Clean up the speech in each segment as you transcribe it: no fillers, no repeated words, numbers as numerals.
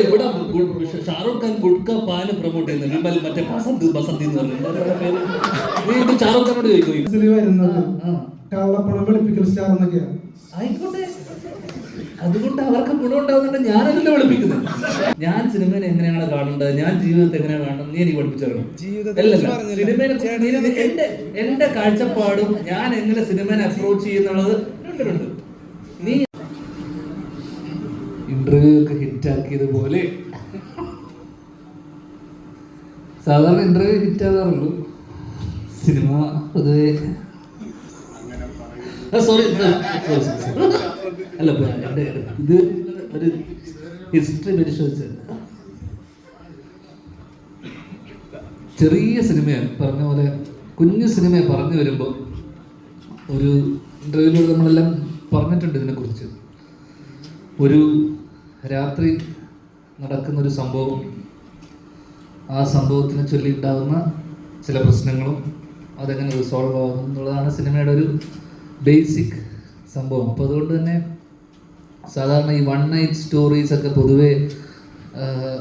ഇവിടെ ഷാറൂഖ് ഖാൻ ഗുഡ്ക പാല് പ്രൊമോട്ട് ചെയ്യുന്നത് വിമൽ മറ്റേ ബസന്തി എന്ന് പറഞ്ഞു. ഷാറൂഖ് ഖാനോട് ചോദിക്കും കള്ളപ്പണം വെളുപ്പിക്കൽ സ്റ്റാർ എന്നൊക്കെയാണ്. ആയിക്കോട്ടെ, അതുകൊണ്ട് അവർക്ക് ഗുണമുണ്ടാകുന്നുണ്ട്. ഞാനതല്ലേ വിളിപ്പിക്കുന്നത്. ഞാൻ സിനിമയെ എങ്ങനെയാണ് കാണേണ്ടത്, ഞാൻ ജീവിതത്തെ എങ്ങനെയാണ് കാണുന്നത്, നീ എനിക്ക് പഠിപ്പിച്ചു തരണം. സിനിമയെ എന്റെ കാഴ്ചപ്പാടും ഞാൻ എങ്ങനെ സിനിമയെ അപ്രോച്ച് ചെയ്യുന്നുള്ളത് ഉണ്ട്. നീ ഇന്റർവ്യൂ ഒക്കെ ഹിറ്റാക്കിയതുപോലെ സാധാരണ ഇന്റർവ്യൂ ഹിറ്റാകാറുള്ളൂ, സിനിമ പൊതുവെ സോറി അല്ല എൻ്റെ ഇത് ഒരു ഹിസ്റ്ററി പരിശോധിച്ചത്. ചെറിയ സിനിമയാണ് പറഞ്ഞ പോലെ, കുഞ്ഞു സിനിമയെ പറഞ്ഞു വരുമ്പോൾ ഒരു ഇൻ്റർവ്യൂവിലൂടെ നമ്മളെല്ലാം പറഞ്ഞിട്ടുണ്ട് ഇതിനെക്കുറിച്ച്. ഒരു രാത്രി നടക്കുന്നൊരു സംഭവം, ആ സംഭവത്തിനെ ചൊല്ലിയിട്ടുണ്ടാകുന്ന ചില പ്രശ്നങ്ങളും അതെങ്ങനെ റിസോൾവ് ആകുന്നു എന്നുള്ളതാണ് സിനിമയുടെ ഒരു ബേസിക് സംഭവം. അപ്പോൾ അതുകൊണ്ട് തന്നെ സാധാരണ ഈ വൺ നൈറ്റ് സ്റ്റോറീസ് ഒക്കെ പൊതുവേ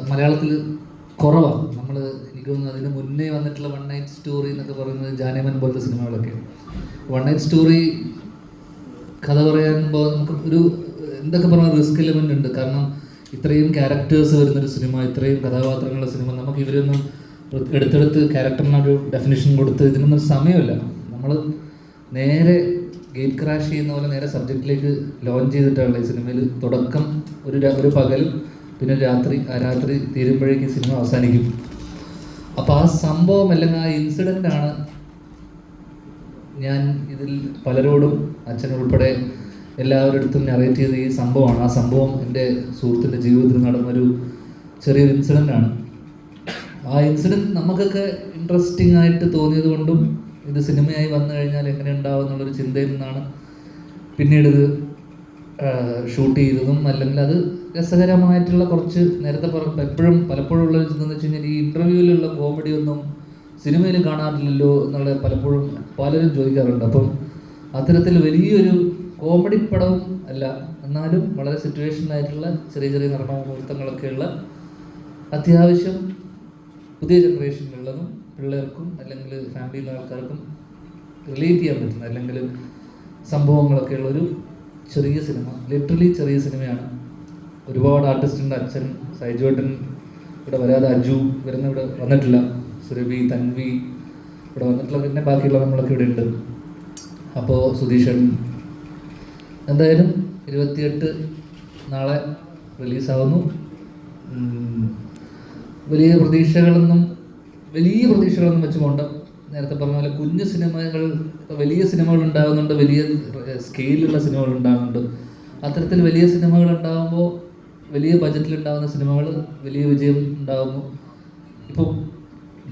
മലയാളത്തിൽ കുറവാണ്. നമ്മൾ എനിക്ക് തോന്നുന്നു അതിന് മുന്നേ വന്നിട്ടുള്ള വൺ നൈറ്റ് സ്റ്റോറി എന്നൊക്കെ പറയുന്നത് ജാനമൻ പോലത്തെ സിനിമകളൊക്കെ. വൺ നൈറ്റ് സ്റ്റോറി കഥ പറയാനുമ്പോൾ നമുക്ക് ഒരു എന്തൊക്കെ പറഞ്ഞാൽ റിസ്ക് എലമെൻ്റ് ഉണ്ട്. കാരണം ഇത്രയും ക്യാരക്ടേഴ്സ് വരുന്നൊരു സിനിമ, ഇത്രയും കഥാപാത്രങ്ങളുടെ സിനിമ, നമുക്ക് ഇവരൊന്നും എടുത്തെടുത്ത് ക്യാരക്ടറിനൊരു ഡെഫിനിഷൻ കൊടുത്ത് ഇതിനൊന്നും സമയമില്ല. നമ്മൾ നേരെ ഗേറ്റ് ക്രാഷ് ചെയ്യുന്ന പോലെ നേരെ സബ്ജക്റ്റിലേക്ക് ലോഞ്ച് ചെയ്തിട്ടാണ് ഈ സിനിമയിൽ തുടക്കം. ഒരു പകലും പിന്നെ രാത്രി, ആ രാത്രി തീരുമ്പോഴേക്കും സിനിമ അവസാനിക്കും. അപ്പോൾ ആ സംഭവം അല്ലെങ്കിൽ ആ ഇൻസിഡൻ്റാണ് ഞാൻ ഇതിൽ പലരോടും അച്ഛനുൾപ്പെടെ എല്ലാവരുടെ അടുത്തും നറേറ്റ് ചെയ്ത ഈ സംഭവമാണ്. ആ സംഭവം എൻ്റെ സുഹൃത്തിൻ്റെ ജീവിതത്തിൽ നടന്നൊരു ചെറിയൊരു ഇൻസിഡൻ്റാണ്. ആ ഇൻസിഡൻറ്റ് നമുക്കൊക്കെ ഇൻട്രസ്റ്റിംഗ് ആയിട്ട് തോന്നിയത് കൊണ്ടും ഇത് സിനിമയായി വന്നു കഴിഞ്ഞാൽ എങ്ങനെ ഉണ്ടാവും എന്നുള്ളൊരു ചിന്തയിൽ നിന്നാണ് പിന്നീട് ഇത് ഷൂട്ട് ചെയ്തതും. അല്ലെങ്കിൽ അത് രസകരമായിട്ടുള്ള കുറച്ച് നേരത്തെ പലപ്പോഴും ഉള്ളൊരു ചിന്ത എന്ന് വെച്ച് കഴിഞ്ഞാൽ ഈ ഇൻ്റർവ്യൂവിലുള്ള കോമഡി ഒന്നും സിനിമയിൽ കാണാറില്ലല്ലോ എന്നുള്ള പലപ്പോഴും പലരും ചോദിക്കാറുണ്ട്. അപ്പം അത്തരത്തിൽ വലിയൊരു കോമഡി പടവും അല്ല, എന്നാലും വളരെ സിറ്റുവേഷനായിട്ടുള്ള ചെറിയ ചെറിയ മുഹൂർത്തങ്ങളൊക്കെയുള്ള അത്യാവശ്യം പുതിയ ജനറേഷനിലുള്ളതും പിള്ളേർക്കും അല്ലെങ്കിൽ ഫാമിലിയിലെ ആൾക്കാർക്കും റിലേറ്റ് ചെയ്യാൻ പറ്റുന്ന അല്ലെങ്കിൽ സംഭവങ്ങളൊക്കെ ഉള്ളൊരു ചെറിയ സിനിമ. ലിറ്ററലി ചെറിയ സിനിമയാണ്. ഒരുപാട് ആർട്ടിസ്റ്റുണ്ട്. അച്ഛൻ സൈജുവേട്ടൻ ഇവിടെ വരാതെ, അജു ഇവിടെ വന്നിട്ടില്ല, സുരഭി, തൻവി ഇവിടെ വന്നിട്ടുള്ള, പിന്നെ ബാക്കിയുള്ള നമ്മളൊക്കെ ഇവിടെ ഉണ്ട്. അപ്പോൾ സുധീഷൻ എന്തായാലും 28 നാളെ റിലീസാവുന്നു. വലിയ പ്രതീക്ഷകളൊന്നും വെച്ച് പോകണ്ട. നേരത്തെ പറഞ്ഞ പോലെ കുഞ്ഞു സിനിമകൾ, വലിയ സിനിമകൾ ഉണ്ടാകുന്നുണ്ട്, വലിയ സ്കെയിലുള്ള സിനിമകൾ ഉണ്ടാകുന്നുണ്ട്. അത്തരത്തിൽ വലിയ സിനിമകൾ ഉണ്ടാകുമ്പോൾ, വലിയ ബജറ്റിലുണ്ടാകുന്ന സിനിമകൾ വലിയ വിജയം ഉണ്ടാകുന്നു. ഇപ്പോൾ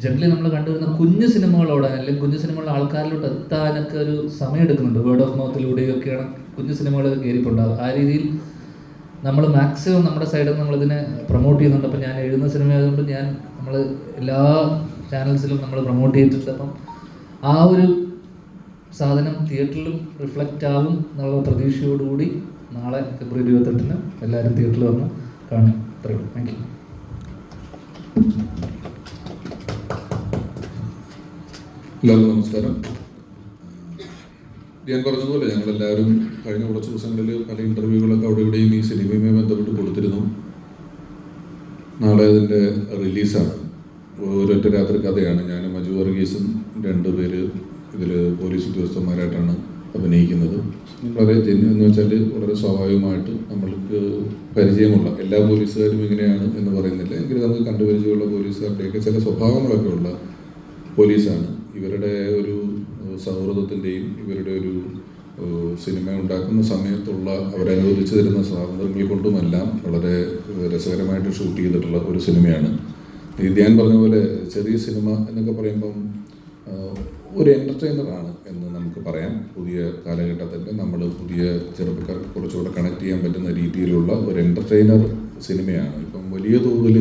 ജനറലി നമ്മൾ കണ്ടുവരുന്ന കുഞ്ഞു സിനിമകളോടാൻ അല്ലെങ്കിൽ കുഞ്ഞു സിനിമകളുടെ ആൾക്കാരിലോട്ട് എത്താനൊക്കെ ഒരു സമയം എടുക്കുന്നുണ്ട്. വേർഡ് ഓഫ് മൗത്തിലൂടെയൊക്കെയാണ് കുഞ്ഞു സിനിമകൾ കയറിപ്പുണ്ടാകുക. ആ രീതിയിൽ നമ്മൾ മാക്സിമം നമ്മുടെ സൈഡിൽ നിന്ന് നമ്മളിതിനെ പ്രൊമോട്ട് ചെയ്യുന്നുണ്ട്. അപ്പം ഞാൻ എഴുതുന്ന സിനിമ ആയതുകൊണ്ട് നമ്മൾ എല്ലാ ചാനൽസിലും നമ്മൾ പ്രൊമോട്ട് ചെയ്തിട്ടുണ്ട്. അപ്പം ആ ഒരു സാധനം തിയേറ്ററിലും റിഫ്ലക്റ്റ് ആവും എന്നുള്ള പ്രതീക്ഷയോടുകൂടി നാളെ ഫെബ്രുവരി 28 എല്ലാവരും തിയേറ്ററിൽ വന്ന് കാണും. അത്രയേ ഉള്ളൂ. Thank you. എല്ലാവർക്കും നമസ്കാരം. ഞാൻ പറഞ്ഞതുപോലെ ഞങ്ങളെല്ലാവരും കഴിഞ്ഞ കുറച്ച് ദിവസങ്ങളിൽ പല ഇൻ്റർവ്യൂകളൊക്കെ അവിടെ ഇവിടെയും ഈ സിനിമയുമായി ബന്ധപ്പെട്ട് കൊടുത്തിരുന്നു. നാളെ അതിൻ്റെ റിലീസാണ്. ഒരൊറ്റ രാത്രി കഥയാണ്. ഞാനും മജു വർഗീസും 2 പേര് ഇതിൽ പോലീസ് ഉദ്യോഗസ്ഥന്മാരായിട്ടാണ് അഭിനയിക്കുന്നത്. വളരെ എന്ന് വെച്ചാൽ വളരെ സ്വാഭാവികമായിട്ട് നമ്മൾക്ക് പരിചയമുള്ള, എല്ലാ പോലീസുകാരും ഇങ്ങനെയാണ് എന്ന് പറയുന്നില്ല, എങ്കിലും നമുക്ക് കണ്ടുപരിചയമുള്ള പോലീസുകാരുടെയൊക്കെ ചില സ്വഭാവങ്ങളൊക്കെ ഉള്ള പോലീസാണ്. ഇവരുടെ ഒരു സൗഹൃദത്തിൻ്റെയും ഇവരുടെ ഒരു സിനിമ ഉണ്ടാക്കുന്ന സമയത്തുള്ള അവരനുവദിച്ചു തരുന്ന സ്വാതന്ത്ര്യങ്ങൾ കൊണ്ടുമെല്ലാം വളരെ രസകരമായിട്ട് ഷൂട്ട് ചെയ്തിട്ടുള്ള ഒരു സിനിമയാണ്. ഈ ധ്യാൻ പറഞ്ഞ പോലെ ചെറിയ സിനിമ എന്നൊക്കെ പറയുമ്പം ഒരു എൻ്റർടൈനറാണ് എന്ന് നമുക്ക് പറയാം. പുതിയ കാലഘട്ടത്തിൻ്റെ നമ്മൾ പുതിയ ചെറുപ്പക്കാർക്ക് കുറച്ചുകൂടെ കണക്ട് ചെയ്യാൻ പറ്റുന്ന രീതിയിലുള്ള ഒരു എൻ്റർടൈനർ സിനിമയാണ്. ഇപ്പം വലിയ തോതിൽ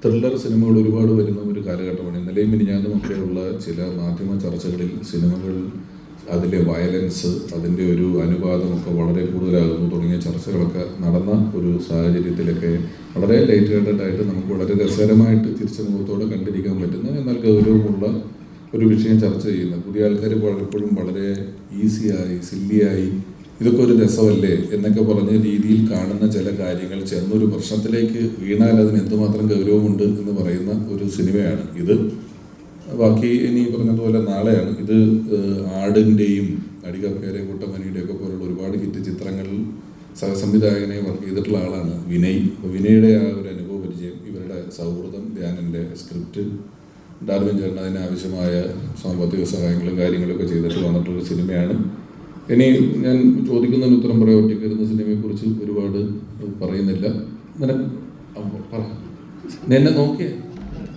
ത്രില്ലർ സിനിമകൾ ഒരുപാട് വരുന്ന ഒരു കാലഘട്ടമാണ്. ഇന്നലെയും മിനിഞ്ഞാന്നും ഒക്കെയുള്ള ചില മാധ്യമ ചർച്ചകളിൽ സിനിമകൾ അതിലെ വയലൻസ്, അതിൻ്റെ ഒരു അനുപാതമൊക്കെ വളരെ കൂടുതലാകുന്നു തുടങ്ങിയ ചർച്ചകളൊക്കെ നടന്ന ഒരു സാഹചര്യത്തിലൊക്കെ വളരെ ലൈറ്റ് ഹാർട്ടഡായിട്ട് നമുക്ക് വളരെ രസകരമായിട്ട് തിരിച്ച മുഖത്തോടെ കണ്ടിരിക്കാൻ പറ്റുന്ന എന്നാൽ ഗൗരവമുള്ള ഒരു വിഷയം ചർച്ച ചെയ്യുന്ന പുതിയ ആൾക്കാർ പലപ്പോഴും വളരെ ഈസിയായി സില്ലിയായി ഇതൊക്കെ ഒരു രസമല്ലേ എന്നൊക്കെ പറഞ്ഞ രീതിയിൽ കാണുന്ന ചില കാര്യങ്ങൾ ചെന്നൊരു പ്രശ്നത്തിലേക്ക് വീണാൽ അതിന് എന്തുമാത്രം ഗൗരവമുണ്ട് എന്ന് പറയുന്ന ഒരു സിനിമയാണ് ഇത്. ബാക്കി ഇനി പറഞ്ഞതുപോലെ നാളെയാണ് ഇത്. ആടിൻ്റെയും അടികപ്പേരെ കൂട്ടമനിയുടെ ഒക്കെ പോലുള്ള ഒരുപാട് ഹിറ്റ് ചിത്രങ്ങളിൽ സഹസംവിധായകനെ വർക്ക് ചെയ്തിട്ടുള്ള ആളാണ് വിനയ്. അപ്പോൾ വിനയുടെ ആ ഒരു അനുഭവ പരിചയം, ഇവരുടെ സൗഹൃദം, ധ്യാനൻ്റെ സ്ക്രിപ്റ്റ്, ഡാർവിൻ ചേട്ടൻ അതിന് ആവശ്യമായ സാമ്പത്തിക സഹായങ്ങളും കാര്യങ്ങളൊക്കെ ചെയ്തിട്ട് വന്നിട്ടുള്ള സിനിമയാണ്. ഇനി ഞാൻ ചോദിക്കുന്നതിന് ഉത്തരം പറയാൻ ഒറ്റയ്ക്കിരുന്ന സിനിമയെക്കുറിച്ച് ഒരുപാട് പറയുന്നില്ല. നിനക്ക് പറ, എന്നെ നോക്കിയേ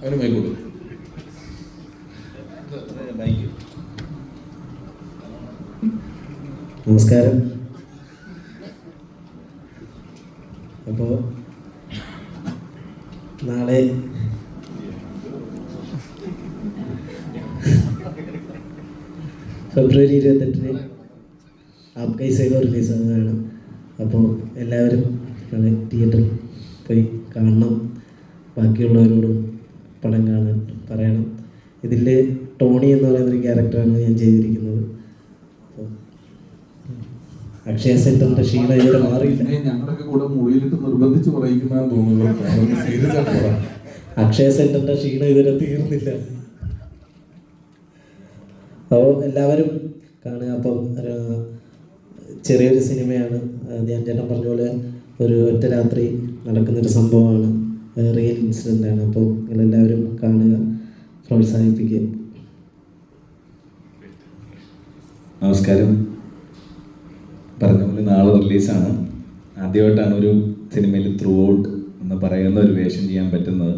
അവന് മൈക്കൂടും. നമസ്കാരം. അപ്പോൾ നാളെ ഫെബ്രുവരി 28 ആപ് കൈസേ ഹോ റിലീസാകുകയാണ്. അപ്പോൾ എല്ലാവരും നാളെ തിയേറ്ററിൽ പോയി കാണണം. ബാക്കിയുള്ളവരോടും പടം കാണാൻ പറയണം. ഇതിൽ ടോണി എന്ന് പറയുന്നൊരു ക്യാരക്ടറാണ് ഞാൻ ചെയ്തിരിക്കുന്നത്. അപ്പോൾ അക്ഷയ സെന്ററിൻ്റെ ക്ഷീണം ഇതുവരെ മാറിയില്ല. ഞങ്ങളൊക്കെ കൂടെ മൊഴിയിലിട്ട് നിർബന്ധിച്ച് പറയിക്കുന്നതാന്ന് തോന്നുന്നു. അക്ഷയ സെന്ററിൻ്റെ ക്ഷീണം ഇതുവരെ തീർന്നില്ല. അപ്പോൾ എല്ലാവരും കാണുക. അപ്പം ചെറിയൊരു സിനിമയാണ്. ധ്യാൻ ചേട്ടൻ പറഞ്ഞ പോലെ ഒരു ഒറ്റ രാത്രി നടക്കുന്നൊരു സംഭവമാണ്, റിയൽ ഇൻസിഡൻ്റാണ്. അപ്പോൾ നിങ്ങളെല്ലാവരും കാണുക, പ്രോത്സാഹിപ്പിക്കുക. നമസ്കാരം. പറഞ്ഞ പോലെ നാളെ റിലീസാണ്. ആദ്യമായിട്ടാണ് ഒരു സിനിമയിൽ ത്രൂ ഔട്ട് എന്ന് പറയുന്ന ഒരു വേഷം ചെയ്യാൻ പറ്റുന്നത്.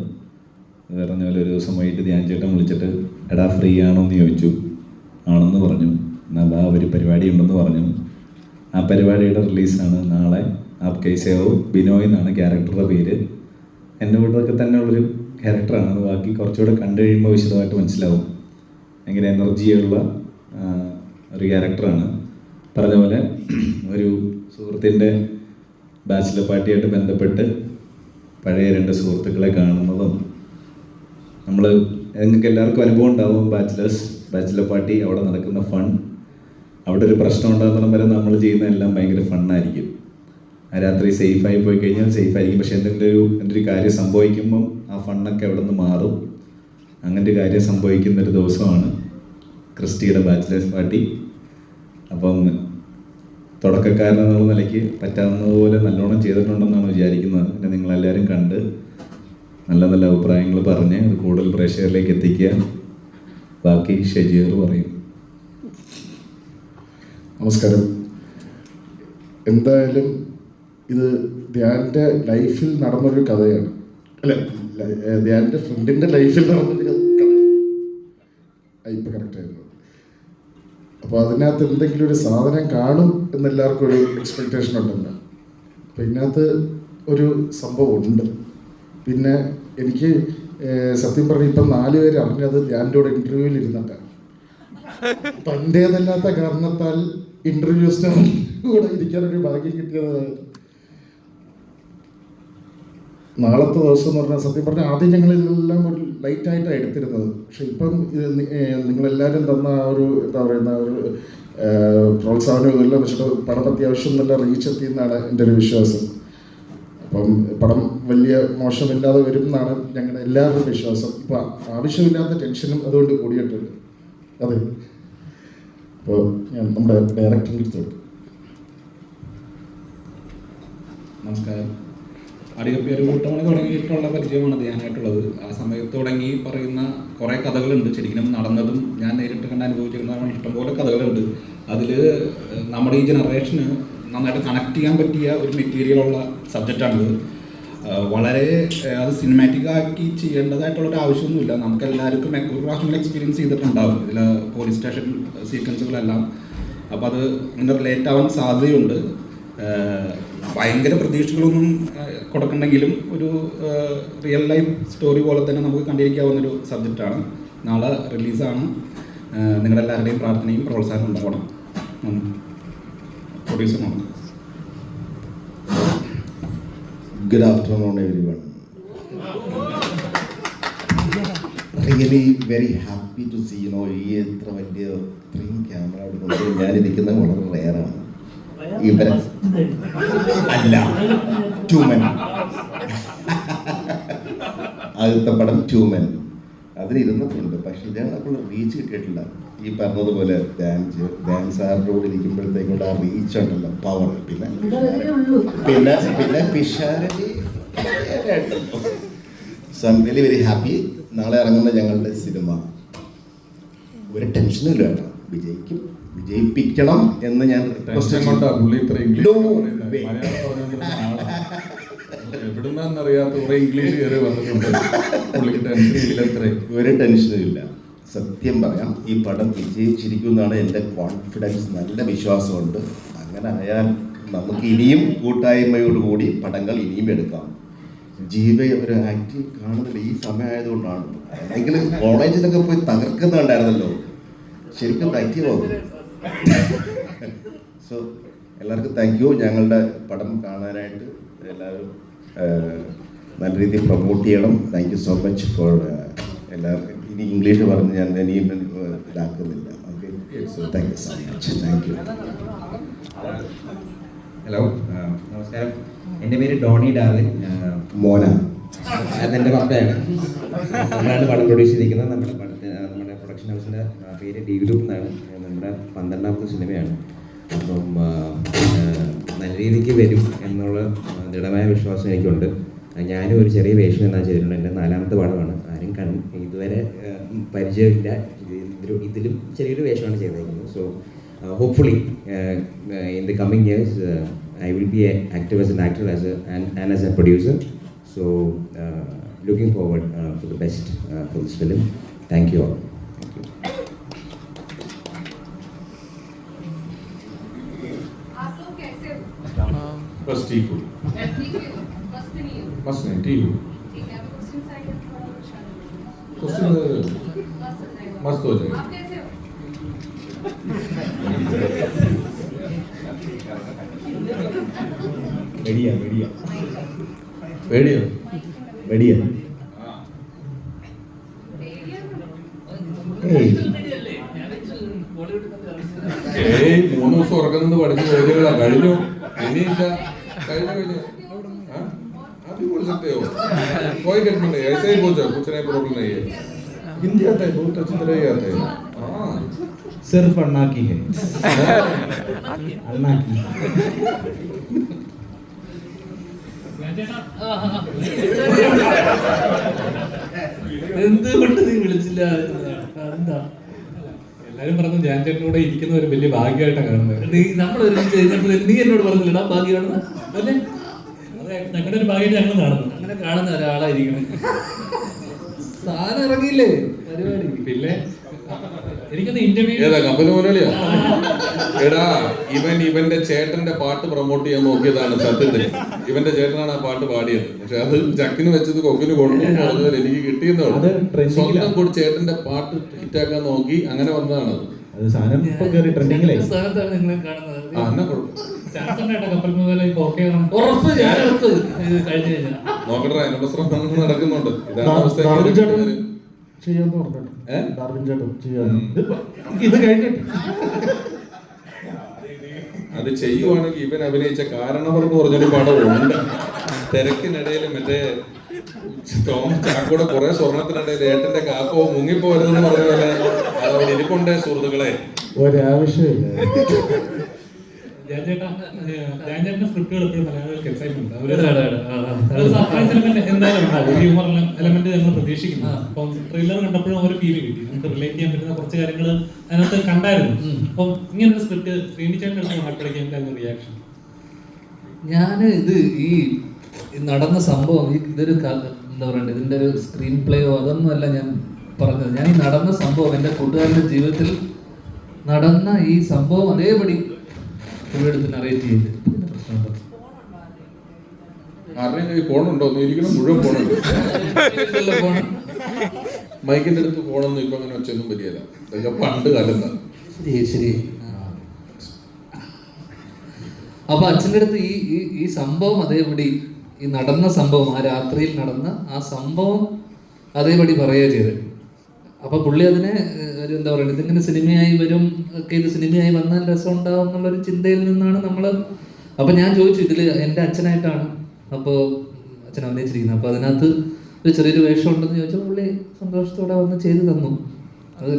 പറഞ്ഞ പോലെ ഒരു ദിവസം വൈകിട്ട് ധ്യാൻ ചേട്ടൻ വിളിച്ചിട്ട് എടാ ഫ്രീ ആണോ എന്ന് ചോദിച്ചു. ആണെന്ന് പറഞ്ഞു. എന്നാൽ ആ ഒരു പരിപാടി ഉണ്ടെന്ന് പറഞ്ഞു. ആ പരിപാടിയുടെ റിലീസാണ് നാളെ. ആപ് കൈസേ ഹോ. ബിനോയ് എന്നാണ് ക്യാരക്ടറുടെ പേര്. എൻ്റെ വീട്ടിലൊക്കെ തന്നെ ഉള്ളൊരു ക്യാരക്ടറാണ്. അത് ബാക്കി കുറച്ചുകൂടെ കണ്ടു കഴിയുമ്പോൾ വിശദമായിട്ട് മനസ്സിലാവും. ഭയങ്കര എനർജിയുള്ള ഒരു ക്യാരക്ടറാണ്. പറഞ്ഞ പോലെ ഒരു സുഹൃത്തിൻ്റെ ബാച്ചിലർ പാർട്ടിയായിട്ട് ബന്ധപ്പെട്ട് പഴയ 2 സുഹൃത്തുക്കളെ കാണുന്നതും, നമ്മൾ നിങ്ങൾക്ക് എല്ലാവർക്കും അനുഭവം ഉണ്ടാവും. ബാച്ചിലർ പാർട്ടി, അവിടെ നടക്കുന്ന ഫൺ, അവിടെ ഒരു പ്രശ്നം ഉണ്ടാകുന്ന വരെ നമ്മൾ ചെയ്യുന്ന എല്ലാം ഭയങ്കര ഫണ്ണായിരിക്കും. ആ രാത്രി സേഫായി പോയി കഴിഞ്ഞാൽ സേഫായിരിക്കും. പക്ഷേ എന്തെങ്കിലും ഒരു കാര്യം സംഭവിക്കുമ്പം ആ ഫണ്ണൊക്കെ അവിടെ നിന്ന് മാറും. അങ്ങനെ ഒരു കാര്യം സംഭവിക്കുന്നൊരു ദിവസമാണ് ക്രിസ്റ്റിയുടെ ബാച്ചിലേഴ്സ് പാർട്ടി. അപ്പം തുടക്കക്കാരനെന്നുള്ള നിലയ്ക്ക് പറ്റാവുന്നതുപോലെ നല്ലോണം ചെയ്തിട്ടുണ്ടെന്നാണ് വിചാരിക്കുന്നത്. പിന്നെ നിങ്ങളെല്ലാവരും കണ്ട് നല്ല നല്ല അഭിപ്രായങ്ങൾ പറഞ്ഞ് അത് കൂടുതൽ പ്രേക്ഷകരിലേക്ക് എത്തിക്കുക. ബാക്കി ഷജീർ പറയും. നമസ്കാരം. എന്തായാലും ഇത് ധ്യാൻ്റെ ലൈഫിൽ നടന്നൊരു കഥയാണ്. അല്ല, ധ്യാൻ്റെ ഫ്രണ്ടിൻ്റെ ലൈഫിൽ നടന്നൊരു കഥ. ഇപ്പം കറക്റ്റായിരുന്നു. അപ്പോൾ അതിനകത്ത് എന്തെങ്കിലും ഒരു സാധനം കാണും എന്നെല്ലാവർക്കും ഒരു എക്സ്പെക്റ്റേഷൻ ഉണ്ടല്ലോ. അപ്പോൾ ഇതിനകത്ത് ഒരു സംഭവം ഉണ്ട്. പിന്നെ എനിക്ക് സത്യം പറഞ്ഞ ഇപ്പം 4 പേര് അറിഞ്ഞത് ധ്യാൻ്റെ കൂടെ ഇൻ്റർവ്യൂവിൽ ഇരുന്നിട്ടാണ്. തൻ്റേതല്ലാത്ത കാരണത്താൽ ഇൻ്റർവ്യൂസിന് കൂടെ ഇരിക്കാനൊരു ഭാഗ്യം കിട്ടിയത്. നാളത്തെ ദിവസം എന്ന് പറഞ്ഞാൽ സത്യം പറഞ്ഞാൽ ആദ്യം ഞങ്ങളിതെല്ലാം ഒരു ലൈറ്റായിട്ടാണ് എടുത്തിരുന്നത്. പക്ഷെ ഇപ്പം ഇത് നിങ്ങളെല്ലാവരും തന്ന ആ ഒരു എന്താ പറയുന്ന ഒരു പ്രോത്സാഹനം ഇതെല്ലാം വെച്ചിട്ട് പടം അത്യാവശ്യം നല്ല റീച്ച് എത്തിയെന്നാണ് എൻ്റെ ഒരു വിശ്വാസം. അപ്പം പടം വലിയ മോശമില്ലാതെ വരും എന്നാണ് ഞങ്ങളുടെ എല്ലാവരുടെയും വിശ്വാസം. ഇപ്പം ആവശ്യമില്ലാത്ത ടെൻഷനും അതുകൊണ്ട് കൂടിയിട്ടുണ്ട്. അതെ. അപ്പോൾ ഞാൻ നമ്മുടെ ഡയറക്ടറിൻ്റെ അടുത്ത് എടുക്കും. നമസ്കാരം. അടികപ്പേര് കൂട്ടമണി തുടങ്ങിയിട്ടുള്ള പരിചയമാണ് ധ്യാനായിട്ടുള്ളത്. ആ സമയത്ത് തുടങ്ങി പറയുന്ന കുറേ കഥകളുണ്ട്. ശരിക്കും നടന്നതും ഞാൻ നേരിട്ട് കണ്ട് അനുഭവിച്ചിരുന്ന ഇഷ്ടംപോലെ കഥകളുണ്ട്. അതിൽ നമ്മുടെ ഈ ജനറേഷന് നന്നായിട്ട് കണക്ട് ചെയ്യാൻ പറ്റിയ ഒരു മെറ്റീരിയലുള്ള സബ്ജക്റ്റാണിത്. വളരെ അത് സിനിമാറ്റിക് ആക്കി ചെയ്യേണ്ടതായിട്ടുള്ളൊരു ആവശ്യമൊന്നുമില്ല. നമുക്ക് എല്ലാവർക്കും ഒരു പ്രാവശ്യം എക്സ്പീരിയൻസ് ചെയ്തിട്ടുണ്ടാകും ഇതിൽ പോലീസ് സ്റ്റേഷൻ സീക്വൻസുകളെല്ലാം. അപ്പോൾ അത് അങ്ങനെ റിലേറ്റ് ആവാൻ സാധ്യതയുണ്ട്. ഭയങ്കര പ്രതീക്ഷകളൊന്നും കൊടുക്കണ്ടെങ്കിലും ഒരു റിയൽ ലൈഫ് സ്റ്റോറി പോലെ തന്നെ നമുക്ക് കണ്ടിരിക്കാവുന്നൊരു സബ്ജക്റ്റാണ്. നാളെ റിലീസാണ്. നിങ്ങളുടെ എല്ലാവരുടെയും പ്രാർത്ഥനയും പ്രോത്സാഹനം ഉണ്ടാവണം. പ്രൊഡ്യൂസറാണ്. Good afternoon, everyone. Really very happy to see, ഈ എത്ര വലിയ ഇത്രയും ക്യാമറ എടുക്കുന്നത് ഞാനിരിക്കുന്നത് വളരെ റെയറാണ്. ഇവരെ അല്ല, ട്യൂമൻ. ആദ്യത്തെ പടം ട്യൂമൻ, അതിലിരുന്നിട്ടുണ്ട്. പക്ഷെ ഇതേക്കുള്ള റീച്ച് കിട്ടിയിട്ടില്ല. ഈ പറഞ്ഞതുപോലെ ധ്യാൻ സാറിൻ്റെ കൂടെ ഇരിക്കുമ്പോഴത്തേക്കുള്ള ആ റീച്ച് ഉണ്ടല്ലോ, പവർ. പിന്നെ Pisharody. So I am very very happy. നാളെ ഇറങ്ങുന്ന ഞങ്ങളുടെ സിനിമ ഒരു ടെൻഷനും ഇല്ല കേട്ടോ, വിജയിപ്പിക്കണം എന്ന് ഞാൻ എവിടുന്നറിയാത്ത കുറെ ഇംഗ്ലീഷ് കയറി വന്നിട്ടുണ്ട്. പുള്ളിക്ക് ഒരു ടെൻഷനും ഇല്ല. സത്യം പറയാം, ഈ പടം വിജയിച്ചിരിക്കുമെന്നാണ് എൻ്റെ കോൺഫിഡൻസ്. നല്ല വിശ്വാസമുണ്ട്. അങ്ങനെ ആയാൽ നമുക്ക് ഇനിയും കൂട്ടായ്മയോടുകൂടി പടങ്ങൾ ഇനിയും എടുക്കാം. ജീവ ഒരു ആക്റ്റീവ് കാണുന്നില്ല ഈ സമയമായതുകൊണ്ടാണ്. അല്ലെങ്കിൽ കോളേജിലൊക്കെ പോയി തകർക്കുന്നുണ്ടായിരുന്നല്ലോ, ശരിക്കും ആക്റ്റീവ് ആകും. സോ എല്ലാവർക്കും താങ്ക് യു. ഞങ്ങളുടെ പടം കാണാനായിട്ട് എല്ലാവരും നല്ല രീതിയിൽ പ്രൊമോട്ട് ചെയ്യണം. Thank you so much for എല്ലാവർക്കും. ഇനി ഇംഗ്ലീഷ് പറഞ്ഞ് ഞാൻ ഇനിയും ഇതാക്കുന്നില്ല. Okay, thank you so much. Thank you. Hello, നമസ്കാരം. എൻ്റെ പേര് ഡോണി ഡാർവിൻ. മോന, അതെൻ്റെ പപ്പയാണ്. നമ്മളാണ് പടം പ്രൊഡ്യൂസ് ചെയ്തിരിക്കുന്നത്. നമ്മുടെ പ്രൊഡക്ഷൻ ഹൗസിൻ്റെ പേര് ഡി ഗ്രൂപ്പ് എന്നാണ്. നമ്മുടെ 12ാമത്തെ സിനിമയാണ്. അപ്പം നല്ല രീതിക്ക് വരും എന്നുള്ള ദൃഢമായ വിശ്വാസം എനിക്കുണ്ട്. ഞാനും ഒരു ചെറിയ വേഷം എന്നാ ചെയ്തിട്ടുണ്ട്. എൻ്റെ 4ാമത്തെ പടമാണ്. ആരും ഇതുവരെ പരിചയമില്ല. ഇതിലും ചെറിയൊരു വേഷമാണ് ചെയ്തേക്കുന്നത്. So hopefully in the coming years I will be active as an actor and as a producer. So looking forward for the best for this film. Thank you all. Thank you. आप लोग कैसे हो? बस ठीक हो, ठीक है, मस्त नहीं हो? बस नहीं ठीक हो. ठीक है, अब क्वेश्चन साइड में थोड़ा कुछ क्वेश्चन मस्त हो जाएगा. आप कैसे हो? വെടിയാ പേടിയോ? Area में? ഏയ് 3 ദിവസം ഉറക്കുന്നത് പഠിച്ച് പേടികളാ. കഴിഞ്ഞു, ഇനിയില്ല. കഴിഞ്ഞു. अभी बोल सकते हो, कोई गलती नहीं. ऐसे ही बोल कुछ नहीं, प्रॉब्लम नहीं है. हिंदी आता है, बहुत अच्छी तरह ही आता है. हाँ, സിർഫ് അണ്ണാ की है. അണ്ണാ की. എന്തുകൊണ്ട് നീ വിളിച്ചില്ല? എന്താ എല്ലാരും പറഞ്ഞു ധ്യാൻ ചേട്ടനൂടെ ഇരിക്കുന്ന ഒരു വലിയ ഭാഗ്യമായിട്ടാണ് കാണുന്നത്. നീ നമ്മൾ ഒരുമിച്ച് കഴിഞ്ഞപ്പോൾ നീ എന്നോട് പറഞ്ഞില്ലടാ ഭാഗ്യമാണ് അല്ലേ? അത് ഞങ്ങളുടെ ഒരു ഭാഗ്യമായിട്ട് ഞങ്ങൾ കാണുന്നു. അങ്ങനെ കാണുന്ന ഒരാളായിരിക്കണം. സാധനം ഇറങ്ങിയില്ലേ പരിപാടി? പിന്നെ എനിക്കൊന്ന് ഇന്റർവ്യൂ ഏതാ കപ്പൽ മുതലാളിയാ? എടാ, ഇവന്റെ ചേട്ടന്റെ പാട്ട് പ്രൊമോട്ട് ചെയ്യാൻ നോക്കിയതാണ് സത്യത്തിൽ. ഇവന്റെ ചേട്ടനാണ് ആ പാട്ട് പാടിയത്. പക്ഷെ അത് ചക്കിന് വെച്ചത് കൊക്കിന് കൊടുക്കുന്നു പറഞ്ഞാൽ എനിക്ക് കിട്ടിയെന്നാണ്. സ്വന്തം കൂടി ചേട്ടന്റെ പാട്ട് ഹിറ്റാക്കാൻ നോക്കി, അങ്ങനെ വന്നതാണ് അത് സാധനം ഇപ്പൊ കേറി ട്രെൻഡിങ്ങിലായി. സ്ഥാനത്താണ് നിങ്ങൾ കാണുന്നത്. ആ, എന്നാ കുഴപ്പം. ചാൻസ് ഉണ്ടായിട്ടോ കപ്പൽ മുതലാളി ഇപ്പൊ ഓക്കെ ആണ്. ഉറപ്പ് ഞാൻ ഉറപ്പ് ഇത് കഴിഞ്ഞു കഴിഞ്ഞാൽ നോക്കട്ടെ, അതിനുള്ള ശ്രമം നടക്കുന്നുണ്ട്. ഇതാണ് അവസ്ഥ. ഡാർവിൻ ചേട്ടൻ ചെയ്യാന്ന് പറഞ്ഞു. ഡാർവിൻ ചേട്ടൻ ചെയ്യാൻ ഇത് കഴിഞ്ഞിട്ട് അത് ചെയ്യുവാണെങ്കിൽ ഇവൻ അഭിനയിച്ച കാരണവർ എന്ന് പറഞ്ഞൊരു പടമുണ്ട്. തിരക്കിനിടയിൽ മറ്റേ തോമസ് ചാക്കോടെ കുറെ സ്വർണത്തിനിടയിൽ ഏട്ടന്റെ കാക്കോ മുങ്ങിപ്പോരുതെന്ന് പറഞ്ഞ പോലെ അതവിടെ ഇരിപ്പുണ്ടേ സുഹൃത്തുക്കളെ. ഒരാവശ്യമില്ല. ധ്യാൻ ചേട്ടന്റെ സ്ക്രിപ്റ്റുകൾ എപ്പോഴും മലയാളികൾക്ക് എക്സൈറ്റ്മെന്റ് അതെ. സർപ്രൈസ് എലമെന്റ് എന്തായാലും ഉണ്ടാവും. ഹ്യൂമർ എലമെന്റ് ഞങ്ങൾ പ്രതീക്ഷിക്കുന്നു. അപ്പം ട്രെയിലർ കണ്ടപ്പോഴും ഒരു ഫീൽ കിട്ടി. നമുക്ക് റിലേറ്റ് ചെയ്യാൻ പറ്റുന്ന കുറച്ച് കാര്യങ്ങൾ അതിനകത്ത് കണ്ടായിരുന്നു. അപ്പം ഇങ്ങനൊരു സ്ക്രിപ്റ്റ് ശ്രീനിച്ചേട്ടൻ്റെ അടുത്ത് വന്നപ്പോഴേക്കും എന്തായിരുന്നു റിയാക്ഷൻ? ഞാൻ ഇത് ഈ നടന്ന സംഭവം ഇതൊരു എന്താ പറയണ്ടത്, ഇതിൻ്റെ ഒരു സ്ക്രീൻ പ്ലേയോ അതൊന്നുമല്ല ഞാൻ പറഞ്ഞത്. ഞാൻ ഈ നടന്ന സംഭവം എൻ്റെ കൂട്ടുകാരുടെ ജീവിതത്തിൽ നടന്ന ഈ സംഭവം അതേപടി എടുത്ത് നറേറ്റ് ചെയ്ത് പ്രശ്നമുണ്ടോ? ആരുടെയും കയ്യിൽ ഫോണുണ്ടോ? ഇരിക്കണം മുഴുവൻ ഫോണുണ്ട്. ഫോൺ മൈക്കിൻ്റെ അടുത്ത് പോകണമെന്ന് ഇപ്പം അങ്ങനെ ഒച്ചയൊന്നും വരികയില്ല. ഇതൊക്കെ പണ്ട് കാലത്താണ്. ശരി. അപ്പൊ അച്ഛൻ്റെ അടുത്ത് ഈ സംഭവം അതേപടി, ഈ നടന്ന സംഭവം, ആ രാത്രിയിൽ നടന്ന ആ സംഭവം അതേപടി പറയുക ചെയ്ത്. അപ്പൊ പുള്ളി അതിനെ ഒരു എന്താ പറയുക, ഇതിങ്ങനെ സിനിമയായി വരും ഒക്കെ, ഇത് സിനിമയായി വന്നാൽ രസം ഉണ്ടാവും എന്നുള്ളൊരു ചിന്തയിൽ നിന്നാണ് നമ്മൾ. അപ്പൊ ഞാൻ ചോദിച്ചു, ഇതിൽ എൻ്റെ അച്ഛനായിട്ടാണ് അപ്പോൾ അച്ഛൻ അഭിനയിച്ചിരിക്കുന്നത്, അപ്പൊ അതിനകത്ത് ഒരു ചെറിയൊരു വേഷം ഉണ്ടെന്ന് ചോദിച്ചാൽ പുള്ളി സന്തോഷത്തോടെ വന്ന് ചെയ്തു തന്നു. അത്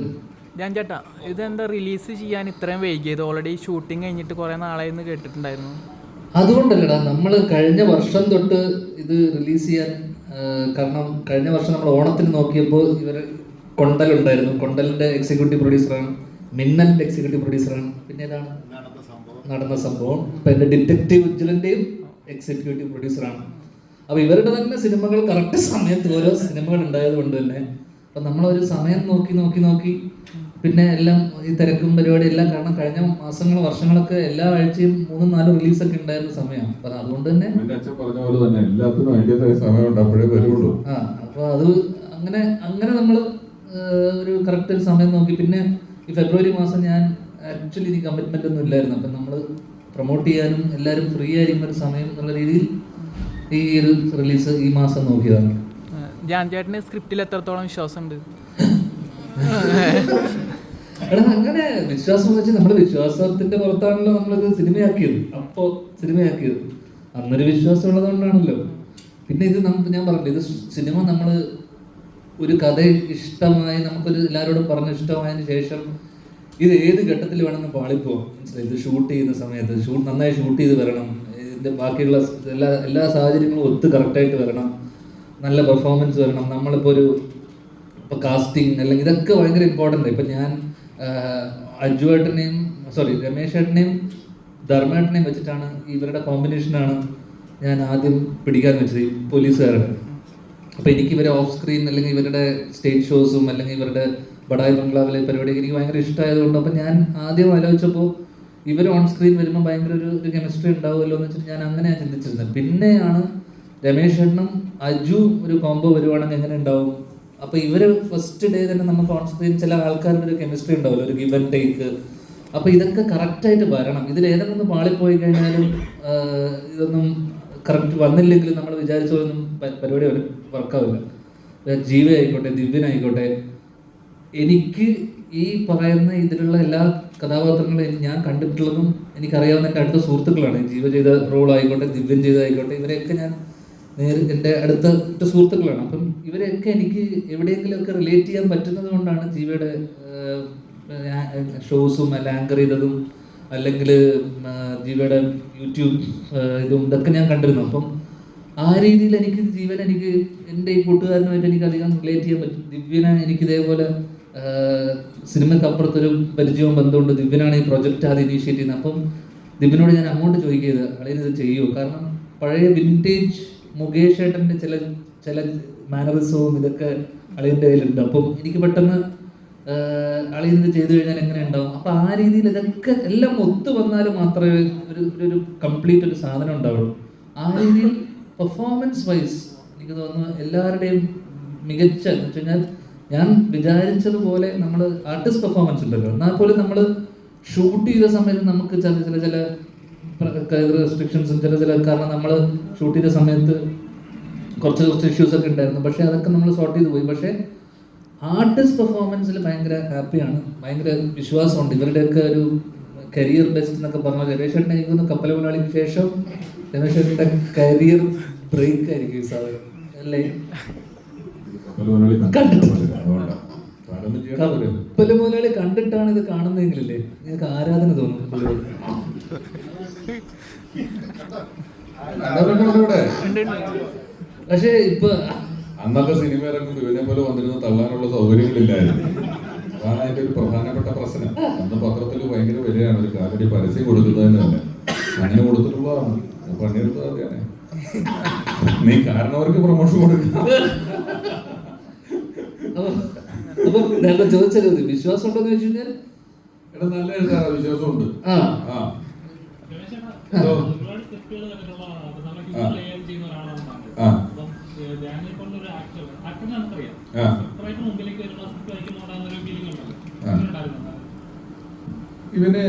ഞാൻ ചേട്ടാ, ഇതെന്താ റിലീസ് ചെയ്യാൻ ഇത്രയും വൈകിയത്? ഓൾറെഡി ഷൂട്ടിംഗ് കഴിഞ്ഞിട്ട് കുറേ നാളായെന്ന് കേട്ടിട്ടുണ്ടായിരുന്നു. അതുകൊണ്ടല്ലടാ, നമ്മൾ കഴിഞ്ഞ വർഷം തൊട്ട് ഇത് റിലീസ് ചെയ്യാൻ, കാരണം കഴിഞ്ഞ വർഷം നമ്മൾ ഓണത്തിന് നോക്കിയപ്പോൾ ഇവർ കൊണ്ടലുണ്ടായിരുന്നു. കൊണ്ടലിൻ്റെ എക്സിക്യൂട്ടീവ് പ്രൊഡ്യൂസറാണ്, മിന്നലിൻ്റെ എക്സിക്യൂട്ടീവ് പ്രൊഡ്യൂസറാണ്, പിന്നെ ഏതാണ് നടന്ന സംഭവം, ഇപ്പം എൻ്റെ ഡിറ്റക്റ്റീവ് വിജിലൻ്റെയും എക്സിക്യൂട്ടീവ് പ്രൊഡ്യൂസറാണ്. അപ്പോൾ ഇവരുടെ തന്നെ സിനിമകൾ കറക്റ്റ് സമയത്ത് ഓരോ സിനിമകൾ ഉണ്ടായത് കൊണ്ട് തന്നെ അപ്പം നമ്മളൊരു സമയം നോക്കി പിന്നെ എല്ലാം ഈ തിരക്കും പരിപാടി എല്ലാം, കാരണം കഴിഞ്ഞ വർഷങ്ങളൊക്കെ എല്ലാ ആഴ്ചയും 3-4 റിലീസൊക്കെ ഉണ്ടായിരുന്ന സമയമാണ്. അപ്പം അതുകൊണ്ട് തന്നെ അച്ഛൻ പറഞ്ഞ പോലെ തന്നെ എല്ലാത്തിനും അതിൻ്റെതായ സമയമുണ്ട്, അപ്പോഴേ വരുള്ളൂ. അപ്പോൾ അത് അങ്ങനെ നമ്മൾ ഒരു കറക്റ്റ് ഒരു സമയം നോക്കി. പിന്നെ ഈ ഫെബ്രുവരി മാസം ഞാൻ ആക്ച്വലി എനിക്ക് കമ്മിറ്റ്മെൻ്റ് ഒന്നും ഇല്ലായിരുന്നു. അപ്പം നമ്മൾ പ്രൊമോട്ട് ചെയ്യാനും എല്ലാവരും ഫ്രീ ആയിരിക്കുന്ന ഒരു സമയം എന്നുള്ള രീതിയിൽ ഈ ഒരു റിലീസ് ഈ മാസം നോക്കിയതാണ്. ജാൻ ചേട്ടന് സ്ക്രിപ്റ്റിൽ എത്രത്തോളം വിശ്വാസമുണ്ട്? എടാ, അങ്ങനെ വിശ്വാസം എന്ന് വെച്ചാൽ നമ്മുടെ വിശ്വാസത്തിന്റെ പുറത്താണല്ലോ നമ്മളിത് സിനിമയാക്കിയത്. അന്നൊരു വിശ്വാസം ഉള്ളത് കൊണ്ടാണല്ലോ. പിന്നെ ഇത് ഞാൻ പറഞ്ഞില്ല, ഇത് സിനിമ നമ്മൾ ഒരു കഥ ഇഷ്ടമായി, നമുക്കൊരു എല്ലാവരോടും പറഞ്ഞ് ഇഷ്ടമായതിനു ശേഷം ഇത് ഏത് ഘട്ടത്തിൽ വേണമെന്ന് പാളിപ്പോവാം. മനസ്സിലായി? ഇത് ഷൂട്ട് ചെയ്യുന്ന സമയത്ത് നന്നായി ഷൂട്ട് ചെയ്ത് വരണം, ഇതിൻ്റെ ബാക്കിയുള്ള എല്ലാ സാഹചര്യങ്ങളും ഒത്ത് കറക്റ്റായിട്ട് വരണം, നല്ല പെർഫോമൻസ് വരണം. നമ്മളിപ്പോൾ ഇപ്പോൾ കാസ്റ്റിംഗ് അല്ലെങ്കിൽ ഇതൊക്കെ ഭയങ്കര ഇമ്പോർട്ടൻ്റ്. ഇപ്പം ഞാൻ രമേശ് ഏട്ടനെയും ധർമ്മേട്ടനെയും വെച്ചിട്ടാണ്, ഇവരുടെ കോമ്പിനേഷനാണ് ഞാൻ ആദ്യം പിടിക്കാൻ വെച്ചത്, ഈ പോലീസുകാരുടെ. അപ്പോൾ എനിക്ക് ഇവരെ ഓഫ് സ്ക്രീൻ അല്ലെങ്കിൽ ഇവരുടെ സ്റ്റേജ് ഷോസും അല്ലെങ്കിൽ ഇവരുടെ ബഡായി ബംഗ്ലാവിലെ പരിപാടിയൊക്കെ എനിക്ക് ഭയങ്കര ഇഷ്ടമായതുകൊണ്ട്, അപ്പം ഞാൻ ആദ്യം ആലോചിച്ചപ്പോൾ ഇവർ ഓൺ സ്ക്രീൻ വരുമ്പോൾ ഭയങ്കര ഒരു കെമിസ്ട്രി ഉണ്ടാവുമല്ലോ എന്ന് വെച്ചിട്ട് ഞാൻ അങ്ങനെയാണ് ചിന്തിച്ചിരുന്നത്. പിന്നെയാണ് രമേശ് ഏട്ടനും അജു ഒരു കോംബോ വരുവാണെങ്കിൽ എങ്ങനെ ഉണ്ടാവും. അപ്പോൾ ഇവർ ഫസ്റ്റ് ഡേ തന്നെ നമുക്ക് ഓൺ സ്ക്രീൻ ചില ആൾക്കാരുടെ ഒരു കെമിസ്ട്രി ഉണ്ടാവുമല്ലോ, ഒരു ഗിവ് ആൻഡ് ടേക്ക്. അപ്പോൾ ഇതൊക്കെ കറക്റ്റായിട്ട് വരണം. ഇതിൽ ഏതെങ്കിലും പാളിപ്പോയി കഴിഞ്ഞാലും ഇതൊന്നും കറക്റ്റ് വന്നില്ലെങ്കിലും നമ്മൾ വിചാരിച്ച പോലൊന്നും പരിപാടി വർക്കാവില്ല. ജീവ ആയിക്കോട്ടെ, ദിവ്യനായിക്കോട്ടെ, എനിക്ക് ഈ പറയുന്ന ഇതിലുള്ള എല്ലാ കഥാപാത്രങ്ങളും ഞാൻ കണ്ടിട്ടുള്ളതും എനിക്കറിയാവുന്ന എൻ്റെ അടുത്ത സുഹൃത്തുക്കളാണ്. ജീവ ചെയ്ത റോളായിക്കോട്ടെ, ദിവ്യൻ ചെയ്തതായിക്കോട്ടെ, ഇവരെയൊക്കെ ഞാൻ എൻ്റെ അടുത്ത സുഹൃത്തുക്കളാണ്. അപ്പം ഇവരെയൊക്കെ എനിക്ക് എവിടെയെങ്കിലുമൊക്കെ റിലേറ്റ് ചെയ്യാൻ പറ്റുന്നത് കൊണ്ടാണ് ജീവയുടെ ഷോസും അല്ല ആങ്കർ ചെയ്തതും അല്ലെങ്കിൽ ജീവയുടെ യൂട്യൂബ് ഇതൊക്കെ ഞാൻ കണ്ടിരുന്നു. അപ്പം ആ രീതിയിൽ എനിക്ക് എൻ്റെ ഈ കൂട്ടുകാരനുമായിട്ട് എനിക്ക് അധികം റിലേറ്റ് ചെയ്യാൻ പറ്റും. ദിവ്യനെ എനിക്ക് ഇതേപോലെ സിനിമയ്ക്കപ്പുറത്തൊരു പരിചയവും ബന്ധമുണ്ട്. ദിവ്യനാണ് ഈ പ്രൊജക്റ്റ് ആദ്യം ഇനീഷ്യേറ്റ് ചെയ്യുന്നത്. അപ്പം ദിവ്യനോട് ഞാൻ അങ്ങോട്ട് ചോദിക്കുന്നത്, അളിയനിത് ചെയ്യുമോ? കാരണം പഴയ വിൻറ്റേജ് മുകേഷ് ഏട്ടൻ്റെ ചില മാനറിസവും ഇതൊക്കെ അളിയൻ്റെ കയ്യിലുണ്ട്. അപ്പം എനിക്ക് പെട്ടെന്ന് അളിയനിത് ചെയ്തു കഴിഞ്ഞാൽ എങ്ങനെ ഉണ്ടാവും. അപ്പം ആ രീതിയിൽ ഇതൊക്കെ എല്ലാം ഒത്തു വന്നാൽ മാത്രമേ ഒരു കംപ്ലീറ്റ് ഒരു സാധനം ഉണ്ടാവുള്ളൂ. ആ രീതിയിൽ പെർഫോമൻസ് വൈസ് എനിക്ക് തോന്നുന്നു എല്ലാവരുടെയും മികച്ച എന്ന് വെച്ച് കഴിഞ്ഞാൽ ഞാൻ വിചാരിച്ചതുപോലെ നമ്മൾ ആർട്ടിസ്റ്റ് പെർഫോമൻസ് ഉണ്ടല്ലോ, എന്നാൽ പോലും നമ്മൾ ഷൂട്ട് ചെയ്ത സമയത്ത് നമുക്ക് ചില റെസ്ട്രിക്ഷൻസും കാരണം നമ്മൾ ഷൂട്ട് ചെയ്ത സമയത്ത് കുറച്ച് ഇഷ്യൂസൊക്കെ ഉണ്ടായിരുന്നു. പക്ഷേ അതൊക്കെ നമ്മൾ സോർട്ട് ചെയ്ത് പോയി. പക്ഷേ ആർട്ടിസ്റ്റ് പെർഫോമൻസിൽ ഭയങ്കര ഹാപ്പിയാണ്, ഭയങ്കര വിശ്വാസമുണ്ട്. ഇവരുടെയൊക്കെ ഒരു കരിയർ ബെസ്റ്റ് എന്നൊക്കെ പറഞ്ഞാൽ രമേശ് ചേട്ടൻ എനിക്കൊന്ന് കപ്പൽ മലയാളിക്ക് ശേഷം രമേശ് ചേട്ടൻ്റെ കരിയർ ബ്രേക്ക് ആയിരിക്കും ഈ സാധനം അല്ലേ? കപ്പൽ മുതലാളി കണ്ടിട്ടാണ് ഇത് കാണുന്നതെങ്കിലല്ലേ നിങ്ങൾക്ക് ആരാധന തോന്നും. പക്ഷേ ഇപ്പൊ അന്നത്തെ സിനിമ ഇറങ്ങുമ്പോൾ ഇവനെ പോലെ വന്നിരുന്ന് തള്ളാനുള്ള സൗകര്യങ്ങളില്ലായിരുന്നു. അതാണ് അതിന്റെ ഒരു പ്രധാനപ്പെട്ട പ്രശ്നം. അന്ന് പത്രത്തിൽ ഭയങ്കര വിലയാണ് ഒരു കാലടി പരസ്യം കൊടുക്കുന്നതിന് തന്നെ. അങ്ങനെ കൊടുത്തിട്ടുള്ളതാണ്, പണിയെടുത്തത് അറിയാനേ. നീ കാരണവർക്ക് പ്രൊമോഷൻ കൊടുക്കുക. അപ്പൊ നേരത്തെ ചോദിച്ചത് വിശ്വാസം ഉണ്ടോന്ന് ചോദിച്ചു കഴിഞ്ഞാൽ എടാ നല്ല വിശ്വാസമുണ്ട്. ധ്യാനിനെ പോലുള്ള ഒരു ആക്ടറിനെ നമുക്കറിയാം. ആ. സ്ക്രിപ്റ്ററായിട്ട് മുമ്പിലേക്ക് വരുന്ന സ്ക്രിപ്റ്റ് വായിക്കുന്നോടാന്നൊരു ഫീലിംഗ് ഉണ്ടല്ലോ. ആ. ഉണ്ടായിരുന്നു. ഇവന്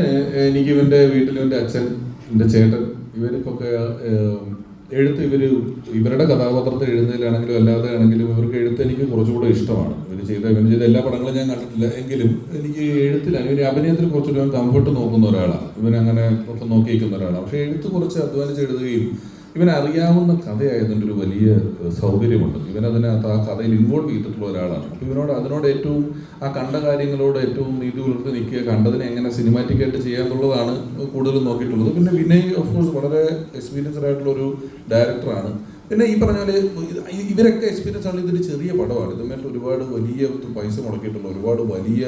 എനിക്ക് ഇവൻ്റെ വീട്ടിൽ എൻ്റെ അച്ഛൻ, എൻ്റെ ചേട്ടൻ, ഇവർക്കൊക്കെ എഴുത്ത് ഇവരുടെ കഥാപാത്രത്തെ എഴുതുന്നതിലാണെങ്കിലും അല്ലാതെ ആണെങ്കിലും ഇവർക്ക് എഴുത്ത് എനിക്ക് കുറച്ചുകൂടെ ഇഷ്ടമാണ്. ഇവന് ചെയ്ത എല്ലാ പടങ്ങളും ഞാൻ കണ്ടിട്ടില്ല എങ്കിലും എനിക്ക് എഴുത്തിലാണ്, ഇവന് അഭിനയത്തിൽ കുറച്ചുകൂടി കംഫർട്ട് നോക്കുന്ന ഒരാളാണ്. ഇവനങ്ങനെ ഒക്കെ നോക്കി നിൽക്കുന്ന ഒരാളാണ്. പക്ഷേ എഴുത്ത് കുറച്ച് അധ്വാനിച്ച് എഴുതുകയും ഇവനറിയാവുന്ന കഥയായതിൻ്റെ ഒരു വലിയ സൗകര്യമുണ്ട്. ഇവനതിനകത്ത് ആ കഥയിൽ ഇൻവോൾവ് ചെയ്തിട്ടുള്ള ഒരാളാണ്. അപ്പോൾ അതിനോട് ഏറ്റവും ആ കണ്ട കാര്യങ്ങളോട് ഏറ്റവും നീതി പുലർത്തി നിൽക്കുക, കണ്ടതിനെ എങ്ങനെ സിനിമാറ്റിക്കായിട്ട് ചെയ്യാന്നുള്ളതാണ് കൂടുതലും നോക്കിയിട്ടുള്ളത്. പിന്നെ വിനയ് ഓഫ് കോഴ്സ് വളരെ എക്സ്പീരിയൻസ്ഡ് ആയിട്ടുള്ള ഒരു ഡയറക്ടറാണ്. പിന്നെ ഈ പറഞ്ഞാൽ ഇവരൊക്കെ എക്സ്പീരിയൻസ് ആണ്. ഇതൊരു ചെറിയ പടമാണ്. ഇതുമായിട്ട് ഒരുപാട് വലിയ പൈസ മുടക്കിയിട്ടുള്ള ഒരുപാട് വലിയ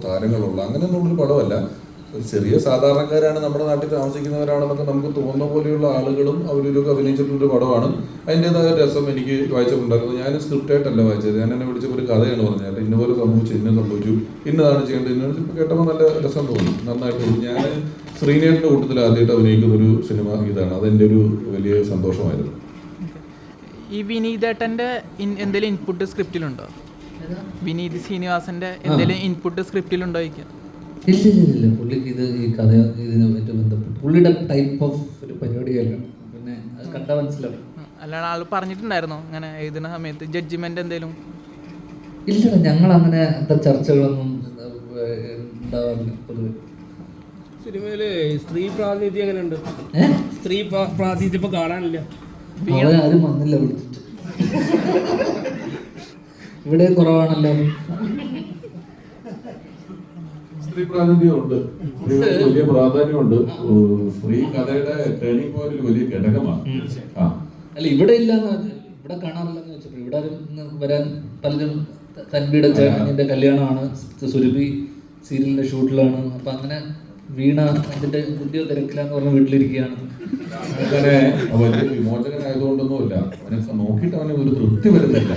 താരങ്ങളുള്ള അങ്ങനെയൊന്നുള്ളൊരു പടമല്ല. ഒരു ചെറിയ സാധാരണക്കാരാണ്, നമ്മുടെ നാട്ടിൽ താമസിക്കുന്നവരാണെന്നൊക്കെ നമുക്ക് തോന്നുന്ന പോലെയുള്ള ആളുകളും അവരൊക്കെ അഭിനയിച്ചിട്ടുള്ളൊരു പടമാണ്. അതിൻ്റെതായ രസം എനിക്ക് വായിച്ചിട്ടുണ്ടായിരുന്നു. ഞാൻ സ്ക്രിപ്റ്റായിട്ടല്ല വായിച്ചത്. ഞാൻ എന്നെ വിളിച്ചപ്പോൾ ഒരു കഥയാണ് പറഞ്ഞത്, ഇന്നപോലെ സംഭവിച്ചു, ഇന്നതാണ് ചെയ്യേണ്ടത്, ഇന്ന കേട്ടപ്പോൾ നല്ല രസം തോന്നി, നന്നായിട്ട് തോന്നി. ഞാൻ ശ്രീനേട്ടൻ്റെ കൂട്ടത്തിൽ ആദ്യമായിട്ട് അഭിനയിക്കുന്ന ഒരു സിനിമ ഇതാണ്. അതെൻ്റെ ഒരു വലിയ സന്തോഷമായിരുന്നു. ഈ വിനീതേട്ടൻ്റെ എന്തെങ്കിലും ഇൻപുട്ട് സ്ക്രിപ്റ്റിലുണ്ടോ? വിനീത് ശ്രീനിവാസന്റെ എന്തെങ്കിലും ഇൻപുട്ട് സ്ക്രിപ്റ്റിലുണ്ടോ ചോദിക്കാം. ഇല്ല, പുള്ളിക്ക് ഈ കഥ ഇതിനുമായിട്ട് ബന്ധപ്പെട്ട് പുള്ളിയുടെ ടൈപ്പ് ഓഫ് ഒരു പരിപാടിയല്ല. പിന്നെ അത് കണ്ടാൽ മനസ്സിലാവും. അല്ലാതെ ആൾ പറഞ്ഞിട്ടുണ്ടായിരുന്നോ അങ്ങനെ എഴുതുന്ന സമയത്ത് ജഡ്ജിമെന്റ് എന്തെങ്കിലും? ഇല്ല, ഞങ്ങൾ അങ്ങനെ അത്ര ചർച്ചകളൊന്നും ഉണ്ടാവാറില്ല പൊതുവെ. സിനിമയില് സ്ത്രീ പ്രാതിനിധ്യം എങ്ങനെയുണ്ട്? സ്ത്രീ പ്രാതിനിധ്യം ഇപ്പൊ കാണാനില്ല. ആരും വന്നില്ല വിളിച്ചിട്ട്. ഇവിടെ കുറവാണല്ലോ. സ്ത്രീ പ്രാതിനിധ്യമുണ്ട്, വലിയ പ്രാധാന്യമുണ്ട്. സ്ത്രീ കഥയുടെ ടേണിംഗ് പോയിന്റിൽ വലിയ ഘടകമാണ്. അല്ല, ഇവിടെ ഇല്ലാന്ന്, ഇവിടെ കാണാറില്ലെന്ന് വെച്ചപ്പോൾ ഇവിടെ വരാൻ പലരും തൻവിയുടെ ചേട്ടൻ്റെ കല്യാണമാണ്, സുരഭി സീരിയലിന്റെ ഷൂട്ടിലാണ്. അപ്പൊ അങ്ങനെ വീണ അതിന്റെ പുതിയ തിരക്കിലാന്ന് പറഞ്ഞ വീട്ടിലിരിക്കുകയാണ്. അങ്ങനെ വലിയ വിമോചകനായതുകൊണ്ടൊന്നുമില്ല, അവനൊക്കെ നോക്കിയിട്ട് അവന് ഒരു തൃപ്തി വരുന്നില്ല.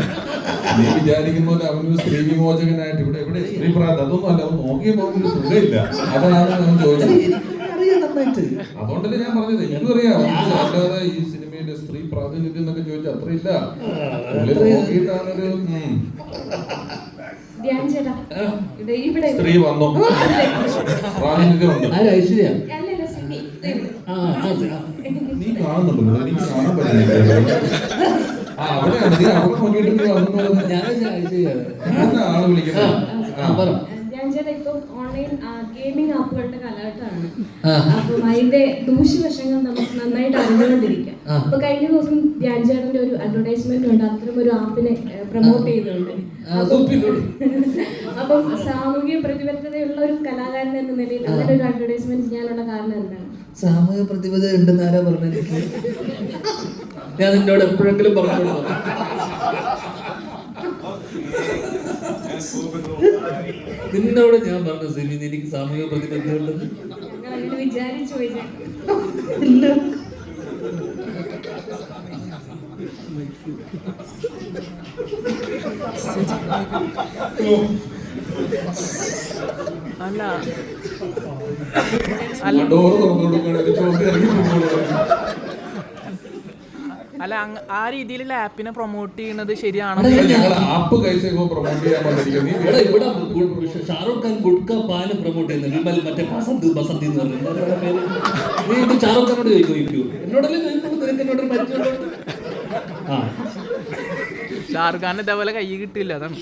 നീ വിചാരിക്കുന്ന പോലെ അവനൊരു സ്ത്രീ വിമോചകനായിട്ട് ഇവിടെ സ്ത്രീ അതൊന്നും അല്ല, അവൻ നോക്കിയപ്പോൾ ഒരു സുഖമില്ല. അതാണ് അവൻ ചോദിച്ചത്. അതുകൊണ്ടല്ലേ ഞാൻ പറഞ്ഞത്, എനിക്കും അറിയാം. അല്ലാതെ ഈ സിനിമയിലെ സ്ത്രീ പ്രാതിനിധ്യം എന്നൊക്കെ ചോദിച്ചാൽ അത്രയില്ല. നോക്കിയിട്ടാണൊരു സ്ത്രീ വന്നു, പ്രാതിനിധ്യമുണ്ട്. നീ കാണുന്നുണ്ടല്ലോ, എനിക്ക് കാണാൻ പറ്റില്ല. അവിടെയാണ് നീ അവിടെ നോക്കിയിട്ട് ആള് വിളിക്കുന്നത്. ഇപ്പം ഓൺലൈൻ ഗെയിമിംഗ് ആപ്പുകളുടെ കാലഘട്ടമാണ്. അപ്പം അതിന്റെ ദൂഷ്യവശങ്ങൾ നമുക്ക് നന്നായിട്ട് അറിഞ്ഞുകൊണ്ടിരിക്കാം. അപ്പൊ കഴിഞ്ഞ ദിവസം ധ്യാൻ ചേട്ടന്റെ ഒരു അഡ്വർടൈസ്മെന്റ് ഉണ്ട്, അത്തരം ഒരു ആപ്പിനെ പ്രൊമോട്ട് ചെയ്തിട്ടുണ്ട്. അപ്പം സാമൂഹിക പ്രതിബദ്ധതയുള്ള ഒരു കലാകാരൻ എന്ന നിലയിൽ അങ്ങനെ ഒരു അഡ്വർടൈസ്മെന്റ് ചെയ്യാനുള്ള കാരണം എന്താണ്? സാമൂഹിക പ്രതിബദ്ധത ഉണ്ടെന്ന് ആരാ പറഞ്ഞത്? ഞാൻ നിന്നോട് എപ്പോഴെങ്കിലും പറഞ്ഞോളൂ. നിന്നോട് ഞാൻ പറഞ്ഞു സിനി, എനിക്ക് സാമൂഹിക പ്രതിബദ്ധത ഉണ്ടെന്ന് വിചാരിച്ചു. ഇല്ല. അല്ല അല്ല ആ രീതിയിലുള്ള ആപ്പിനെ പ്രൊമോട്ട് ചെയ്യുന്നത് ശരിയാണോ? ഷാറുഖ് ഖാൻ ഗുഡ്ക പാല് പ്രൊമോട്ട് ചെയ്യുന്നത് വിമൽ മറ്റേ ബസന്തി എന്ന് പറഞ്ഞു. ഷാറുഖ് ഖാനോട് ചോദിക്കൂ, എന്നോടല്ലേ ചോദിക്കുള്ളൂ, നിനക്ക് എന്നോട് പരിചയമുള്ളൂ. ഷാറുഖ് ഖാൻ ഇതേപോലെ കൈ കിട്ടില്ല. അതാണ്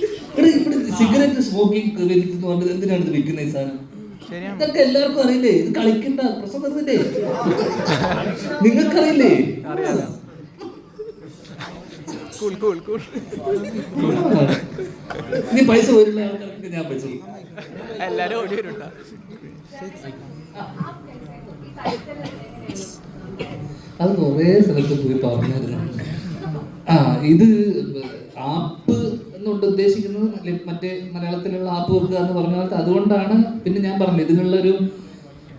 സിഗരറ്റ് സ്മോക്കിംഗ് എന്ന് പറഞ്ഞത് എന്തിനാണ് ഇത് വിൽക്കുന്ന ഈ സാധനം? ഇതൊക്കെ എല്ലാവർക്കും അറിയില്ലേ? ഇത് കളിക്കണ്ട പ്രശ്നത്തില്ലേ? നിങ്ങൾക്കറിയില്ലേ? നീ പൈസ വരില്ല, ആൾക്കാർക്ക് ഞാൻ പൈസ എല്ലാരും ഓടി വരുന്നുണ്ടോ? അത് കുറേ സ്ഥലത്ത് പോയി പറഞ്ഞായിരുന്നു. ഇത് ആപ്പ് എന്നുകൊണ്ട് ഉദ്ദേശിക്കുന്നത് മറ്റേ മലയാളത്തിലുള്ള ആപ്പ് വെക്കുക എന്ന് പറഞ്ഞാൽ അതുകൊണ്ടാണ്. പിന്നെ ഞാൻ പറഞ്ഞു, ഇതിനുള്ളൊരു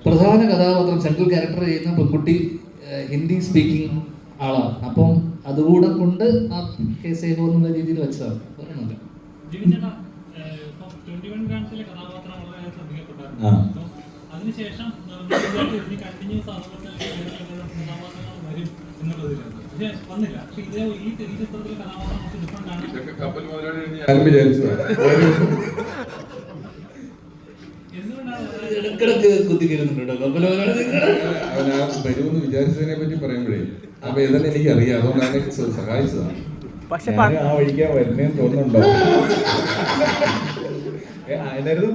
പ്രധാന കഥാപാത്രം സെൻട്രൽ ക്യാരക്ടർ ചെയ്യുന്ന പെൺകുട്ടി ഹിന്ദി സ്പീക്കിംഗ് ആളാണ്. അപ്പം അതുകൂടെ കൊണ്ട് ആ കേസ് എന്നുള്ള രീതിയിൽ വെച്ചതാണ്. പറയുന്നുണ്ട് അതിനുശേഷം എന്നുള്ളതിലുണ്ട്. പക്ഷെ വന്നില്ല. പക്ഷെ ഈ ചിത്രത്തിലെ കഥാപാത്രം കുറച്ച് ഡിഫറെന്റ് ആണ്. ഞാൻ വിചാരിച്ചതാണ്. ഇടക്കിടക്ക് കുത്തിക്കരുന്നുണ്ടോ അവൻ ആ വരുമെന്ന് വിചാരിച്ചതിനെ പറ്റി പറയുമ്പോഴേ അപ്പൊ ഇതെല്ലാം എനിക്ക് അറിയാം, അതുകൊണ്ടാണ് സഹായിച്ചതാണ്. പക്ഷെ ഞാൻ ആ വഴിക്കാ വരുന്നേന്ന് തോന്നുന്നുണ്ടോ? അതിനായിരുന്നു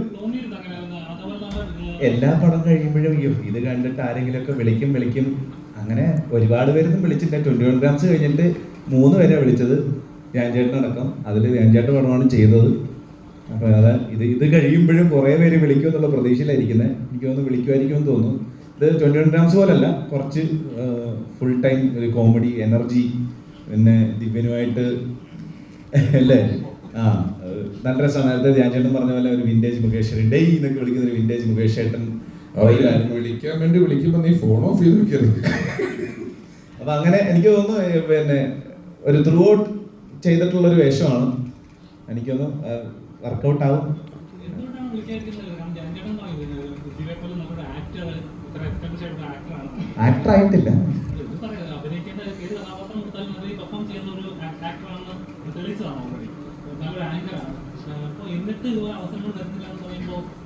എല്ലാ പടം കഴിയുമ്പോഴും ഇത് കണ്ടിട്ട് ആരെങ്കിലുമൊക്കെ വിളിക്കും. അങ്ങനെ ഒരുപാട് പേരൊന്നും വിളിച്ചില്ല. 21 ഗ്രാംസ് കഴിഞ്ഞിട്ട് 3 പേരെ വിളിച്ചത്, ധ്യാൻ ചേട്ടനടക്കം. അതിൽ ധ്യാൻ ചേട്ടൻ പടമാണ് ചെയ്തത്. അപ്പോൾ അത് ഇത് കഴിയുമ്പോഴും കുറേ പേര് വിളിക്കും എന്നുള്ള പ്രതീക്ഷയിലായിരിക്കുന്നത്. എനിക്ക് തോന്നുന്നു വിളിക്കുമായിരിക്കുമെന്ന് തോന്നുന്നു. ഇത് 21 ഗ്രാംസ് പോലല്ല, കുറച്ച് ഫുൾ ടൈം ഒരു കോമഡി എനർജി, പിന്നെ ദിവ്യനുമായിട്ട് അല്ലേ നല്ല രസമാണ്. നേരത്തെ ധ്യാൻ ചേട്ടൻ പറഞ്ഞ പോലെ ഒരു വിന്റേജ് മുകേഷ് ഡേ എന്നൊക്കെ വിളിക്കുന്ന ഒരു വിന്റേജ് മുകേഷ് ചേട്ടൻ വിളിക്കാൻ വേണ്ടി വിളിക്കുമ്പോൾ നീ ഫോൺ ഓഫ് ചെയ്ത് വെക്കരുത്. അപ്പൊ അങ്ങനെ എനിക്ക് തോന്നുന്നു പിന്നെ ഒരു ത്രൂ ഔട്ട് ചെയ്തിട്ടുള്ളൊരു വേഷമാണ്. എനിക്കൊന്ന് വർക്കൗട്ട് ആവും. ആക്ടർ ആയിട്ടില്ല.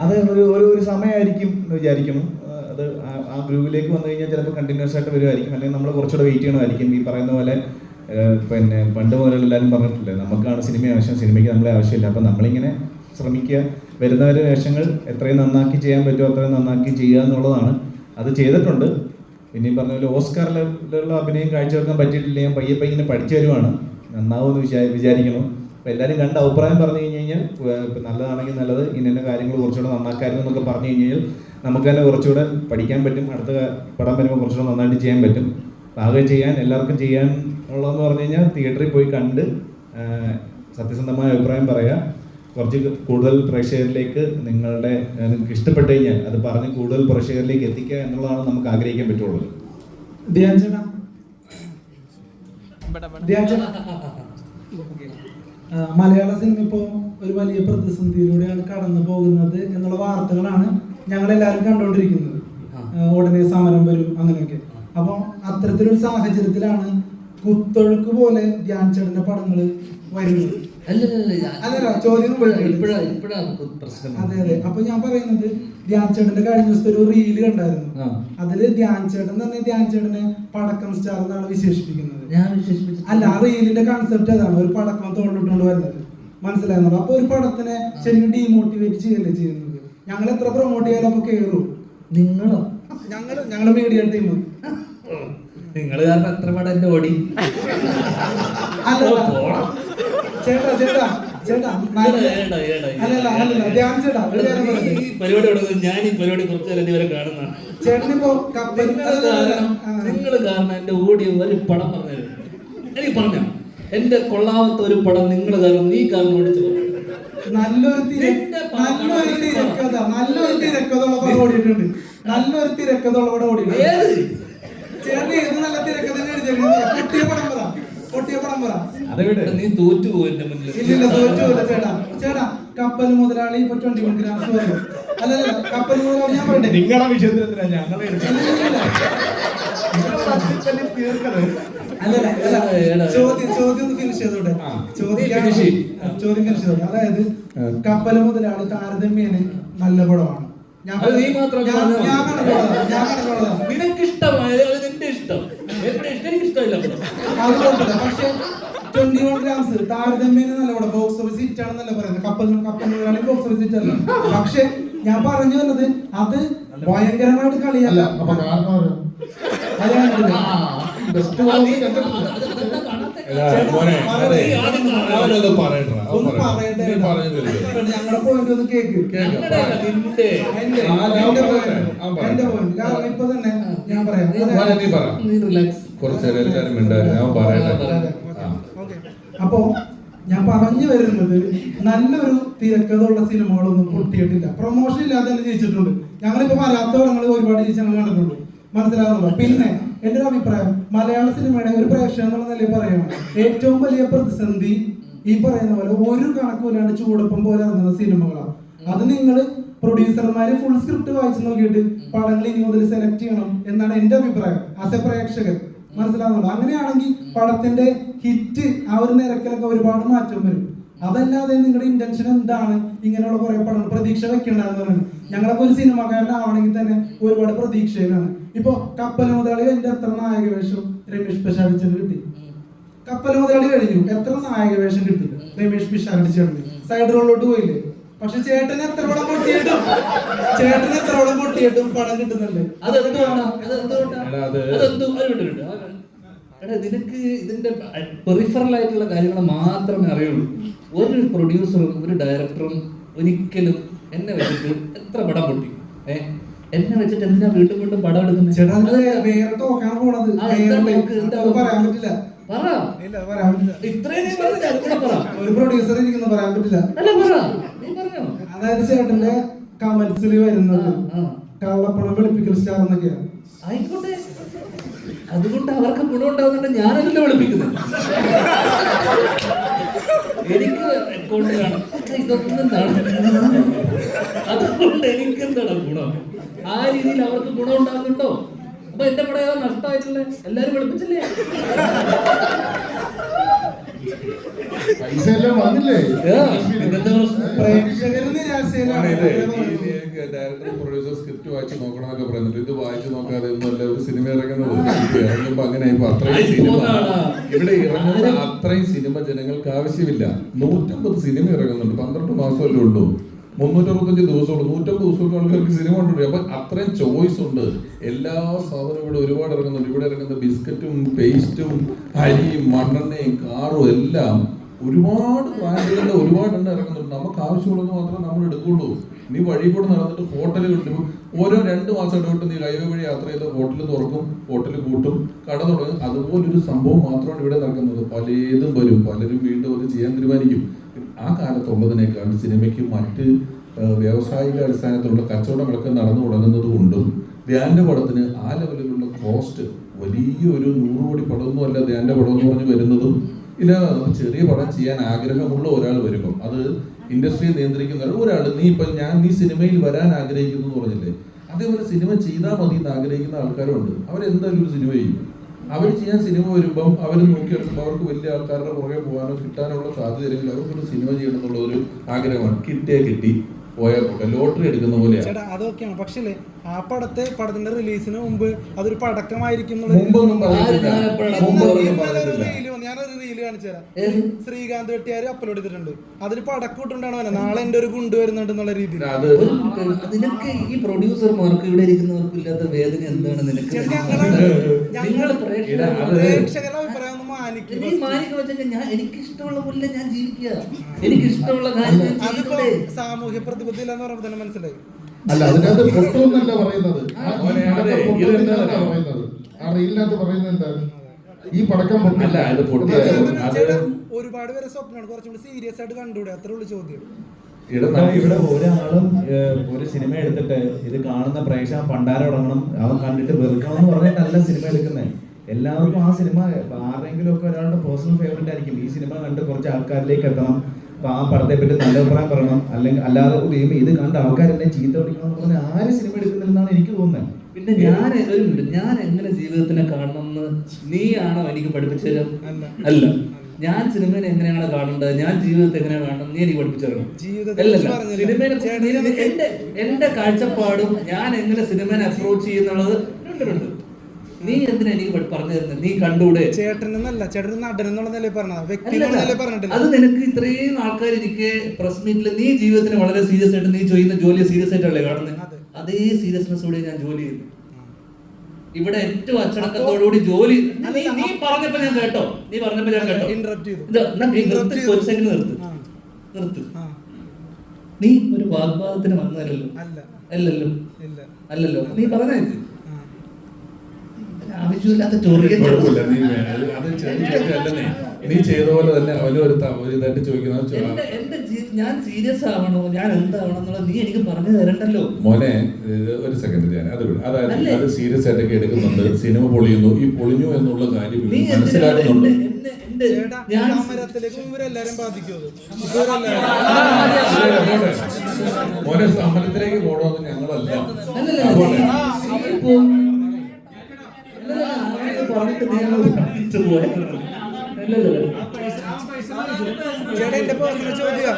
അത് ഒരു സമയമായിരിക്കും എന്ന് വിചാരിക്കുന്നു. അത് ആ ഗ്രൂപ്പിലേക്ക് വന്നു കഴിഞ്ഞാൽ ചിലപ്പോൾ കണ്ടിന്യൂസ് ആയിട്ട് വരുമായിരിക്കും, അല്ലെങ്കിൽ നമ്മൾ കുറച്ചുകൂടെ വെയിറ്റ് ചെയ്യണമായിരിക്കും. ഈ പറയുന്ന പോലെ പിന്നെ പണ്ട് മുതൽ എല്ലാവരും പറഞ്ഞിട്ടില്ലേ, നമുക്കാണ് സിനിമ ആവശ്യം, സിനിമയ്ക്ക് നമ്മളെ ആവശ്യമില്ല. അപ്പം നമ്മളിങ്ങനെ ശ്രമിക്കുക, വരുന്നവർ വേഷങ്ങൾ എത്രയും നന്നാക്കി ചെയ്യാൻ പറ്റുമോ അത്രയും നന്നാക്കി ചെയ്യുക എന്നുള്ളതാണ്. അത് ചെയ്തിട്ടുണ്ട്. പിന്നെയും പറഞ്ഞ പോലെ ഓസ്കാറിലുള്ള അഭിനയം കാഴ്ചവെക്കാൻ പറ്റിയിട്ടില്ല. ഞാൻ പയ്യെ ഇങ്ങനെ പഠിച്ചു വരുവാണ്, നന്നാവുമെന്ന് വിചാരിക്കണം. അപ്പോൾ എല്ലാവരും കണ്ട അഭിപ്രായം പറഞ്ഞു കഴിഞ്ഞ് കഴിഞ്ഞാൽ നല്ലതാണെങ്കിൽ നല്ലത്, ഇന്ന കാര്യങ്ങൾ കുറച്ചുകൂടെ നന്നാക്കായിരുന്നു എന്നൊക്കെ പറഞ്ഞു കഴിഞ്ഞാൽ നമുക്ക് തന്നെ കുറച്ചുകൂടെ പഠിക്കാൻ പറ്റും. അടുത്ത പടം വരുമ്പോൾ കുറച്ചുകൂടെ നന്നായിട്ട് ചെയ്യാൻ പറ്റും. പാകം ചെയ്യാൻ എല്ലാവർക്കും ചെയ്യാൻ ഉള്ളതെന്ന് പറഞ്ഞു കഴിഞ്ഞാൽ തിയേറ്ററിൽ പോയി കണ്ട് സത്യസന്ധമായ അഭിപ്രായം പറയുക, കുറച്ച് കൂടുതൽ പ്രേക്ഷകരിലേക്ക് നിങ്ങൾക്ക് ഇഷ്ടപ്പെട്ട് കഴിഞ്ഞാൽ അത് പറഞ്ഞ് കൂടുതൽ പ്രേക്ഷകരിലേക്ക് എത്തിക്കുക എന്നുള്ളതാണ് നമുക്ക് ആഗ്രഹിക്കാൻ പറ്റുള്ളൂ. മലയാള സിനിമ ഇപ്പോൾ ഒരു വലിയ പ്രതിസന്ധിയിലൂടെയാണ് കടന്നു പോകുന്നത് എന്നുള്ള വാർത്തകളാണ് ഞങ്ങളെല്ലാവരും കണ്ടുകൊണ്ടിരിക്കുന്നത്. ഉടനെ സമരം വരും അങ്ങനെയൊക്കെ. അപ്പോൾ അത്തരത്തിലൊരു സാഹചര്യത്തിലാണ് കുത്തൊഴുക്ക് പോലെ ധ്യാൻ ചേട്ടന്റെ പടങ്ങൾ വരുന്നത്. അല്ലല്ല ചോദ്യം. അതെ. അപ്പൊ ഞാൻ പറയുന്നത് ധ്യാൻ ചേട്ടന്റെ കഴിഞ്ഞ ദിവസത്തെ ഒരു റീല് കണ്ടായിരുന്നു. അതില് ധ്യാൻ ചേട്ടൻ തന്നെ ധ്യാൻ ചേട്ടനെ പടക്കം സ്റ്റാർ എന്നാണ് വിശേഷിപ്പിക്കുന്നത്. അല്ല, ആ റീലിന്റെ കൺസെപ്റ്റ് അതാണ്, ഒരു പടക്കം തോളിലിട്ടുകൊണ്ട് വരുന്നത്. മനസ്സിലായിരുന്നല്ലോ? അപ്പൊ ഒരു പടത്തിനെ ശരിക്കും ഡീമോട്ടിവേറ്റ് ചെയ്യല്ലേ ചെയ്യുന്നത്. ഞങ്ങൾ എത്ര പ്രൊമോട്ട് ചെയ്യാലും അപ്പൊ കേറും. ഞങ്ങള് മീഡിയ ടീം നിങ്ങൾ കാരണം എത്ര പടം എന്റെ ഓടി. പരിപാടി ഞാൻ ഈ പരിപാടി കുറച്ചു നേരം ഇവരെ കാണുന്നതാണ്. നിങ്ങൾ കാരണം എന്റെ ഓടി ഒരു പടം പറഞ്ഞത് എനിക്ക് പറഞ്ഞ എന്റെ കൊള്ളാമത്ത ഒരു പടം നിങ്ങൾ കാരണം നീ കാരണം ഓടിച്ചു. നല്ലൊരു തിരക്കഥയുള്ള പടം ഓടിയിട്ടുണ്ട്. ചേട്ടൻ ഏത് നല്ല തിരക്കഥ പൊട്ടിയ പടം പറ. നീ തോറ്റുപോകും എന്റെ മുന്നിൽ. ഇല്ലില്ല, തോറ്റുപോയില്ല ചേട്ടാ. കപ്പൽ മുതലാളി ഇപ്പൊ 21 ഗ്രാംസ് വരും. അല്ലല്ല, കപ്പൽ മുതലാളി ഞാൻ പറയട്ടെ. നിങ്ങളെ വിഷയത്തിന് ഞങ്ങളെ ചോദ്യം ഫിനിഷ് ചെയ്തോട്ടെ. ചോദ്യം ഫിനിഷ് ചെയ്തോട്ടെ. അതായത് കപ്പൽ മുതലാളി താരതമ്യേന നല്ല പടമാണ്. നിനക്ക് ഇഷ്ടമായ നിന്റെ ഇഷ്ടം, എന്റെ ഇഷ്ടം എനിക്ക് ഇഷ്ടമില്ല. പക്ഷെ 21 ഗ്രാംസ് താരതമ്യേന നല്ല പടം, ബോക്സ് ഓഫീസ് ഹിറ്റ് ആണെന്നല്ല പറയുന്നത്. കപ്പൽ മുതലാളി ബോക്സ് ഓഫീസ് ഹിറ്റ് അല്ല. പക്ഷെ ഞാൻ പറഞ്ഞു വന്നത് അത് ഭയങ്കരമായിട്ട് കളിയല്ല. ഞങ്ങളുടെ പോയിന്റ് ഒന്ന് കേക്ക്. എന്റെ പോയിന്റ് കാരണം ഇപ്പൊ തന്നെ ഞാൻ പറയാം. അപ്പോ ഞാൻ പറഞ്ഞു വരുന്നത് നല്ലൊരു തിരക്കഥയുള്ള സിനിമകളൊന്നും പൊട്ടിയിട്ടില്ല. പ്രൊമോഷൻ ഇല്ലാതെ തന്നെ ജയിച്ചിട്ടുണ്ട്. ഞങ്ങളിപ്പോ വരാത്ത പടങ്ങൾ ഒരുപാട് ജയിച്ചു കണ്ടിട്ടുണ്ട്. മനസ്സിലാകുന്നുണ്ടോ? പിന്നെ എന്റെ ഒരു അഭിപ്രായം, മലയാള സിനിമയുടെ ഒരു പ്രേക്ഷകൻ എന്നുള്ള നിലയിൽ പറയുകയാണ്, ഏറ്റവും വലിയ പ്രതിസന്ധി ഈ പറയുന്ന പോലെ ഒരു കണക്കുമില്ലാണ്ട് ചൂടപ്പം പോലെ ഇറങ്ങുന്ന സിനിമകളാണ്. അത് നിങ്ങൾ പ്രൊഡ്യൂസർമാര് ഫുൾ സ്ക്രിപ്റ്റ് വായിച്ചു നോക്കിയിട്ട് പടങ്ങൾ ഇനി മുതൽ സെലക്ട് ചെയ്യണം എന്നാണ് എന്റെ അഭിപ്രായം. ആസ് എ പ്രേക്ഷകൻ മനസ്സിലാവുന്നുണ്ടോ? അങ്ങനെയാണെങ്കിൽ പടത്തിന്റെ ഹിറ്റ് ആ ഒരു നിരക്കിലൊക്കെ ഒരുപാട് മാറ്റം വരും. അതല്ലാതെ നിങ്ങളുടെ ഇന്റൻഷൻ എന്താണ് ഇങ്ങനെയുള്ള കുറെ പടങ്ങൾ പ്രതീക്ഷ വെക്കണ്ടെന്ന് പറയുന്നത്? ഞങ്ങളൊക്കെ ഒരു സിനിമാക്കാരനാവണമെങ്കിൽ തന്നെ ഒരുപാട് പ്രതീക്ഷയിലാണ്. ഇപ്പൊ കപ്പൽ മുതലാളി കഴിഞ്ഞ എത്ര നായക വേഷം രമേഷ് പിഷാരടിച്ചേട്ടന് കിട്ടി? കപ്പൽ മുതലാളി കഴിഞ്ഞു, എത്ര നായക വേഷം കിട്ടി രമേഷ് പിഷാരടിച്ചേട്ടന്? സൈഡ് റോളിലോട്ട് പോയില്ലേ? പക്ഷെ ചേട്ടന് എത്ര പടം പൊട്ടിയിട്ടും പടം കിട്ടുന്നുണ്ട്. നിനക്ക് ഇതിന്റെ പെറിഫറൽ ആയിട്ടുള്ള കാര്യങ്ങൾ മാത്രമേ അറിയുള്ളൂ. ഒരു പ്രൊഡ്യൂസറും ഒരു ഡയറക്ടറും ഒരിക്കലും എന്നെ വെച്ചിട്ട് എത്ര പടം പൊട്ടി, എന്നെ വെച്ചിട്ട് എന്തിനാ വീണ്ടും വീണ്ടും പടം എടുക്കുന്നത്? അതായത് ചേട്ടന്റെ കമന്റ്സിൽ വരുന്നത് കള്ളപ്പണം വെളുപ്പിക്കൽ സ്റ്റാർ എന്നൊക്കെയാണ്. ആയിക്കോട്ടെ, അതുകൊണ്ട് അവർക്ക് ഗുണം ഉണ്ടാവുന്നുണ്ട്. ഞാനതല്ല വിളിപ്പിക്കുന്നത്, എനിക്ക് അക്കൗണ്ട് കാണും, ഇതൊന്നും അതുകൊണ്ട് എനിക്കെന്താണ് ഗുണം? ആ രീതിയിൽ അവർക്ക് ഗുണം ഉണ്ടാകുന്നുണ്ടോ? അപ്പൊ എന്റെ പടം ഏതാ നഷ്ടമായിട്ടുള്ള? എല്ലാരും വിളിപ്പിച്ചില്ലേ? പൈസ എല്ലാം വന്നില്ലേ? ഡയറക്ടർ പ്രൊഡ്യൂസർ സ്ക്രിപ്റ്റ് വായിച്ച് നോക്കണമെന്നൊക്കെ പറയുന്നുണ്ട്. ഇത് വായിച്ചു നോക്കാതെ ഒന്നുമല്ല ഒരു സിനിമ ഇറങ്ങുന്നത്. ഇറങ്ങുമ്പോ അങ്ങനെ ഇപ്പൊ അത്രയും സിനിമ ഇവിടെ ഇറങ്ങുന്ന അത്രയും സിനിമ ജനങ്ങൾക്ക് ആവശ്യമില്ല. 150 സിനിമ ഇറങ്ങുന്നുണ്ട്. 12 മാസമല്ലേ ഉള്ളൂ, 365 ദിവസമുള്ളൂ. 150 ദിവസമൊക്കെ ആൾക്കാർക്ക് സിനിമ ഉണ്ട്. അപ്പൊ അത്രയും ചോയ്സ് ഉണ്ട്. എല്ലാ സാധനവും ഇവിടെ ഒരുപാട് ഇറങ്ങുന്നുണ്ട്. ഇവിടെ ഇറങ്ങുന്ന ബിസ്ക്കറ്റും പേസ്റ്റും അരിയും മണ്ണെണ്ണയും കാറും എല്ലാം ഒരുപാട് ബ്രാൻഡുകളുടെ ഒരുപാട് എണ്ണം ഇറങ്ങുന്നുണ്ട്. നമുക്ക് ആവശ്യമുള്ളത് മാത്രമേ നമ്മൾ എടുക്കുള്ളൂ. നീ വഴി കൂടെ നടന്നിട്ട് ഹോട്ടലുകളിൽ ഓരോ 2 മാസം ഇടവിട്ട് നീ ഹൈവേ വഴി യാത്ര ചെയ്ത് ഹോട്ടൽ തുറക്കും, ഹോട്ടൽ കൂട്ടും, കട തുടങ്ങും. അതുപോലൊരു സംഭവം മാത്രമാണ് ഇവിടെ നടക്കുന്നത്. പലതും വരും, പലരും വീണ്ടും അത് ചെയ്യാൻ തീരുമാനിക്കും. ആ കാലത്തുള്ളതിനേക്കാൾ സിനിമയ്ക്ക് മറ്റ് വ്യാവസായിക അടിസ്ഥാനത്തിലുള്ള കച്ചവടങ്ങളൊക്കെ നടന്നു തുടങ്ങുന്നത് കൊണ്ടും ധ്യാന്റെ പടത്തിന് ആ ലെവലിലുള്ള കോസ്റ്റ് വലിയ ഒരു 100 കോടി പടമൊന്നും അല്ല ധ്യാന്റെ പടം എന്ന് പറഞ്ഞ് വരുന്നതും ഇല്ല. ചെറിയ പടം ചെയ്യാൻ ആഗ്രഹമുള്ള ഒരാൾ വരുമ്പം അത് ഇൻഡസ്ട്രിയെ നിയന്ത്രിക്കുന്ന ഒരാൾ, നീ സിനിമയിൽ വരാൻ ആഗ്രഹിക്കുന്നു എന്ന് പറഞ്ഞില്ലേ, അതേപോലെ സിനിമ ചെയ്താൽ മതി എന്ന് ആഗ്രഹിക്കുന്ന ആൾക്കാരുണ്ട്. അവരെന്തായാലും ഒരു സിനിമ ചെയ്യും. അവർ ചെയ്യാൻ സിനിമ വരുമ്പം അവർ നോക്കിയെടുക്കുമ്പോൾ അവർക്ക് വലിയ ആൾക്കാരുടെ പുറകെ പോകാനോ കിട്ടാനുള്ള സാധ്യതയില്ലെങ്കിൽ അവർക്കൊരു സിനിമ ചെയ്യണം എന്നുള്ള ഒരു ആഗ്രഹമാണ്. കിട്ടിയാ കിട്ടി, പോയാൽ പോട്ടെ, ലോട്ടറി എടുക്കുന്ന പോലെയാണ്. ചേട്ടാ അതൊക്കെയാണ്. പക്ഷേ ആ പടത്തിന്റെ റിലീസിന് മുമ്പ് അതൊരു പടക്കമായിരിക്കും. ഞാനൊരു റീല് കാണിച്ചു തരാം. ശ്രീകാന്ത് വെട്ടിയാര് അപ്ലോഡ് ചെയ്തിട്ടുണ്ട്. അതിൽ പടക്കൂട്ടുണ്ടാണ് വരാൻ നാളെ എന്റെ ഒരു ഗുണ്ട് വരുന്നുണ്ട് എന്നുള്ള രീതിയിൽ. നിനക്ക് ഈ പ്രൊഡ്യൂസർമാർക്ക് ഇവിടെ ഇരിക്കുന്നവർക്ക് ഇല്ലാത്ത വേദന എന്താണ്? നിനക്ക് പ്രേക്ഷകരുടെ അഭിപ്രായം ഒന്ന് ഞാൻ എനിക്കിഷ്ടമുള്ള പോലെ ഞാൻ ജീവിക്കുക, എനിക്കിഷ്ടമുള്ള കാര്യം. സാമൂഹ്യ പ്രതിബദ്ധത എന്ന് പറയുമ്പോൾ തന്നെ മനസ്സിലായി. അല്ല, അതിനകത്ത് പൊട്ടുമെന്നല്ല പറയുന്നത്. ആ റീലിനകത്ത് പറയുന്നത് എന്താണ്? ഈ പടക്കം പൊട്ടില്ല, ഒരുപാട് പേരെ സ്വപ്നമാണ് കുറച്ചുകൂടി സീരിയസ് ആയിട്ട് കണ്ടുകൂടെ? അത്ര ഉള്ള ചോദ്യം. ഇവിടെ ഒരാളും ഒരു സിനിമ എടുത്തിട്ട് ഇത് കാണുന്ന പ്രേക്ഷകൻ പണ്ടാരം തുടങ്ങണം, അവൻ കണ്ടിട്ട് വെറുക്കണം എന്ന് പറഞ്ഞിട്ടല്ല സിനിമ എടുക്കുന്നത്. എല്ലാവർക്കും ആ സിനിമ ആരെങ്കിലും ഒക്കെ ഒരാളുടെ പേഴ്സണൽ ഫേവറേറ്റ് ആയിരിക്കും. ഈ സിനിമ കണ്ട് കുറച്ച് ആൾക്കാരിലേക്ക് എത്തണം, അപ്പൊ ആ പടത്തെ പറ്റി നല്ല അഭിപ്രായം പറയണം. അല്ലെങ്കിൽ അല്ലാതെ ഇത് കണ്ട് ആൾക്കാരെന്നെ ചീത്ത പിടിക്കണം എന്ന് പറഞ്ഞാൽ ആരും സിനിമ എടുക്കുന്നില്ലെന്നാണ് എനിക്ക് തോന്നുന്നത്. പിന്നെ ഞാൻ എങ്ങനെ ജീവിതത്തിനെ കാണണമെന്ന് നീയാണോ എനിക്ക് പഠിപ്പിച്ചത്? അല്ല, ഞാൻ സിനിമയെ എങ്ങനെയാണ് കാണേണ്ടത്, ഞാൻ ജീവിതത്തെ എങ്ങനെയാണ് കാണുന്നത് നീ എനിക്ക് പഠിപ്പിച്ചു തരണം. സിനിമയെ എന്റെ കാഴ്ചപ്പാടും ഞാൻ എങ്ങനെ സിനിമയെ അപ്രോച്ച് ചെയ്യുന്നുള്ളത് രണ്ടുണ്ട്. നീ എന്തിനാ എനിക്ക് പറഞ്ഞു തരുന്നത്? നീ കണ്ടൂടെ? അത് നിനക്ക് ഇത്രയും ആൾക്കാർ ഇരിക്കെ പ്രസ് മീറ്റിൽ നീ ജീവിതത്തിന് വളരെ സീരിയസ് ആയിട്ട് നീ ചെയ്യുന്ന ജോലി സീരിയസ് ആയിട്ടല്ലേ കാണുന്നത്? അതേ സീരിയസ്നെസ്സോടെ ഞാൻ ജോലി ചെയ്യുന്നു. ഇവിടെ ഏറ്റവും അച്ചടക്കത്തോടുകൂടി ജോലി. നീ പറഞ്ഞപ്പോ ഞാൻ കേട്ടോ, ഒരു സെക്കൻഡ് നിർത്ത്. നീ ഒരു വാഗ്വാദത്തിന് വന്നതല്ലോ? അല്ലല്ലോ. നീ പറഞ്ഞേ ആവശ്യമില്ലാത്ത നീ ചെയ്ത പോലെ തന്നെ അവരും ഇതായിട്ട് ചോദിക്കുന്നത്. ഞാൻ സീരിയസ് ആവണോ, ഞാൻ എന്താവണം എന്നുള്ളത് നീ എനിക്ക് പറഞ്ഞു തരണ്ടല്ലോ. മോനെ ഒരു സെക്കൻഡ്, ഞാൻ അതായത് അത് സീരിയസ് ആയിട്ടൊക്കെ എടുക്കുന്നുണ്ട്. സിനിമ പൊളിയുന്നു, ഈ പൊളിഞ്ഞു എന്നുള്ള കാര്യം മനസ്സിലാക്കുന്നുണ്ട്. മോനെ സമരത്തിലേക്ക് പോകണമെന്ന് ഞങ്ങളല്ല. പറഞ്ഞിട്ട് നീ പറഞ്ഞിട്ട് പോയത്. അല്ലല്ലോ ചേട്ടാ എന്റെ പേഴ്സണൽ ചോദ്യം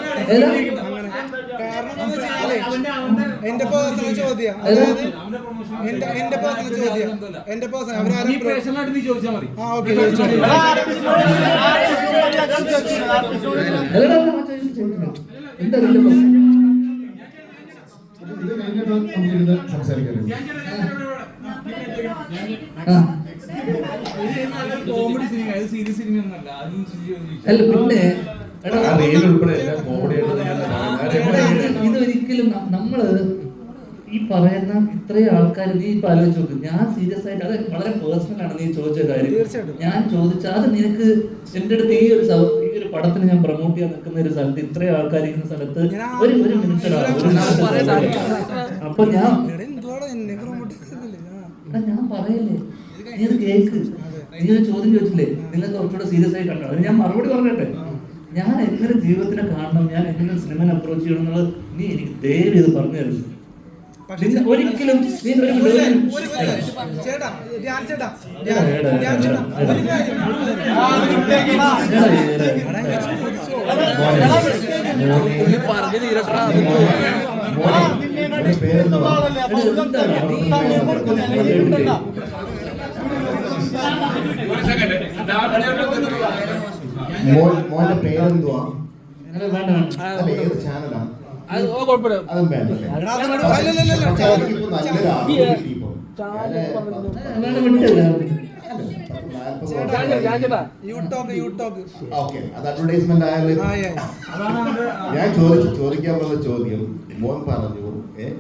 എന്റെ പേഴ്സണൽ ചോദ്യം എന്റെ പേഴ്സണൽ ചോദ്യം എന്റെ പേഴ്സണൽ ആ ഓക്കെ എന്താ സംസാരിക്കാനുണ്ട്. അല്ല പിന്നെ ഇത് ഇതൊരിക്കലും നമ്മള് ഈ പറയുന്ന ഇത്രയും ആൾക്കാർ നീ ഇപ്പൊ ആലോചിച്ച് നോക്ക്. ഞാൻ സീരിയസ് ആയിട്ട് അത് വളരെ പേഴ്സണൽ ആണ് നീ ചോദിച്ച കാര്യം. ഞാൻ ചോദിച്ച അത് നിനക്ക് എന്റെ അടുത്ത് ഈ ഒരു പടത്തിന് ഞാൻ പ്രൊമോട്ട് ചെയ്യാൻ നിൽക്കുന്ന ഒരു സ്ഥലത്ത് ഇത്രയും ആൾക്കാർ ഇരിക്കുന്ന സ്ഥലത്ത് ഒരു മിനിറ്റ് അപ്പൊ ഞാൻ പറയല്ലേ നീ അത് കേക്ക്. നീ ഒരു ചോദ്യം ചോദിച്ചില്ലേ നിങ്ങൾക്ക് കുറച്ചുകൂടെ സീരിയസ് ആയി കണ്ടോ? അതിന് ഞാൻ മറുപടി പറഞ്ഞിട്ടെ. ഞാൻ എങ്ങനെ ജീവിതത്തിനെ കാണണം, ഞാൻ എങ്ങനെ സിനിമനെ അപ്രോച്ച് ചെയ്യണം എന്നുള്ളത് നീ എനിക്ക് ദയവ് ഇത് പറഞ്ഞു തരുന്നു. ഒരിക്കലും മോന്റെ പേരെന്തുവാ? ഏത് ചാനലാ? അതും വേണ്ടല്ലേ? അത് അഡ്വർടൈസ്മെന്റ് ആയാലും ഞാൻ ചോദിക്കാൻ പോകുന്ന ചോദ്യം, മോൻ പറഞ്ഞു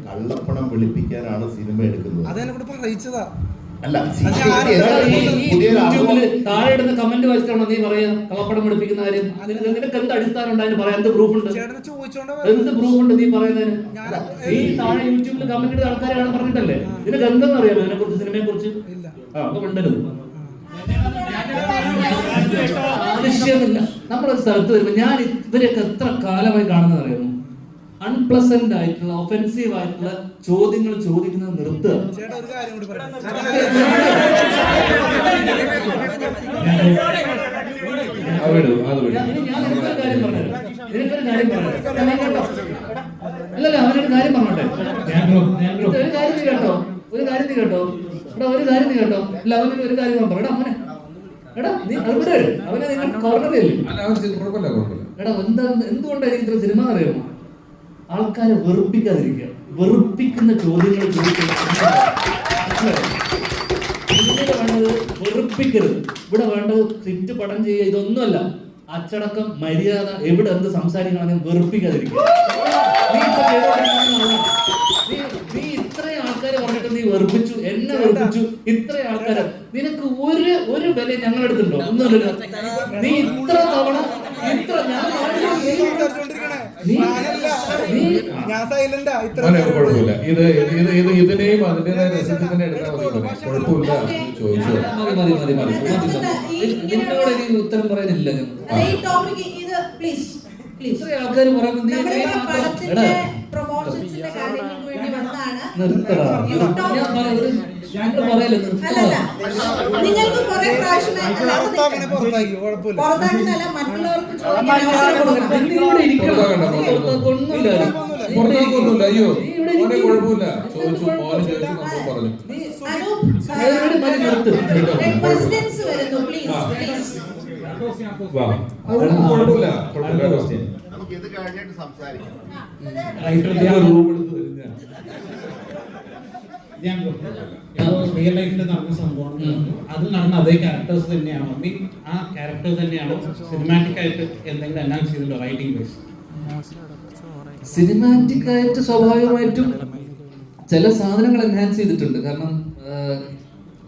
കള്ളപ്പണം വെളുപ്പിക്കാനാണ് സിനിമ എടുക്കുന്നത്. അതെന്നെ പറയിച്ചതാ. അല്ല താഴെ ഇടുന്ന കമന്റ് വായിച്ചിട്ടാണോ നീ പറയാ കള്ളപ്പണം പഠിപ്പിക്കുന്ന കാര്യം? നിനക്ക് എന്ത് അടിസ്ഥാനം ഉണ്ടായിരുന്നു പറയാൻ? എന്ത് പ്രൂഫ് ഉണ്ട്? എന്ത് പ്രൂഫ് ഉണ്ട് നീ പറയുന്നതിന്? ഈ താഴെ യൂട്യൂബിൽ കമന്റ് ഇടുന്ന ആൾക്കാരാണ് പറഞ്ഞിട്ടല്ലേ? നിനക്ക് എന്തെന്ന് അറിയാമോ അതിനെ കുറിച്ച്, സിനിമയെ കുറിച്ച്? അപ്പൊ മിണ്ടരുത്. ആവശ്യമില്ല. നമ്മളൊരു സ്ഥലത്ത് വരുമ്പോ ഞാൻ ഇവരെയൊക്കെ എത്ര കാലമായി കാണുന്നത് അറിയാമോ? അൺപ്ലസന്റ് ആയിട്ടുള്ള ഒഫെൻസീവ് ആയിട്ടുള്ള ചോദ്യങ്ങൾ ചോദിക്കുന്നത് നിർത്തുക. ഞാനൊരു കാര്യം പറഞ്ഞു. അല്ലല്ല അവനൊരു കാര്യം പറഞ്ഞോട്ടെ. ഒരു കാര്യം നീ കേട്ടോ, ഒരു കാര്യം നീ കേട്ടോ, എടാ ഒരു കാര്യം നീ കേട്ടോ. അല്ല അവനൊരു ഒരു കാര്യം പറഞ്ഞു. എടാ അവനെ എടാ നീ അവിടെ അവനെ നിങ്ങൾ കോർണറില്ലേ? എടാ എന്തുകൊണ്ടാണ് ഇത്ര സിനിമ അറിയാമോ? ആൾക്കാരെ വെറുപ്പിക്കാതിരിക്കുക. വെറുപ്പിക്കുന്ന ചോദ്യങ്ങൾ ഇവിടെ വേണ്ടത് വെറുപ്പിക്കരുത്. ഇവിടെ വേണ്ടത് സ്ക്രിപ്റ്റ് പടം ചെയ്യുക, ഇതൊന്നുമല്ല. അച്ചടക്കം, മര്യാദ, എവിടെ എന്ത് സംസാരിക്കണം വെറുപ്പിക്കാതിരിക്കുക. നീ ഇത്രയും ആൾക്കാരെ പറഞ്ഞിട്ട് നീ വെറുപ്പിച്ചു, എന്നെ വെറുപ്പിച്ചു. ഇത്രയും ആൾക്കാരെ നിനക്ക് ഒരു വില ഞങ്ങളെടുത്തുണ്ടോ? ഒന്നുമില്ല. നീ ഇത്ര തവണ ഇതിനെയും അതിന്റേതായ രസത്തിൽ തന്നെ എടുത്താൽ കുഴപ്പമില്ല. നിന്നോട് എനിക്ക് ഉത്തരം പറയാനില്ല. ഇത്രയും ആൾക്കാർ പറയുന്നത് നിർത്തടാ. ഞാൻ പറയല്ലേ നിങ്ങൾക്ക് കുറെ പ്രാവശ്യം ഞാൻ റിയൽ ലൈഫിൽ നടന്ന സംഭവമാണ്. അത് നടന്ന അതേ ക്യാരക്ടേഴ്സ് തന്നെയാണോ? മീൻ ആ ക്യാരക്ടർ തന്നെയാണോ സിനിമാറ്റിക് ആയിട്ട് എന്തെങ്കിലും അനൗൺസ് ചെയ്തിട്ടുണ്ടോ റൈറ്റിംഗ് വൈസ്? സിനിമാറ്റിക് ആയിട്ട് സ്വാഭാവികമായിട്ടും ചില സാധനങ്ങൾ എൻഹാൻസ് ചെയ്തിട്ടുണ്ട്. കാരണം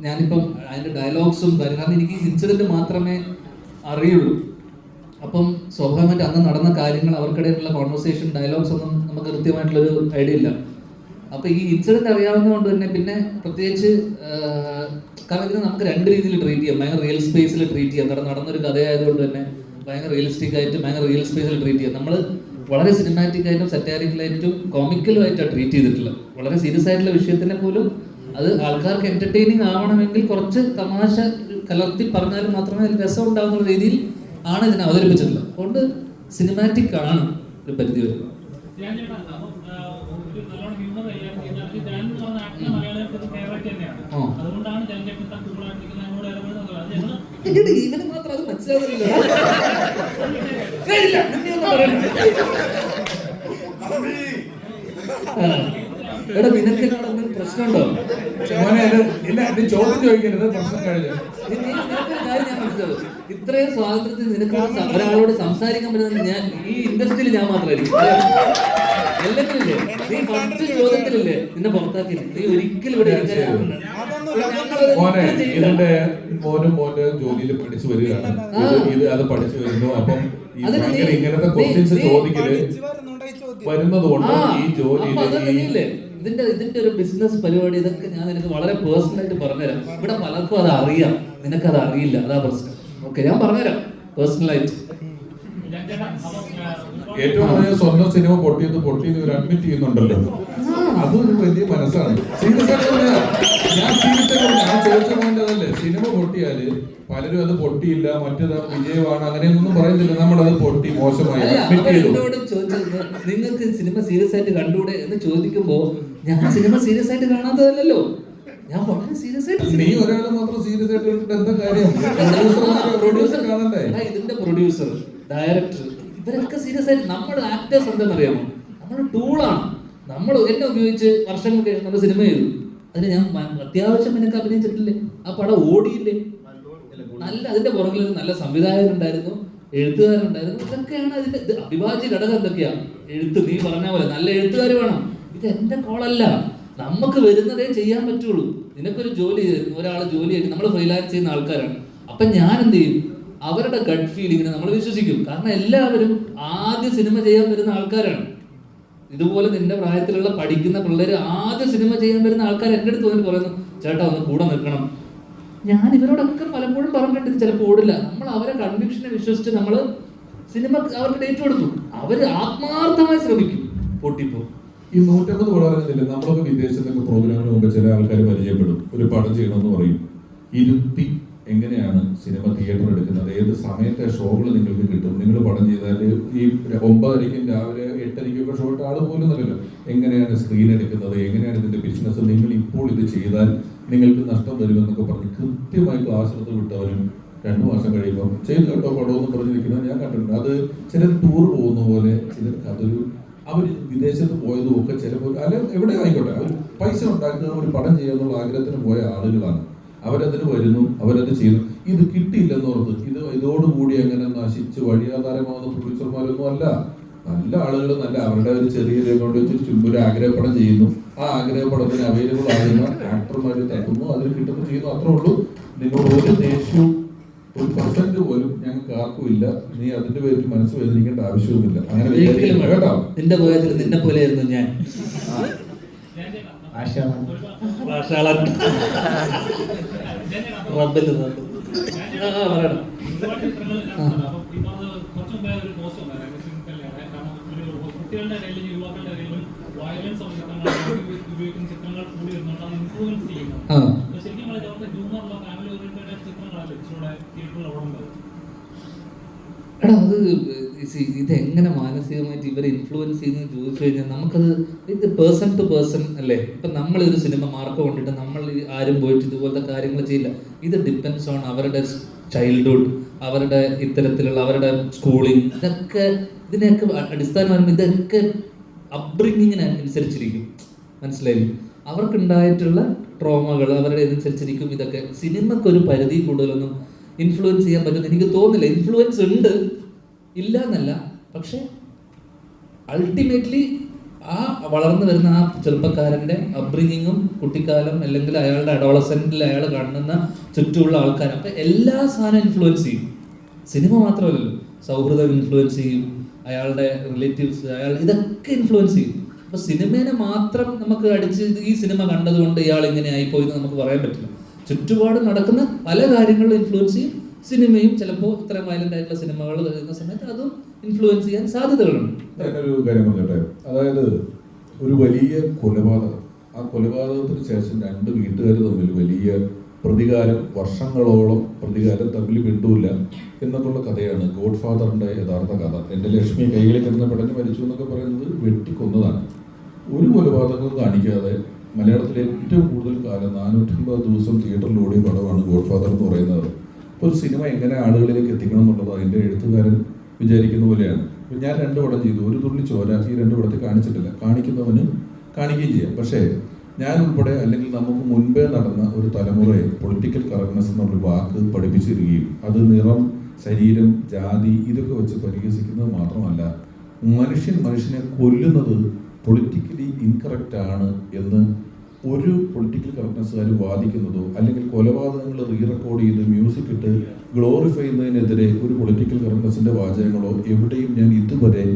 ഞാനിപ്പം അതിൻ്റെ ഡയലോഗ്സും കാരണം എനിക്ക് ഇൻസിഡൻറ്റ് മാത്രമേ അറിയുള്ളൂ. അപ്പം സ്വാഭാവികമായിട്ട് അന്ന് നടന്ന കാര്യങ്ങൾ, അവർക്കിടയിലുള്ള കോൺവെർസേഷൻ, ഡയലോഗ്സ് ഒന്നും നമുക്ക് കൃത്യമായിട്ടുള്ളൊരു ഐഡിയ ഇല്ല. അപ്പോൾ ഈ ഇൻസിഡൻറ്റ് അറിയാവുന്നതുകൊണ്ട് തന്നെ പിന്നെ പ്രത്യേകിച്ച് കാരണം ഇതിന് നമുക്ക് രണ്ട് രീതിയിൽ ട്രീറ്റ് ചെയ്യാം. ഭയങ്കര റിയൽ സ്പേസിൽ ട്രീറ്റ് ചെയ്യാം. കാരണം നടന്നൊരു കഥയായതുകൊണ്ട് തന്നെ ഭയങ്കര റിയലിസ്റ്റിക് ആയിട്ട് ഭയങ്കര റിയൽ സ്പേസിൽ ട്രീറ്റ് ചെയ്യാം. നമ്മൾ വളരെ സിനിമാറ്റിക് ആയിട്ടും സെറ്റാരിക്കലായിട്ടും കോമിക്കലും ആയിട്ടാണ് ട്രീറ്റ് ചെയ്തിട്ടുള്ളത്. വളരെ സീരിയസ് ആയിട്ടുള്ള വിഷയത്തിനെ പോലും അത് ആൾക്കാർക്ക് എൻ്റർടൈനിങ് ആവണമെങ്കിൽ കുറച്ച് തമാശ കലർത്തി പറഞ്ഞാലും മാത്രമേ അതിൽ രസം ഉണ്ടാകുന്ന രീതിയിൽ ആണ് ഇതിനെ അവതരിപ്പിച്ചിട്ടുള്ളത്. അതുകൊണ്ട് സിനിമാറ്റിക് ആണ് ഒരു പരിധി വരെ. ഇവന് മാത്രം അത് മനസ്സിലാകുന്നില്ല. എടാ നിനക്ക് എന്നോട് പ്രശ്നമുണ്ടോ? ചോദ്യം ചോദിക്കരുത്, പ്രശ്നം കഴിഞ്ഞു. കാര്യം ഞാൻ മനസ്സിലാവും. ഇത്രയും സ്വാതന്ത്ര്യത്തിൽ നിനക്ക് ഒരാളോട് സംസാരിക്കാൻ പറ്റുന്നത് ഞാൻ ഈ ഇൻഡസ്ട്രിയിൽ ഞാൻ മാത്രമായിരിക്കും. എല്ലാത്തിലില്ലേ നീ ഫസ്റ്റ് ചോദ്യത്തിലില്ലേ നിന്നെ പുറത്താക്കില്ല. നീ ഒരിക്കലും ഇവിടെ ഇതിന്റെ മോന്റെ ജോലിയിൽ പഠിച്ചു വരികയാണ്. ഇത് അത് പഠിച്ചു വരുന്നു. അപ്പം ഇങ്ങനത്തെ ക്വസ്റ്റ്യൻസ് ചോദിക്കല് വരുന്നത് കൊണ്ട് ഈ ജോലിയില് ഇതിന്റെ ഒരു ബിസിനസ് പരിപാടി ഇതൊക്കെ ഞാൻ നിനക്ക് വളരെ പേഴ്സണൽ ആയിട്ട് പറഞ്ഞുതരാം. ഇവിടെ പലർക്കും അത് അറിയാം, നിനക്കത് അറിയില്ല, അതാ പ്രശ്നം. ഓക്കെ, ഞാൻ പറഞ്ഞുതരാം പേഴ്സണലായിട്ട്. ഏറ്റവും വലിയ സ്വന്തം സിനിമ പൊട്ടിയെന്ന് ഒരു അഡ്മിറ്റ് ചെയ്യുന്നുണ്ടല്ലോ, അതൊരു വലിയ മനസ്സാണ്. സീരിയസ് ആയിട്ട് ഞാൻ ചോദിച്ച പോയിന്റതല്ലേ, സിനിമ പൊട്ടിയാല് പലരും അത് പൊട്ടിയില്ല, മറ്റേത് വിജയമാണ് അങ്ങനെയൊന്നും പറയുന്നില്ല. നമ്മളത് പൊട്ടി മോശമായി അഡ്മിറ്റ് ചെയ്തു. നിങ്ങൾക്ക് സിനിമ സീരിയസ് ആയിട്ട് കണ്ടൂടെ എന്ന് ചോദിക്കുമ്പോ ഞാൻ സിനിമ സീരിയസ് ആയിട്ട് കാണാത്തതല്ലോ, ഞാൻ വളരെ സീരിയസ് ആയിട്ട്. നീ ഒരാളെ മാത്രം സീരിയസ് ആയിട്ട് എന്താ കാര്യം? പ്രൊഡ്യൂസർ കാണണ്ടേ? ഇതിന്റെ പ്രൊഡ്യൂസർ, ഡയറക്ടർ, ഇവരൊക്കെ സീരിയസ് ആയിട്ട്. നമ്മുടെ ആക്ടേഴ്സ് എന്താണെന്നറിയാമോ, നമ്മൾ ടൂളാണ്. നമ്മൾ എന്നെ ഉപയോഗിച്ച് വർഷങ്ങൾക്ക് ശേഷം നല്ല സിനിമ ചെയ്തു. അതിന് ഞാൻ അത്യാവശ്യം എനിക്ക് അഭിനയിച്ചിട്ടില്ലേ, ആ പടം ഓടിയില്ലേ, നല്ല അതിന്റെ പുറകിൽ നല്ല സംവിധായകരുണ്ടായിരുന്നു, എഴുത്തുകാരുണ്ടായിരുന്നു. ഇതൊക്കെയാണ് അതിന്റെ അവിഭാജ്യ ഘടകം. എന്തൊക്കെയാണ് എഴുത്ത്, നീ പറഞ്ഞ പോലെ നല്ല എഴുത്തുകാർ വേണം. ഇത് എന്റെ കോളല്ല, നമുക്ക് വരുന്നതേ ചെയ്യാൻ പറ്റുള്ളൂ. നിനക്കൊരു ജോലി ഒരാൾ ജോലി ആയിട്ട് നമ്മൾ ഫ്രീലാൻസ് ചെയ്യുന്ന ആൾക്കാരാണ്. അപ്പൊ ഞാൻ എന്ത് ചെയ്യും, അവരുടെ ഗട്ട് ഫീലിങ്ങിനെ നമ്മൾ വിശ്വസിക്കും. കാരണം എല്ലാവരും ആദ്യ സിനിമ ചെയ്യാൻ വരുന്ന ആൾക്കാരാണ്. ഇതുപോലെ നിന്റെ പ്രായത്തിലുള്ള പഠിക്കുന്ന പിള്ളേർ ആദ്യ സിനിമ ചെയ്യാൻ വരുന്ന ആൾക്കാർ എൻ്റെ അടുത്ത് വന്നിട്ട് പറയുന്നു, ചേട്ടാ ഒന്ന് കൂടെ നിൽക്കണം. ഞാൻ ഇവരോടൊക്കെ പലപ്പോഴും പറഞ്ഞിട്ടുണ്ട്, ചിലപ്പോൾ ഓടില്ല. നമ്മൾ അവരെ കൺവിക്ഷനെ വിശ്വസിച്ച് നമ്മൾ സിനിമ അവർക്ക് ഡേറ്റ് കൊടുത്തു. അവർ ആത്മാർത്ഥമായി ശ്രമിക്കും. പൊട്ടിപ്പോ ഈ 150 വളരുന്നില്ല. നമ്മളൊക്കെ വിദേശത്തൊക്കെ പ്രോഗ്രാമിന് മുമ്പ് ചില ആൾക്കാർ പരിചയപ്പെടും, ഒരു പടം ചെയ്യണമെന്ന് പറയും. ഇരുത്തി എങ്ങനെയാണ് സിനിമ തിയേറ്റർ എടുക്കുന്നത്, ഏത് സമയത്തെ ഷോകൾ നിങ്ങൾക്ക് കിട്ടും, നിങ്ങൾ പടം ചെയ്താൽ ഈ 9:30 രാവിലെ 8:30 ഷോ ഇട്ട ആൾ പോലും അറിയില്ല. എങ്ങനെയാണ് സ്ക്രീൻ എടുക്കുന്നത്, എങ്ങനെയാണ് ഇതിന്റെ ബിസിനസ്, നിങ്ങൾ ഇപ്പോൾ ഇത് ചെയ്താൽ നിങ്ങൾക്ക് നഷ്ടം വരുമെന്നൊക്കെ പറഞ്ഞ് കൃത്യമായി ക്ലാസ് എടുത്ത് വിട്ടവരും 2 മാസം കഴിയുമ്പോൾ ചെയ്ത് കേട്ടോ പടമെന്ന് പറഞ്ഞിരിക്കുന്നത് ഞാൻ കണ്ടിട്ടുണ്ട്. അത് ചിലർ ടൂർ പോകുന്ന പോലെ, ചിലർക്ക് അതൊരു അവർ വിദേശത്ത് പോയതും ഒക്കെ ചിലപ്പോൾ അല്ല എവിടെ ആയിക്കോട്ടെ, അവർ പൈസ ഉണ്ടാക്കുക, ഒരു പടം ചെയ്യാന്നുള്ള ആഗ്രഹത്തിന് പോയ ആളുകളാണ്. അവരതിന് വരുന്നു, അവരത് ചെയ്യുന്നു. ഇത് കിട്ടിയില്ലെന്നോർത്ത് ഇതോടുകൂടി അങ്ങനെ നശിച്ച് വഴിയാധാരമാകുന്ന പ്രൊഡ്യൂസർമാരൊന്നും അല്ല. നല്ല ആളുകൾ നല്ല അവരുടെ ഒരു ചെറിയ കൊണ്ട് വെച്ച് ഒരു ആഗ്രഹപ്പടം ചെയ്യുന്നു. ആ ആഗ്രഹപ്പടത്തിന് അവൈലബിൾ ആകുന്ന ആക്ടർമാർ തട്ടുന്നു, അതിൽ കിട്ടുന്നു, ചെയ്യുന്നു. അത്രേ ഉള്ളൂ. നിങ്ങൾ ഒരു ദേഷ്യവും 1% പോലും ഞങ്ങൾക്ക് ആർക്കും ഇല്ല. നീ അതിന്റെ പേരിൽ മനസ്സ് വേദനിക്കേണ്ട ആവശ്യവുമില്ല. അങ്ങനെ കേട്ടോ, നിന്റെ പോയതിൽ നിന്നെ പോലെ ആയിരുന്നു ഞാൻ. കുട്ടികളുടെ ഇടയിലും യുവാക്കളുടെ ഇടയിലും വയലൻസ് ഉപയോഗിക്കുന്ന ചിത്രങ്ങൾ കൂടി വരുന്നുണ്ട്, ഇൻഫ്ലുവൻസ് ചെയ്യുന്നത്. ശരിക്കും വളരെ ഹ്യൂമറുള്ള ഫാമിലി ഓറിയന്റഡ് ചിത്രങ്ങളാണ് ഇച്ചിലൂടെ തിയേറ്ററിൽ ഓടുന്നത്. എടാ അത് ഇതെങ്ങനെ മാനസികമായിട്ട് ഇവരെ ഇൻഫ്ലുവൻസ് ചെയ്യുന്നത് ചോദിച്ചു കഴിഞ്ഞാൽ നമുക്കത് ഇത് പേഴ്സൺ ടു പേഴ്സൺ അല്ലേ. ഇപ്പം നമ്മളൊരു സിനിമ മാർക്ക് കൊണ്ടിട്ട് നമ്മൾ ആരും പോയിട്ട് ഇതുപോലത്തെ കാര്യങ്ങൾ ചെയ്യില്ല. ഇത് ഡിപ്പെൻഡ്സ് ഓൺ അവരുടെ ചൈൽഡ്ഹുഡ്, അവരുടെ ഇത്തരത്തിലുള്ള അവരുടെ സ്കൂളിങ്, ഇതിനെയൊക്കെ അടിസ്ഥാനമാകുമ്പോൾ ഇതൊക്കെ അപ്ബ്രിങ്ങിങ്ങിനനുസരിച്ചിരിക്കും. മനസ്സിലായില്ലേ? അവർക്കുണ്ടായിട്ടുള്ള ട്രോമകൾ അവരുടെ അനുസരിച്ചിരിക്കും. ഇതൊക്കെ സിനിമക്കൊരു പരിധി കൂടുതലൊന്നും ഇൻഫ്ലുവൻസ് ചെയ്യാൻ പറ്റുമെന്ന് എനിക്ക് തോന്നുന്നില്ല. ഇൻഫ്ലുവൻസ് ഉണ്ട്, ഇല്ല എന്നല്ല. പക്ഷെ അൾട്ടിമേറ്റ്ലി ആ വളർന്നു വരുന്ന ആ ചെറുപ്പക്കാരൻ്റെ അപ്ബ്രിങ്ങിങ്ങും കുട്ടിക്കാലം അല്ലെങ്കിൽ അയാളുടെ അഡോളസെൻറ്റിൽ അയാൾ കാണുന്ന ചുറ്റുമുള്ള ആൾക്കാർ, അപ്പം എല്ലാ സാധനവും ഇൻഫ്ലുവൻസ് ചെയ്യും. സിനിമ മാത്രമല്ലല്ലോ, സൗഹൃദം ഇൻഫ്ലുവൻസ് ചെയ്യും, അയാളുടെ റിലേറ്റീവ്സ്, ഇതൊക്കെ ഇൻഫ്ലുവൻസ് ചെയ്യും. അപ്പോൾ സിനിമേനെ മാത്രം നമുക്ക് അടിച്ച് ഈ സിനിമ കണ്ടതുകൊണ്ട് ഇയാൾ ഇങ്ങനെ ആയിപ്പോയി എന്ന് നമുക്ക് പറയാൻ പറ്റില്ല. ചുറ്റുപാട് നടക്കുന്ന പല കാര്യങ്ങളിലും ഇൻഫ്ലുവൻസ് ചെയ്യും. സിനിമയും ചിലപ്പോൾ ഇത്തരം വയലന്റ് ആയിട്ടുള്ള സിനിമകൾ വരുന്ന സമയത്ത് അതും ഇൻഫ്ലുവൻസ് ചെയ്യാൻ സാധ്യതകളുണ്ട്. ഞാനൊരു കാര്യം പറഞ്ഞോട്ടെ. അതായത് ഒരു വലിയ കൊലപാതകം, ആ കൊലപാതകത്തിന് ശേഷം 2 വീട്ടുകാർ തമ്മിൽ വലിയ പ്രതികാരം, വർഷങ്ങളോളം പ്രതികാരം തമ്മിൽ മിണ്ടൂല്ല എന്നൊക്കെയുള്ള കഥയാണ് ഗോഡ് ഫാദറിൻ്റെ യഥാർത്ഥ കഥ. എൻ്റെ ലക്ഷ്മി കൈകളിൽ കിടന്ന് പിടഞ്ഞ് മരിച്ചു എന്നൊക്കെ പറയുന്നത് വെട്ടിക്കൊന്നതാണ്. ഒരു കൊലപാതകവും കാണിക്കാതെ മലയാളത്തിലെ ഏറ്റവും കൂടുതൽ കാലം 450 ദിവസം തിയേറ്ററിൽ ഓടിയ പടമാണ് ഗോഡ് ഫാദർ എന്ന് പറയുന്നത്. അപ്പോൾ ഒരു സിനിമ എങ്ങനെ ആളുകളിലേക്ക് എത്തിക്കണം എന്നുള്ളത് അതിൻ്റെ എഴുത്തുകാരൻ വിചാരിക്കുന്ന പോലെയാണ്. ഇപ്പം ഞാൻ 2 പടം ചെയ്തു, ഒരു തുള്ളി ചോര ഈ 2 പടത്തിൽ കാണിച്ചിട്ടില്ല. കാണിക്കുന്നവന് കാണിക്കുകയും ചെയ്യാം. പക്ഷേ ഞാൻ ഉൾപ്പെടെ അല്ലെങ്കിൽ നമുക്ക് മുൻപേ നടന്ന ഒരു തലമുറയെ പൊളിറ്റിക്കൽ കറക്റ്റ്നെസ് എന്നൊരു വാക്ക് പഠിപ്പിച്ചിരിക്കുകയും അത് നിറം, ശരീരം, ജാതി ഇതൊക്കെ വെച്ച് പരിഹസിക്കുന്നത് മാത്രമല്ല, മനുഷ്യനെ കൊല്ലുന്നത് പൊളിറ്റിക്കലി ഇൻകറക്റ്റ് ആണ് എന്ന് ഒരു പൊളിറ്റിക്കൽ കറക്റ്റ്നെസ്സുകാർ വാദിക്കുന്നതോ അല്ലെങ്കിൽ കൊലപാതകങ്ങൾ റീറെക്കോർഡ് ചെയ്ത് മ്യൂസിക് ഇട്ട് ഗ്ലോറിഫൈ ചെയ്യുന്നതിനെതിരെ ഒരു പൊളിറ്റിക്കൽ കറക്റ്റ്നെസ്സിൻ്റെ വാചകങ്ങളോ എവിടെയും ഞാൻ ഇതുവരെ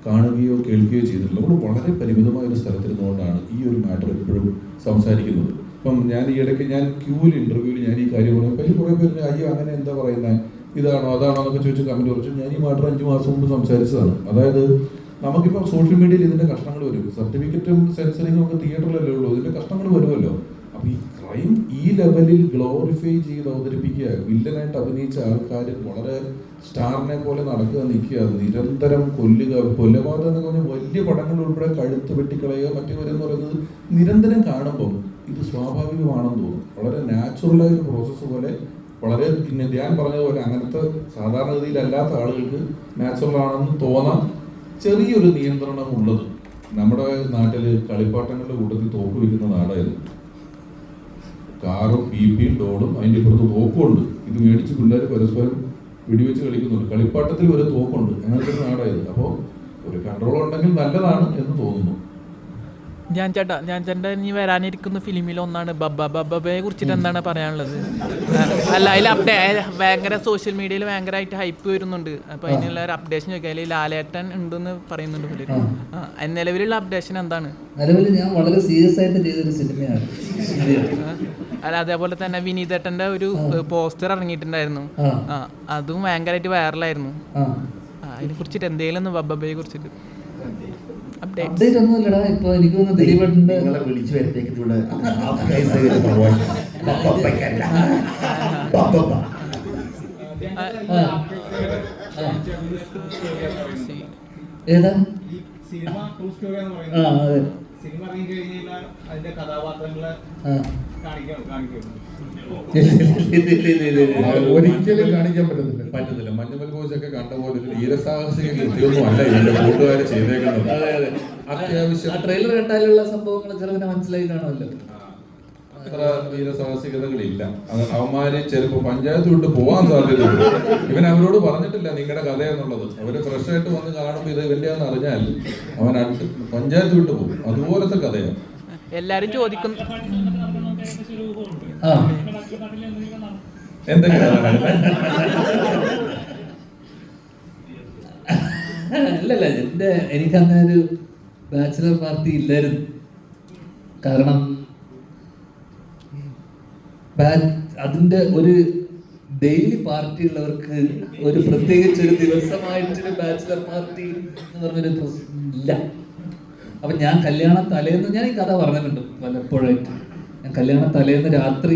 കാണുകയോ കേൾക്കുകയോ ചെയ്തിട്ടില്ല. നമ്മൾ വളരെ പരിമിതമായ ഒരു സ്ഥലത്തിരുന്നുകൊണ്ടാണ് ഈ ഒരു മാറ്റർ എപ്പോഴും സംസാരിക്കുന്നത്. ഇപ്പം ഞാൻ ഈ ഇടയ്ക്ക് ക്യൂവിൽ ഇൻ്റർവ്യൂവിൽ ഞാൻ ഈ കാര്യം പറഞ്ഞപ്പോൾ കുറേ പേര് അയ്യോ അങ്ങനെ എന്താ പറയുന്നത്, ഇതാണോ അതാണോ എന്നൊക്കെ ചോദിച്ച് കമൻറ്റ് കുറച്ചു. ഞാൻ ഈ മാറ്റർ 5 മാസം മുമ്പ് സംസാരിച്ചതാണ്. അതായത് നമുക്കിപ്പോൾ സോഷ്യൽ മീഡിയയിൽ ഇതിൻ്റെ കഷ്ണങ്ങൾ വരും, സർട്ടിഫിക്കറ്റും സെൻസറിങ്ങും ഒക്കെ തിയേറ്ററിലല്ലേ ഉള്ളൂ, ഇതിൻ്റെ കഷ്ണങ്ങൾ വരുമല്ലോ. അപ്പോൾ ഈ ക്രൈം ഈ ലെവലിൽ ഗ്ലോറിഫൈ ചെയ്ത് അവതരിപ്പിക്കുക, വില്ലനായിട്ട് അഭിനയിച്ച ആൾക്കാർ വളരെ സ്റ്റാറിനെ പോലെ നടക്കുക, നിൽക്കുക, നിരന്തരം കൊല്ലുക, കൊലപാതകം എന്നൊക്കെ പറഞ്ഞാൽ വലിയ പടങ്ങൾ ഉൾപ്പെടെ കഴുത്ത് വെട്ടിക്കളയുക മറ്റേവരെന്ന് പറയുന്നത് നിരന്തരം കാണുമ്പം ഇത് സ്വാഭാവികമാണെന്ന് തോന്നും. വളരെ നാച്ചുറലായ ഒരു പ്രോസസ്സ് പോലെ, വളരെ പിന്നെ ഞാൻ പറഞ്ഞതുപോലെ അങ്ങനത്തെ സാധാരണഗതിയിലല്ലാത്ത ആളുകൾക്ക് നാച്ചുറൽ ആണെന്ന് തോന്നാം. ചെറിയൊരു നിയന്ത്രണം ഉള്ളത്. നമ്മുടെ നാട്ടിൽ കളിപ്പാട്ടങ്ങളുടെ കൂട്ടത്തിൽ തോക്ക് വയ്ക്കുന്ന നാടായിരുന്നു. കാറും ബിപിയും ഡോളും അതിൻ്റെ ഇപ്പുറത്ത് തോക്കുമുണ്ട്. ഇത് മേടിച്ച് പിള്ളേർ പരസ്പരം വെടിവെച്ച് കളിക്കുന്നുണ്ട്. കളിപ്പാട്ടത്തിൽ ഒരു തോക്കുണ്ട്. അങ്ങനത്തെ ഒരു നാടായിരുന്നു. അപ്പോൾ ഒരു കൺട്രോൾ ഉണ്ടെങ്കിൽ നല്ലതാണ് എന്ന് തോന്നുന്നു. ഞാൻ ചേട്ടാ ഇനി വരാനിരിക്കുന്ന ഫിലിമിൽ ഒന്നാണ് ബബ്ബയെ കുറിച്ചിട്ട് എന്താണ് പറയാനുള്ളത്? അല്ല, അതിൽ ഭയങ്കര സോഷ്യൽ മീഡിയയിൽ ഭയങ്കരമായിട്ട് ഹൈപ്പ് വരുന്നുണ്ട്. അപ്പോൾ അതിനുള്ള ഒരു അപ്ഡേഷൻ ചോദിക്കാം. അതിൽ ലാലേട്ടൻ ഉണ്ടെന്ന് പറയുന്നുണ്ട്. നിലവിലുള്ള അപ്ഡേഷൻ എന്താണ്? നിലവിൽ ഞാൻ വളരെ സീരിയസ് ആയിട്ട് ചെയ്തൊരു സിനിമയാണ്. അല്ല, അതേപോലെ തന്നെ വിനീതേട്ടൻ്റെ ഒരു പോസ്റ്റർ ഇറങ്ങിയിട്ടുണ്ടായിരുന്നു. അതും ഭയങ്കരമായിട്ട് വൈറലായിരുന്നു. അതിനെ കുറിച്ചിട്ട് എന്തെങ്കിലും ബബ്ബയെ കുറിച്ചിട്ട് അപ്ഡേറ്റ് ഒന്നുമില്ലടാ. ഇപ്പൊ എനിക്ക് ദിലീപേട്ടൻ്റെ വിളിച്ചു വരുത്തേക്കുള്ള ഏതാ സിനിമ ഇറങ്ങി കഴിഞ്ഞാൽ അതിന്റെ കഥാപാത്രങ്ങളെ ഒരിക്കലും കാണിക്കാൻ പറ്റത്തില്ല. മഞ്ഞുമൽ ബോയ്സൊക്കെ കണ്ട പോലെ ഒരു വീരസാഹസിക കൃത്യമൊന്നും അല്ല ഇതിന്റെ കൂട്ടുകാരെ ചെയ്തേക്കുന്നത്. അത്യാവശ്യം ട്രെയിലർ കണ്ടാലുള്ള സംഭവങ്ങൾ ചെറുതിനെ മനസ്സിലായി കാണുമല്ലോ. അത്ര വീരസാഹസികതകളില്ല. അവന്മാര് ചിലപ്പോൾ പഞ്ചായത്ത് വിട്ട് പോകാൻ സാധ്യതയുണ്ട്. ഇവൻ അവരോട് പറഞ്ഞിട്ടില്ല നിങ്ങളുടെ കഥയെന്നുള്ളത്. അവര് ഫ്രഷ് ആയിട്ട് വന്ന് കാണുമ്പോൾ ഇത് ഇവന്റെയാന്ന് അറിഞ്ഞാൽ അവൻ പഞ്ചായത്ത് വിട്ട് പോകും. അതുപോലത്തെ കഥയാണ്. എല്ലാരും ചോദിക്കും അല്ലല്ല, എനിക്കങ്ങനെ ഒരു ബാച്ചിലർ പാർട്ടി ഇല്ലായിരുന്നു. കാരണം അതിൻ്റെ ഒരു ഡെയിലി പാർട്ടി ഉള്ളവർക്ക് ഒരു പ്രത്യേകിച്ചൊരു ദിവസമായിട്ടൊരു ബാച്ചിലർ പാർട്ടി എന്ന് പറഞ്ഞൊരു ഇല്ല. അപ്പം ഞാൻ കല്യാണ തലേന്ന് ഞാൻ ഈ കഥ പറഞ്ഞിട്ടുണ്ട് പലപ്പോഴായിട്ട്. ഞാൻ കല്യാണ തലേന്ന് രാത്രി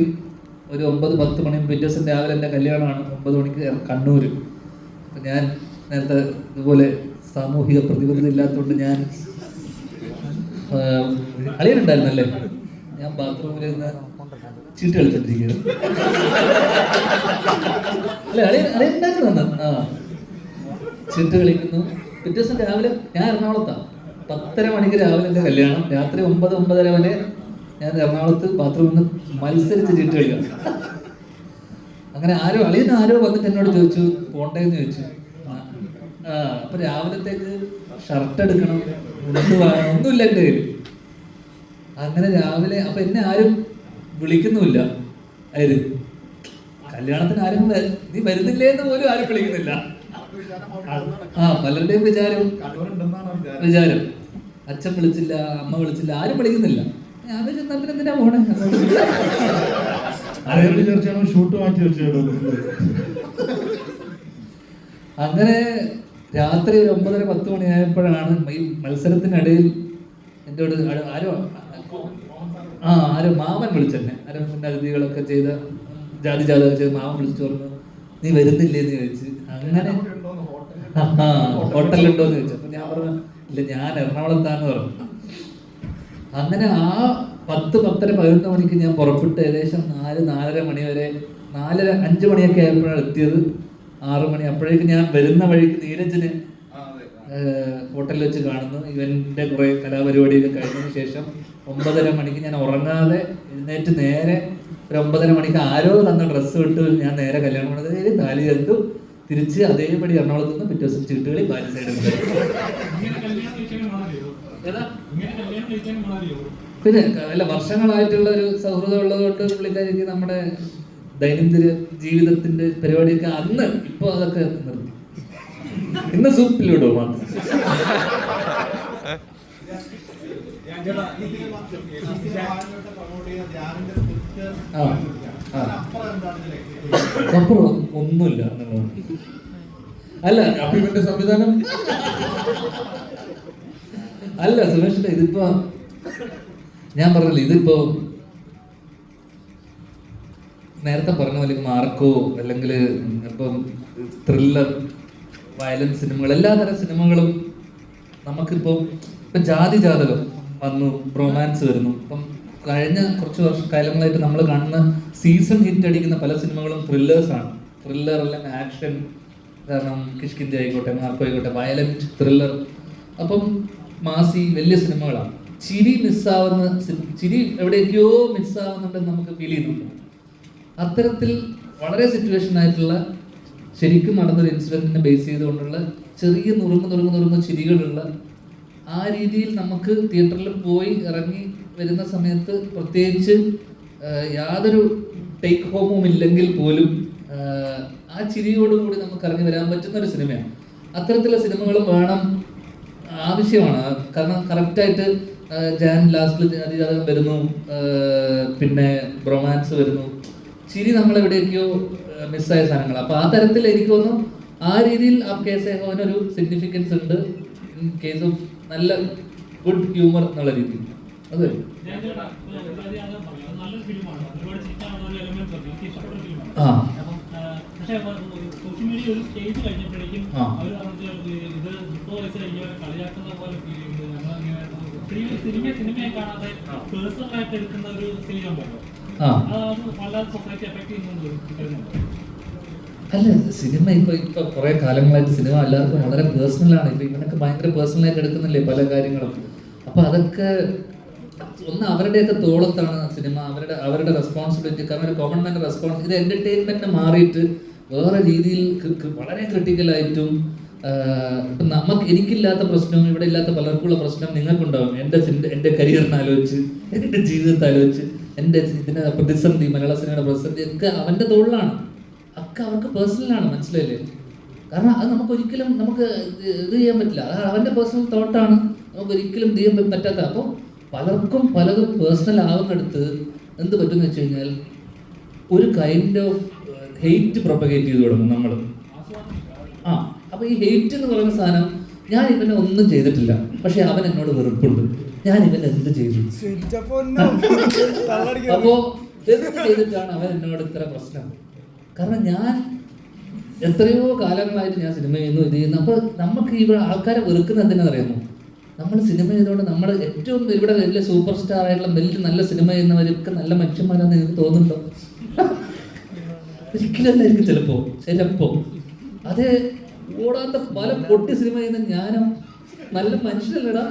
ഒരു 9-10 മണി, പിറ്റേ ദിവസം രാവിലെ എൻ്റെ കല്യാണമാണ് 9 മണിക്ക് കണ്ണൂർ. അപ്പം ഞാൻ നേരത്തെ ഇതുപോലെ സാമൂഹിക പ്രതിബദ്ധത ഇല്ലാത്തതുകൊണ്ട് ഞാൻ അളിയനുണ്ടായിരുന്നല്ലേ, ഞാൻ ബാത്റൂമിൽ നിന്ന് ചീട്ട് കളിച്ചോണ്ടിരിക്കുകയാണ്. അല്ല, അളിയുണ്ടായിരുന്നു. ചീട്ട് കളിക്കുന്നു. പിറ്റേ ദിവസം രാവിലെ ഞാൻ എറണാകുളത്താണ്. 10:30 മണിക്ക് രാവിലെ എൻ്റെ കല്യാണം. രാത്രി 9-9:30 വരെ ഞാൻ എറണാകുളത്ത് ബാത്റൂമിൽ നിന്ന് മത്സരിച്ച് ചീട്ട് കളിക്കാം. അങ്ങനെ ആരോ വന്നിട്ട് എന്നോട് ചോദിച്ചു പോണ്ടേന്ന് ചോദിച്ചു. അപ്പൊ രാവിലത്തേക്ക് ഷർട്ട് എടുക്കണം, ഒന്നുമില്ല എൻ്റെ കയ്യിൽ. അങ്ങനെ രാവിലെ അപ്പൊ എന്നെ ആരും വിളിക്കുന്നുമില്ല. അതിന് കല്യാണത്തിന് ആരും നീ വരുന്നില്ലേ എന്ന് പോലും ആരും വിളിക്കുന്നില്ല. പലരുടെയും വിചാരം അച്ഛൻ വിളിച്ചില്ല, അമ്മ വിളിച്ചില്ല, ആരും വിളിക്കുന്നില്ല. ഞാൻ എന്തിനാ പോണേ? ഷൂട്ട് മാറ്റി വെച്ചു. അങ്ങനെ രാത്രി ഒരു 9:30-10 മണിയായപ്പോഴാണ് ഈ മത്സരത്തിനിടയിൽ എന്നോട് ആരോ ആരോ മാമൻ വിളിച്ചെന്നെ, അരവിന്ദൻ്റെ അതിഥികളൊക്കെ ചെയ്ത ജാതിജാതകം ചെയ്ത് മാമൻ വിളിച്ചു പറഞ്ഞു നീ വരുന്നില്ലേന്ന് ചോദിച്ച്. അങ്ങനെ ഹോട്ടലുണ്ടോന്ന് ചോദിച്ചു. അപ്പൊ ഞാൻ പറഞ്ഞു ഇല്ല, ഞാൻ എറണാകുളത്താന്ന് പറഞ്ഞു. അങ്ങനെ ആ 10, 10:30, 11 മണിക്ക് ഞാൻ പുറപ്പെട്ട് ഏകദേശം 4-4:30 മണി വരെ 4-5 മണിയൊക്കെ ആയപ്പോഴാണ് എത്തിയത്. 6 മണി അപ്പോഴേക്ക് ഞാൻ വരുന്ന വഴിക്ക് നീരജിന് ഹോട്ടലിൽ വെച്ച് കാണുന്നു. ഇവൻ്റെ കുറേ കലാപരിപാടിയൊക്കെ കഴിഞ്ഞതിന് ശേഷം 9:30 മണിക്ക് ഞാൻ ഉറങ്ങാതെ എഴുന്നേറ്റ് നേരെ ഒരു 9:30 മണിക്ക് ആരോ തന്ന ഡ്രസ്സ് വിട്ട് ഞാൻ നേരെ കല്യാണം കൊണ്ടത് താലി കണ്ടു തിരിച്ച് അതേപടി എറണാകുളത്ത് നിന്ന് പിറ്റേ ദിവസം ചീട്ടുകളി ബാലി സൈഡ്. പിന്നെ അല്ല, വർഷങ്ങളായിട്ടുള്ള ഒരു സൗഹൃദം ഉള്ളതുകൊണ്ട് പുള്ളിക്കാരിക്ക് നമ്മുടെ ദൈനംദിന ജീവിതത്തിന്റെ പരിപാടിയൊക്കെ അന്ന് ഇപ്പൊ അതൊക്കെ നിർത്തി. ഇന്ന് സൂപ്പിലിടോ മാത്രം. അപ്പുറം ഒന്നുമില്ല എന്നുള്ളത്. അല്ല അഭിമന്റെ സംവിധാനം അല്ല സുമേഷിന്റെ ഇതിപ്പോ ഞാൻ പറഞ്ഞില്ല, ഇതിപ്പോ നേരത്തെ പറഞ്ഞ പോലെ മാർക്കോ അല്ലെങ്കിൽ ഇപ്പം ത്രില്ലർ, വയലൻസ് സിനിമകൾ, എല്ലാതരം സിനിമകളും നമുക്കിപ്പോൾ ഇപ്പം ജാതകം വന്നു, റൊമാൻസ് വരുന്നു. ഇപ്പം കഴിഞ്ഞ കുറച്ച് കാലങ്ങളായിട്ട് നമ്മൾ കാണുന്ന സീസൺ ഹിറ്റ് അടിക്കുന്ന പല സിനിമകളും ത്രില്ലേഴ്സാണ്. ത്രില്ലർ അല്ലെങ്കിൽ ആക്ഷൻ, കാരണം കിഷ്കിന്തി ആയിക്കോട്ടെ, മാർക്കോ ആയിക്കോട്ടെ, വയലന്റ് ത്രില്ലർ. അപ്പം മാസി വലിയ സിനിമകളാണ്. ചിരി ചിരി എവിടേക്കോ മിസ്സാവുന്നുണ്ടെന്ന് നമുക്ക് ഫീൽ ചെയ്യുന്നുണ്ട്. അത്തരത്തിൽ വളരെ സിറ്റുവേഷൻ ആയിട്ടുള്ള ശരിക്കും നടന്നൊരു ഇൻസിഡൻറ്റിനെ ബേസ് ചെയ്തുകൊണ്ടുള്ള ചെറിയ നുറുങ്ങ് ചിരികളുള്ള ആ രീതിയിൽ നമുക്ക് തിയേറ്ററിൽ പോയി ഇറങ്ങി വരുന്ന സമയത്ത് പ്രത്യേകിച്ച് യാതൊരു ടേക്ക് ഹോമും ഇല്ലെങ്കിൽ പോലും ആ ചിരിയോടുകൂടി നമുക്ക് ഇറങ്ങി വരാൻ പറ്റുന്ന ഒരു സിനിമയാണ്. അത്തരത്തിലുള്ള സിനിമകളും വേണം, ആവശ്യമാണ്. കാരണം കറക്റ്റായിട്ട് ലാസ്റ്റിൽ അതിജാതകം വരുന്നു, പിന്നെ റൊമാൻസ് വരുന്നു, ചിരി നമ്മളെവിടെയൊക്കെയോ മിസ്സായ സാധനങ്ങൾ. അപ്പോൾ ആ തരത്തിൽ എനിക്ക് തോന്നുന്നു ആ രീതിയിൽ ആ കേസ് ഒരു സിഗ്നിഫിക്കൻസ് ഉണ്ട് ഇൻ കേസ് ഓഫ് നല്ല ഗുഡ് ഹ്യൂമർ എന്നുള്ള രീതിയിൽ. അത് പക്ഷേ സോഷ്യൽ മീഡിയ ഒരു സ്റ്റേജ് കഴിഞ്ഞപ്പോഴേക്കും അവർ ഇത് 30 വയസ്സ് കഴിഞ്ഞവരെ കളിയാക്കുന്ന പോലെ ഫീൽ ചെയ്യുന്നത്. സിനിമയെ കാണാതെ പേഴ്സണലായിട്ട് എടുക്കുന്ന ഒരു സിനിമ ഉണ്ടല്ലോ, അത് വല്ലാതെ സൊസൈറ്റി എഫക്ട് ചെയ്യുന്നുണ്ട്. അല്ല, സിനിമ ഇപ്പൊ കുറെ കാലങ്ങളായിട്ട് സിനിമ എല്ലാവർക്കും വളരെ പേഴ്സണലാണ്. ഇപ്പൊ ഇവനൊക്കെ ഭയങ്കര പേഴ്സണലായിട്ട് എടുക്കുന്നില്ലേ പല കാര്യങ്ങളും. അപ്പൊ അതൊക്കെ ഒന്ന് അവരുടെയൊക്കെ തോളത്താണ് സിനിമ, അവരുടെ റെസ്പോൺസിബിലിറ്റി. കാരണം ഒരു കോമൺ മാൻ്റെ റെസ്പോൺസ്, ഇത് എന്റർടൈൻമെന്റിനെ മാറിയിട്ട് വേറെ രീതിയിൽ വളരെ ക്രിട്ടിക്കലായിട്ടും ഇപ്പം എനിക്കില്ലാത്ത പ്രശ്നവും ഇവിടെ ഇല്ലാത്ത പലർക്കുള്ള പ്രശ്നം നിങ്ങൾക്കുണ്ടാവും. എൻ്റെ കരിയറിനെ ആലോചിച്ച്, എൻ്റെ ജീവിതത്തെ ആലോചിച്ച്, എൻ്റെ ഇതിനെ പ്രതിസന്ധി, മലയാള സിനിമയുടെ പ്രതിസന്ധി ഒക്കെ അവൻ്റെ തോളിലാണ്, ഒക്കെ അവർക്ക് പേഴ്സണലാണ്. മനസ്സിലായില്ലേ? കാരണം അത് നമുക്കൊരിക്കലും ഇത് ചെയ്യാൻ പറ്റില്ല. അത് അവൻ്റെ പേഴ്സണൽ തോട്ടാണ്, നമുക്കൊരിക്കലും ഇത് ചെയ്യാൻ പറ്റാത്ത. അപ്പോൾ പലർക്കും പലതും പേഴ്സണൽ ആവുന്നിടത്ത് എന്ത് പറ്റുമെന്ന് വെച്ച് കഴിഞ്ഞാൽ ഒരു കൈൻഡ് ഓഫ് ഹെയ്റ്റ് പ്രൊപ്പഗേറ്റ് ചെയ്ത് തുടങ്ങും നമ്മൾ. അപ്പോൾ ഈ ഹെയ്റ്റ് എന്ന് പറയുന്ന സാധനം, ഞാൻ ഇവനെ ഒന്നും ചെയ്തിട്ടില്ല, പക്ഷെ അവൻ എന്നോട് വെറുപ്പുണ്ട്, ഞാൻ ഇവനെ എന്ത് ചെയ്തു, അപ്പോൾ എന്ത് ചെയ്തിട്ടാണ് അവൻ എന്നോട് ഇത്ര പ്രശ്നം. കാരണം ഞാൻ എത്രയോ കാലങ്ങളായിട്ട് ഞാൻ സിനിമ ചെയ്യുന്നു, ഇത് ചെയ്യുന്നു. അപ്പോൾ നമുക്ക് ഇവിടെ ആൾക്കാരെ വെറുക്കുന്ന എന്തിനാണെന്നറിയാമോ? നമ്മൾ സിനിമ ചെയ്തുകൊണ്ട് നമ്മൾ ഏറ്റവും ഇവിടെ വലിയ സൂപ്പർ സ്റ്റാർ ആയിട്ടുള്ള വലിയ നല്ല സിനിമ ചെയ്യുന്നവരൊക്കെ നല്ല മനുഷ്യന്മാരാണെന്ന് എനിക്ക് തോന്നുന്നുണ്ടോ? ഒരിക്കലും അല്ലായിരിക്കും. ചിലപ്പോ അതേ ഓടാത്ത പല പൊട്ടി സിനിമ ചെയ്യുന്ന ഞാനും നല്ല മനുഷ്യനല്ലടാ.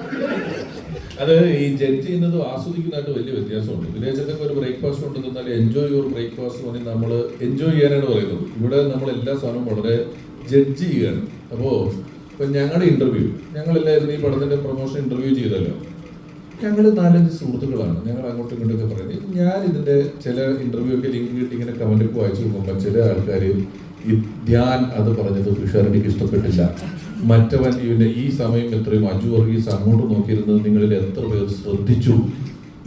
അത് ഈ ജഡ്ജ് ചെയ്യുന്നതും ആസ്വദിക്കുന്നതായിട്ട് വലിയ വ്യത്യാസമുണ്ട്. വിദേശത്തൊക്കെ ഒരു ബ്രേക്ക്ഫാസ്റ്റ് കൊണ്ട് തന്നാൽ എൻജോയ് യുവർ ബ്രേക്ക്ഫാസ്റ്റ് പറഞ്ഞാൽ നമ്മൾ എൻജോയ് ചെയ്യാനാണ് പറയുന്നത്. ഇവിടെ നമ്മൾ എല്ലാ സാധനവും വളരെ ജഡ്ജ് ചെയ്യുകയാണ്. അപ്പോൾ ഇപ്പം ഞങ്ങളുടെ ഇൻ്റർവ്യൂ, ഞങ്ങളെല്ലാവരും ഈ പടത്തിൻ്റെ പ്രൊമോഷൻ ഇൻ്റർവ്യൂ ചെയ്തല്ലോ, ഞങ്ങൾ 4-5 സുഹൃത്തുക്കളാണ്. ഞങ്ങൾ അങ്ങോട്ടും ഇങ്ങോട്ടൊക്കെ പറയുന്നത്. ഞാൻ ഇതിൻ്റെ ചില ഇൻ്റർവ്യൂ ഒക്കെ ലിങ്ക് കിട്ടി ഇങ്ങനെ കമൻറ്റൊക്കെ വായിച്ചു നോക്കുമ്പോൾ ചില ആൾക്കാർ ഈ ധ്യാൻ അത് പറഞ്ഞത് തുഷാരടിക്ക് ഇഷ്ടപ്പെട്ടില്ല, മറ്റവൻ ഇവൻ്റെ ഈ സമയം എത്രയും അജു വർഗീസ് അങ്ങോട്ട് നോക്കിയിരുന്നത് നിങ്ങളിൽ എത്ര പേർ ശ്രദ്ധിച്ചു.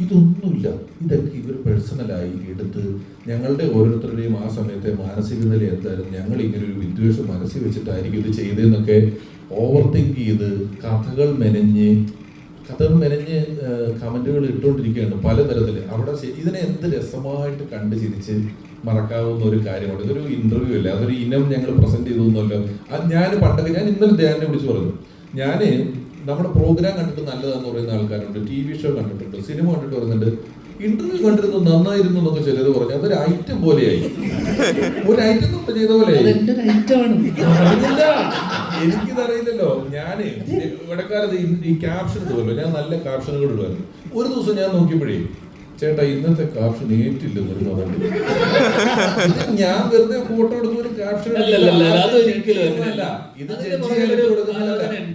ഇതൊന്നുമില്ല, ഇതൊക്കെ ഇവർ പേഴ്സണലായി എടുത്ത് ഞങ്ങളുടെ ഓരോരുത്തരുടെയും ആ സമയത്തെ മാനസിക നില എന്തായാലും ഞങ്ങൾ ഇങ്ങനെ ഒരു വിദ്വേഷം മനസ്സിൽ വെച്ചിട്ടായിരിക്കും ഇത് ചെയ്തതെന്നൊക്കെ ഓവർ തിങ്ക് ചെയ്ത് കഥകൾ മെനഞ്ഞ് കഥകൾ മെനഞ്ഞ് കമൻറ്റുകൾ ഇട്ടുകൊണ്ടിരിക്കുകയാണ് പലതരത്തിൽ. അവിടെ ഇതിനെ എന്ത് രസമായിട്ട് കണ്ട് ചിരിച്ച് മറക്കാവുന്ന ഒരു കാര്യമാണ്. ഇതൊരു ഇൻ്റർവ്യൂ അല്ല, അതൊരു ഇനം ഞങ്ങൾ പ്രസൻറ്റ് ചെയ്തൊന്നുമല്ലോ. അത് ഞാൻ പണ്ടൊക്കെ, ഞാൻ ഇന്നലെ ധ്യാനെ വിളിച്ച് പറഞ്ഞു, ഞാൻ നമ്മുടെ പ്രോഗ്രാം കണ്ടിട്ട് നല്ലതാന്ന് പറയുന്ന ആൾക്കാരുണ്ട്, TV ഷോ കണ്ടിട്ടുണ്ട്, സിനിമ കണ്ടിട്ട് പറയുന്നുണ്ട്, ഇന്റർവ്യൂ കണ്ടിരുന്നു നന്നായിരുന്നു എന്നൊക്കെ ചിലത് പറഞ്ഞു. അതൊരു ഐറ്റം പോലെയായി, ഒരു ഐറ്റം നമ്മൾ ചെയ്ത പോലെയായി. എനിക്കിതറിയില്ലല്ലോ. ഞാൻ ഇടക്കാലത്ത് ഈ ക്യാപ്ഷൻ ഇടുമല്ലോ, ഞാൻ നല്ല ക്യാപ്ഷനുകൾ ഇടുമായിരുന്നു. ഒരു ദിവസം ഞാൻ നോക്കിയപ്പോഴേ, ചേട്ടാ ഇന്നത്തെ ക്യാപ്ഷൻ ഏറ്റില്ലെന്നൊരു പറയുന്നത്. ഞാൻ വെറുതെ ഫോട്ടോ എടുത്ത് ഒരു ക്യാപ്ഷൻ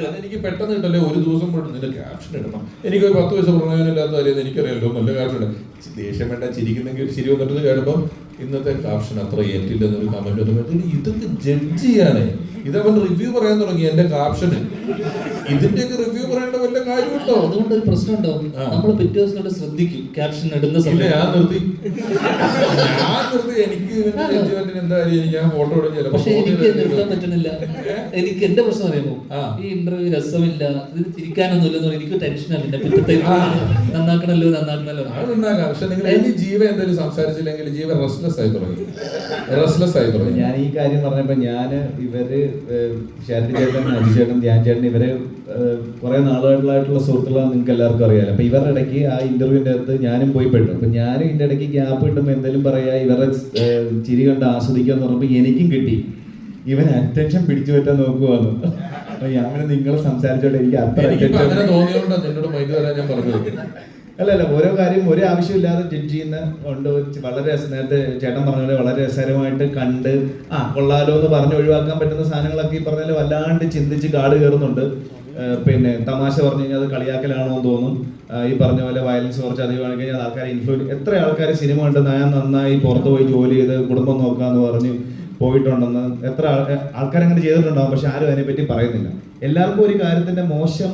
അതെനിക്ക് പെട്ടെന്ന് കിട്ടല്ലേ. ഒരു ദിവസം നിന്റെ ക്യാപ്ഷൻ ഇടണം, എനിക്ക് 10 വയസ്സ് പ്രയോജനമില്ലാത്ത കാര്യം എനിക്കറിയാലോ, നല്ല ക്യാപ്ഷൻ ഇടാം. ദേഷ്യം വേണ്ട, ചിരിക്കുന്നെങ്കിൽ ഒരു ചിരി വന്നിട്ട് കേൾക്കുമ്പോൾ ഇന്നത്തെ ക്യാപ്ഷൻ അത്ര ഏറ്റില്ലെന്നൊരു കമന്റ് വന്നപ്പോൾ ഇതൊക്കെ ജഡ്ജ് ചെയ്യാണ്. ഇതവൻ റിവ്യൂ പറയാൻ തുടങ്ങി എന്റെ ക്യാപ്ഷന്. ഇതിന്റെയൊക്കെ റിവ്യൂ പറയേണ്ട വല്ല കാര്യമുണ്ടോ? അതുകൊണ്ട് ഒരു പ്രശ്നം ഉണ്ടാവും. നമ്മൾ പിറ്റേ ദിവസം ശ്രദ്ധിക്കും ക്യാപ്ഷൻ ഇടുന്ന സമയത്ത്. ഞാൻ നിർത്തി എനിക്ക് എന്താ ഞാൻ ഫോട്ടോ എടുക്കില്ല. പക്ഷെ എനിക്ക് നിർത്താൻ പറ്റുന്നില്ല. എനിക്ക് എന്റെ പ്രശ്നം അറിയുമോ, ഈ ഇന്റർവ്യൂ രസമില്ല, ഇത് തിരിക്കാനൊന്നും ഇല്ലെന്നോ എനിക്ക് ടെൻഷനാണ്. പിന്നെ പിറ്റത്തെ നന്നാക്കണല്ലോ. അത് നന്നാക്കാം. പക്ഷെ നിങ്ങൾ ഇനി ജീവ എന്തെങ്കിലും സംസാരിച്ചില്ലെങ്കിൽ ജീവ റെസ്റ്റ്ലെസ് ആയി തുടങ്ങി. ഞാൻ ഈ കാര്യം പറഞ്ഞപ്പോ ഇവര് ശാരദ ചേട്ടൻ, അജി ചേട്ടൻ, ധ്യാൻ ചേട്ടൻ, ഇവര് കുറെ നാളുകളായിട്ടുള്ള സുഹൃത്തുക്കളാണ്, നിങ്ങൾക്ക് എല്ലാവർക്കും അറിയാലോ. അപ്പൊ ഇവരുടെ ഇടയ്ക്ക് ആ ഇന്റർവ്യൂവിന്റെ അകത്ത് ഞാനും പോയി പെട്ടു. അപ്പൊ ഞാനും ഇതിന്റെ ഇടയ്ക്ക് ഗ്യാപ്പ് കിട്ടുമ്പോൾ എന്തെങ്കിലും പറയാ, ഇവരുടെ ചിരി കണ്ട് ആസ്വദിക്കുക എന്ന് പറഞ്ഞപ്പോ എനിക്കും കിട്ടി. ഇവൻ അറ്റൻഷൻ പിടിച്ചു പറ്റാൻ നോക്കുവാന്ന്. അപ്പൊ ഞാൻ നിങ്ങൾ സംസാരിച്ചോട്ടെ, എനിക്ക് അത്ര അല്ലല്ല, ഓരോ കാര്യം ഒരു ആവശ്യമില്ലാതെ ജഡ്ജ് ചെയ്യുന്ന ഉണ്ട്. വളരെ നേരത്തെ ചേട്ടൻ പറഞ്ഞ പോലെ വളരെ രസകരമായിട്ട് കണ്ട് കൊള്ളാലോ എന്ന് പറഞ്ഞ് ഒഴിവാക്കാൻ പറ്റുന്ന സാധനങ്ങളൊക്കെ ഈ പറഞ്ഞാൽ വല്ലാണ്ട് ചിന്തിച്ച് കാട് കയറുന്നുണ്ട്. പിന്നെ തമാശ പറഞ്ഞു കഴിഞ്ഞാൽ അത് കളിയാക്കലാണോ എന്ന് തോന്നും. ഈ പറഞ്ഞ പോലെ വയലൻസ് കുറച്ച് അധികം ആണെങ്കിൽ കഴിഞ്ഞാൽ ആൾക്കാരെ എത്ര ആൾക്കാർ സിനിമ കണ്ട് ഞാൻ നന്നായി പുറത്ത് പോയി ജോലി ചെയ്ത് കുടുംബം നോക്കാന്ന് പറഞ്ഞ് പോയിട്ടുണ്ടെന്ന് എത്ര ആൾക്കാരങ്ങനെ ചെയ്തിട്ടുണ്ടാവും. പക്ഷെ ആരും അതിനെപ്പറ്റി പറയുന്നില്ല. എല്ലാവർക്കും ഒരു കാര്യത്തിന്റെ മോശം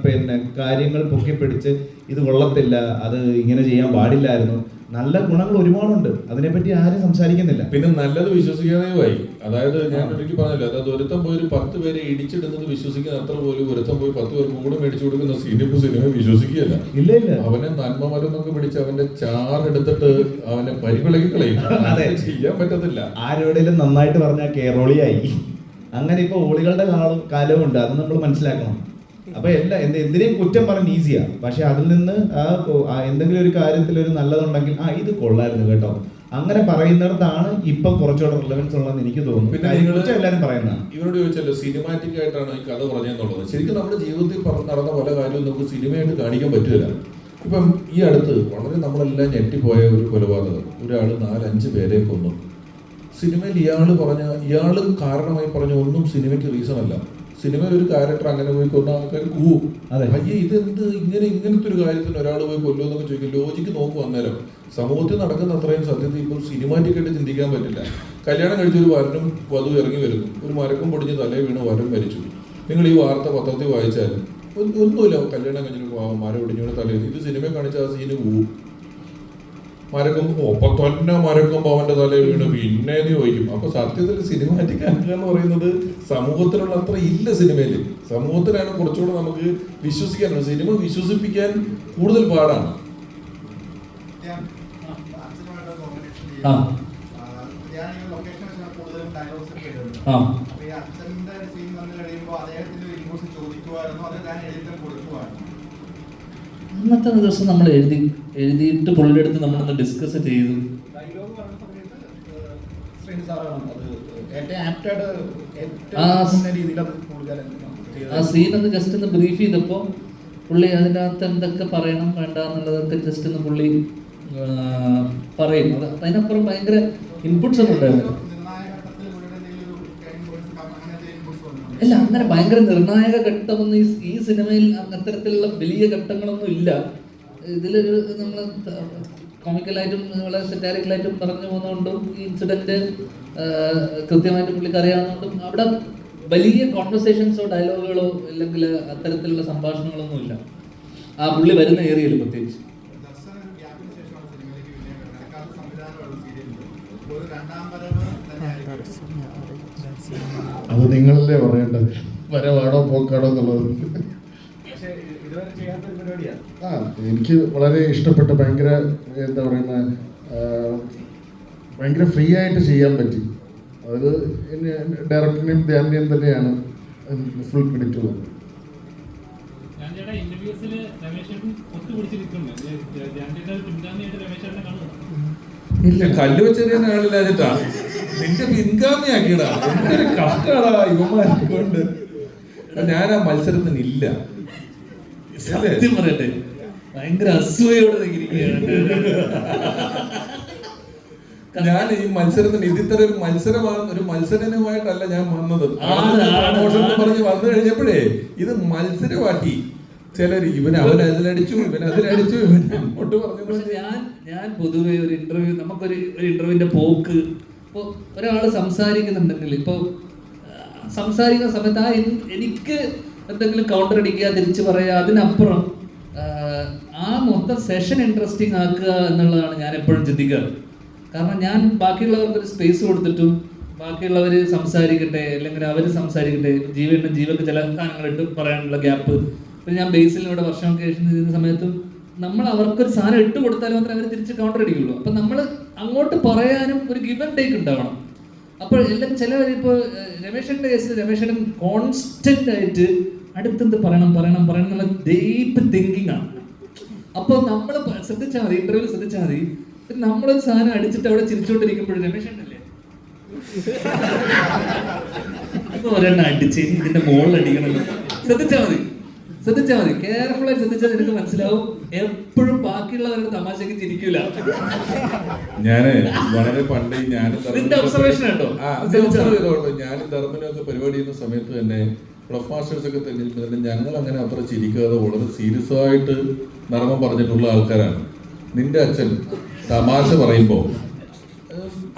പിന്നെ കാര്യങ്ങൾ പൊക്കിപ്പിടിച്ച് ഇത് കൊള്ളത്തില്ല, അത് ഇങ്ങനെ ചെയ്യാൻ പാടില്ലായിരുന്നു. നല്ല ഗുണങ്ങൾ ഒരുപാടുണ്ട്, അതിനെപ്പറ്റി ആരും സംസാരിക്കുന്നില്ല. പിന്നെ നല്ലത് വിശ്വസിക്കാതെയുമായി. അതായത് ഞാൻ ഒരിക്കൽ പറഞ്ഞല്ലോ, അതായത് ഒരുത്തം പോയി ഒരു 10 പേരെ ഇടിച്ചിടുന്നത് വിശ്വസിക്കുന്ന അത്ര പോലും ഒരുത്തം പോയി 10 പേർക്ക് കൂടെ മേടിച്ചു കൊടുക്കുന്ന സിനിമ വിശ്വസിക്കുകയല്ല. ഇല്ല ഇല്ല, അവനെ നന്മ മരുന്നൊക്കെ പിടിച്ച് അവന്റെ ചാറെടുത്തിട്ട് അവനെ പരിവിളകി കളയും. ചെയ്യാൻ പറ്റത്തില്ല. ആരോടെങ്കിലും നന്നായിട്ട് പറഞ്ഞാൽ കേറോളിയായി. അങ്ങനെ ഇപ്പൊ ഓളികളുടെ കാലവും ഉണ്ട്, അത് നമ്മൾ മനസ്സിലാക്കണം. അപ്പൊ എന്തിനേയും കുറ്റം പറഞ്ഞ് ഈസിയാ. പക്ഷെ അതിൽ നിന്ന് എന്തെങ്കിലും ഒരു കാര്യത്തിൽ ഒരു നല്ലതുണ്ടെങ്കിൽ ഇത് കൊള്ളായിരുന്നു കേട്ടോ, അങ്ങനെ പറയുന്നിടത്താണ് ഇപ്പൊ കുറച്ചുകൂടെ റിലവൻസ് ഉള്ളതെന്ന് എനിക്ക് തോന്നുന്നു. പിന്നെ എല്ലാവരും പറയുന്ന ഇവരോട് ചോദിച്ചല്ലോ സിനിമാറ്റിക് ആയിട്ടാണ് ഈ കഥ പറഞ്ഞെന്നുള്ളത്. ശരിക്കും നമ്മുടെ ജീവിതത്തിൽ നടന്ന പല കാര്യവും നമുക്ക് സിനിമയായിട്ട് കാണിക്കാൻ പറ്റില്ല. ഇപ്പം ഈ അടുത്ത് വളരെ നമ്മളെല്ലാം ഞെട്ടിപ്പോയ ഒരു കൊലപാതകം, ഒരാൾ 4-5 പേരെ കൊന്നു. സിനിമയിൽ ഇയാൾ കാരണമായി പറഞ്ഞ ഒന്നും സിനിമയ്ക്ക് റീസൺ അല്ല. സിനിമയിൽ ഒരു ക്യാരക്ടർ അങ്ങനെ പോയി കൊന്ന ആൾക്കാർ കൂവും. അയ്യേ ഇതെന്ത് ഇങ്ങനത്തെ ഒരു കാര്യത്തിന് ഒരാൾ പോയി കൊല്ലുമെന്നൊക്കെ ചോദിക്കും. ലോജിക്ക് നോക്കും. അന്നേരം സമൂഹത്തിൽ നടക്കുന്ന അത്രയും സത്യത്തിൽ ഇപ്പോൾ സിനിമാറ്റിക് ആയിട്ട് ചിന്തിക്കാൻ പറ്റില്ല. കല്യാണം കഴിച്ചൊരു വരനും വധു ഇറങ്ങി വരുന്നു, ഒരു മരക്കും പൊടിഞ്ഞ് തലേ വീണ് വരൻ മരിച്ചു. നിങ്ങൾ ഈ വാർത്ത പത്രത്തിൽ വായിച്ചാൽ ഒന്നുമില്ല, കല്യാണം കഴിഞ്ഞൊരു മരം ഒടിഞ്ഞു തലേ. ഇത് സിനിമ കാണിച്ച ആ സീന് പോവും. മരക്കുമ്പോ അവന്റെ തല വീണ് പിന്നെ ചോദിക്കും. അപ്പൊ സത്യത്തിൽ സിനിമാറ്റിക് ആക്കുക എന്ന് പറയുന്നത് സമൂഹത്തിലുള്ള അത്ര ഇല്ല സിനിമയിൽ. സമൂഹത്തിലാണ് കുറച്ചുകൂടെ നമുക്ക് വിശ്വസിക്കാനുള്ളത്. സിനിമ വിശ്വസിപ്പിക്കാൻ കൂടുതൽ പാടാണ്. അന്നത്തെ ദിവസം നമ്മൾ എഴുതിയിട്ട് പുള്ളിയുടെ അടുത്ത് നമ്മളൊന്ന് ഡിസ്കസ് ചെയ്തു. ആ സീൻ ഒന്ന് ജസ്റ്റ് ഒന്ന് ബ്രീഫ് ചെയ്തപ്പോൾ പുള്ളി അതിനകത്ത് എന്തൊക്കെ പറയണം വേണ്ട എന്നുള്ളതൊക്കെ ജസ്റ്റ് ഒന്ന് പുള്ളി പറയും. അതിനപ്പുറം ഭയങ്കര ഇൻപുട്സ് ഒന്നും ഉണ്ടായിരുന്നു. അല്ല, അങ്ങനെ ഭയങ്കര നിർണായക ഘട്ടമൊന്നും ഈ സിനിമയിൽ അത്തരത്തിലുള്ള വലിയ ഘട്ടങ്ങളൊന്നും ഇല്ല. ഇതിലൊരു നമ്മൾ കോമിക്കലായിട്ടും വളരെ സെറ്റാരിക്കലായിട്ടും പറഞ്ഞു പോകുന്നതുകൊണ്ടും ഈ ഇൻസിഡന്റ് കൃത്യമായിട്ട് പുള്ളിക്ക് അറിയാവുന്നതുകൊണ്ടും അവിടെ വലിയ കോൺവെർസേഷൻസോ ഡയലോഗുകളോ അല്ലെങ്കിൽ അത്തരത്തിലുള്ള സംഭാഷണങ്ങളൊന്നും ഇല്ല ആ പുള്ളി വരുന്ന ഏരിയയിൽ പ്രത്യേകിച്ച്. അത് നിങ്ങളല്ലേ പറയേണ്ടത്, വരവാണോ പോക്കാണോ എന്നുള്ളത്. എനിക്ക് വളരെ ഇഷ്ടപ്പെട്ട ഭയങ്കര എന്താ പറയുന്ന ഭയങ്കര ഫ്രീ ആയിട്ട് ചെയ്യാൻ പറ്റി. അത് ഡയറക്ടറിനെയും ധ്യാനിനെയും തന്നെയാണ് ഫുൾ ക്രെഡിറ്റ് പോകുന്നത്. ഇല്ല, കല്ല് വെച്ചെറിയുന്ന ആളില്ലാഞ്ഞിട്ടാ നിന്റെ പിൻഗാമിയാക്കിയടാ. എന്തൊരു കഷ്ടാടാ ഇവന്മാരെ കൊണ്ട്. ഞാൻ ആ മത്സരത്തിനില്ല. സത്യം പറയട്ടെ, ഭയങ്കര അസൂയോടെ ഞാൻ ഈ മത്സരത്തിന് ഇതിത്ര ഒരു മത്സരമാണ്, ഒരു മത്സരമായിട്ടല്ല ഞാൻ വന്നത്. പറഞ്ഞ് വന്നു കഴിഞ്ഞപ്പോഴേ ഇത് മത്സരമാക്കി ചിലർ. അവൻ അതിലടിച്ചു, ഇവൻ അതിലടിച്ചു, ഇവൻ അങ്ങോട്ട് പറഞ്ഞു. ഞാൻ പൊതുവെ ഒരു ഇന്റർവ്യൂ, നമുക്കൊരു ഇന്റർവ്യൂവിന്റെ പോക്ക്, ഇപ്പോൾ ഒരാൾ സംസാരിക്കുന്നുണ്ടെങ്കിൽ, ഇപ്പോൾ സംസാരിക്കുന്ന സമയത്ത് എനിക്ക് എന്തെങ്കിലും കൗണ്ടർ അടിക്കുക, തിരിച്ചു പറയുക, അതിനപ്പുറം ആ മൊത്തം സെഷൻ ഇൻട്രസ്റ്റിംഗ് ആക്കുക എന്നുള്ളതാണ് ഞാൻ എപ്പോഴും ചിന്തിക്കാറ്. കാരണം ഞാൻ ബാക്കിയുള്ളവർക്കൊരു സ്പേസ് കൊടുത്തിട്ടും ബാക്കിയുള്ളവർ സംസാരിക്കട്ടെ, അല്ലെങ്കിൽ അവർ സംസാരിക്കട്ടെ, ജീവക്ക് ചില സാധനങ്ങളിട്ട് പറയാനുള്ള ഗ്യാപ്പ്. പിന്നെ ഞാൻ ബേസിലൂടെ വർഷങ്ങൾക്ക് ശേഷം ചെയ്യുന്ന സമയത്തും നമ്മൾ അവർക്കൊരു സാധനം ഇട്ട് കൊടുത്താൽ മാത്രമേ അവർ തിരിച്ച് കൗണ്ടർ അടിക്കുള്ളൂ. അപ്പം നമ്മൾ അങ്ങോട്ട് പറയാനും ഒരു ഗിവ് ആൻഡ് ടേക്ക് ഉണ്ടാവണം. അപ്പോൾ എല്ലാം ചിലവർ, ഇപ്പോൾ രമേശന്റെ കേസിൽ രമേശൻ കോൺസ്റ്റന്റ് ആയിട്ട് അടുത്തെന്ത് പറയണം എന്നുള്ള ഡീപ്പ് തിങ്കിങ് ആണ്. അപ്പോൾ നമ്മൾ ശ്രദ്ധിച്ചാൽ മതി, ഇന്റർവ്യൂവിൽ ശ്രദ്ധിച്ചാൽ മതി, നമ്മളൊരു സാധനം അടിച്ചിട്ട് അവിടെ ചിരിച്ചോണ്ടിരിക്കുമ്പോഴും രമേശന്റെ ഒരെണ്ണം അടിച്ച് ഇതിന്റെ മുകളിൽ അടിക്കണല്ലോ. ശ്രദ്ധിച്ചാൽ മതി, കെയർഫുള്ളായി ശ്രദ്ധിച്ചാൽ നിനക്ക് മനസ്സിലാവും. എപ്പോഴും ബാക്കിയുള്ളവരുടെ തമാശക്ക് ചിരിക്കൂല. ഞാന് വളരെ പണ്ട് ഇതിന്റെ ഒബ്സർവേഷൻ കേട്ടോ. ഞാനും ധർമ്മനൊക്കെ പരിപാടി ചെയ്യുന്ന സമയത്ത് തന്നെ ക്ലബ് മാസ്റ്റേഴ്സ് ഒക്കെ തന്നെ ഞങ്ങൾ അങ്ങനെ അത്ര ചിരിക്കാതെ വളരെ സീരിയസ് ആയിട്ട് ധർമ്മം പറഞ്ഞിട്ടുള്ള ആൾക്കാരാണ്. നിന്റെ അച്ഛൻ തമാശ പറയുമ്പോൾ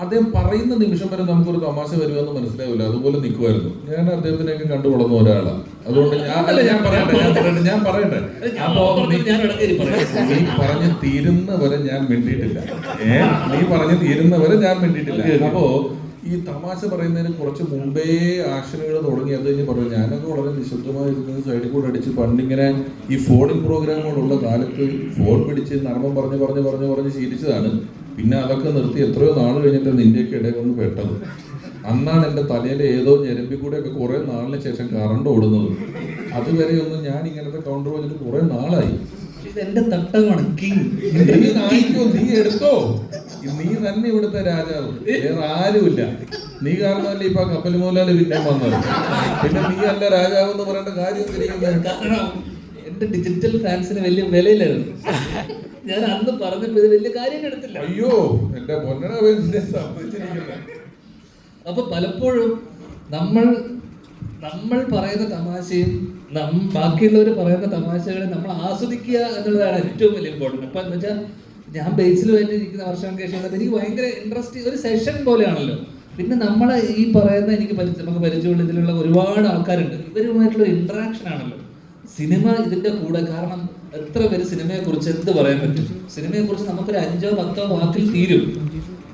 അദ്ദേഹം പറയുന്ന നിമിഷം വരെ നമുക്കൊരു തമാശ വരുമെന്ന് മനസ്സിലാവില്ല, അതുപോലെ നിൽക്കുമായിരുന്നു. ഞാൻ അദ്ദേഹത്തിനെയൊക്കെ കണ്ടു വളർന്ന ഒരാളാണ്. അതുകൊണ്ട് ഞാൻ പറയട്ടെ അപ്പോ നീ പറഞ്ഞ് തീരുന്നവരെ ഞാൻ മിണ്ടിയിട്ടില്ല. നീ പറഞ്ഞ് തീരുന്നവരെ ഞാൻ മിണ്ടിയിട്ടില്ല. അപ്പോ ഈ തമാശ പറയുന്നതിന് കുറച്ച് മുമ്പേ ആക്ഷനുകൾ തുടങ്ങി. അത് കഴിഞ്ഞ് പറയും, ഞാനൊക്കെ വളരെ നിശബ്ദമായിരുന്നത് സൈഡിൽ കൂടെ അടിച്ച് പണ്ടിങ്ങനെ ഈ ഫോണിൻ പ്രോഗ്രാമുകളുള്ള കാലത്ത് ഫോൺ പിടിച്ച് നർമ്മം പറഞ്ഞ് ശീലിച്ചതാണ്. പിന്നെ അതൊക്കെ നിർത്തി എത്രയോ നാൾ കഴിഞ്ഞിട്ട് നിന്റെയൊക്കെ ഇടയിൽ വന്ന് പെട്ടത്. അന്നാണ് എൻ്റെ തലയിലെ ഏതോ ഞരമ്പിൽ കൂടെയൊക്കെ കുറേ നാളിന് ശേഷം കറണ്ട് ഓടുന്നത്. അതുവരെ ഒന്നും ഞാൻ ഇങ്ങനത്തെ കൗണ്ടർ വെച്ചിട്ട് കുറേ നാളായി. എന്റെ തട്ടമാണ് കിങ്. നീ എടുത്തോ, നീ തന്നെ ഇവിടുത്തെ രാജാവ്, വേറെ ആരുമില്ല. നീ കാരണമല്ലേ ഇപ്പൊ കപ്പൽ മുതലാളി പിന്നെ വന്നത്. പിന്നെ നീ അല്ല രാജാവ് എന്ന് പറയേണ്ട കാര്യം. കാരണം എന്റെ ഡിജിറ്റൽ ഫാൻസിന് വലിയ വിലയിലായിരുന്നു. ഞാൻ അന്ന് പറഞ്ഞപ്പോ ഇത് വലിയ കാര്യം എടുത്തില്ല. അയ്യോ എന്റെ പൊന്നട സംഭവിച്ചിരിക്കുന്നത്. അപ്പൊ പലപ്പോഴും നമ്മൾ പറയുന്ന തമാശയും ബാക്കിയുള്ളവർ പറയുന്ന തമാശകളെ നമ്മൾ ആസ്വദിക്കുക എന്നുള്ളതാണ് ഏറ്റവും വലിയ ഇമ്പോർട്ടൻറ്റ്. അപ്പൊ എന്ന് വെച്ചാൽ ഞാൻ ബേസിലുമായിട്ട് ഇരിക്കുന്ന വർഷങ്ങൾക്ക് ശേഷം എനിക്ക് ഭയങ്കര ഇൻട്രസ്റ്റ്, ഒരു സെഷൻ പോലെയാണല്ലോ. പിന്നെ നമ്മളെ ഈ പറയുന്ന നമുക്ക് പരിചയമുള്ള ഇതിലുള്ള ഒരുപാട് ആൾക്കാരുണ്ട്, ഇവരുമായിട്ടുള്ള ഇന്ററാക്ഷൻ ആണല്ലോ സിനിമ ഇതിന്റെ കൂടെ. കാരണം എത്ര പേര് സിനിമയെക്കുറിച്ച് എന്ത് പറയാൻ പറ്റും? സിനിമയെക്കുറിച്ച് നമുക്കൊരു 5-10 വാക്കിൽ തീരും.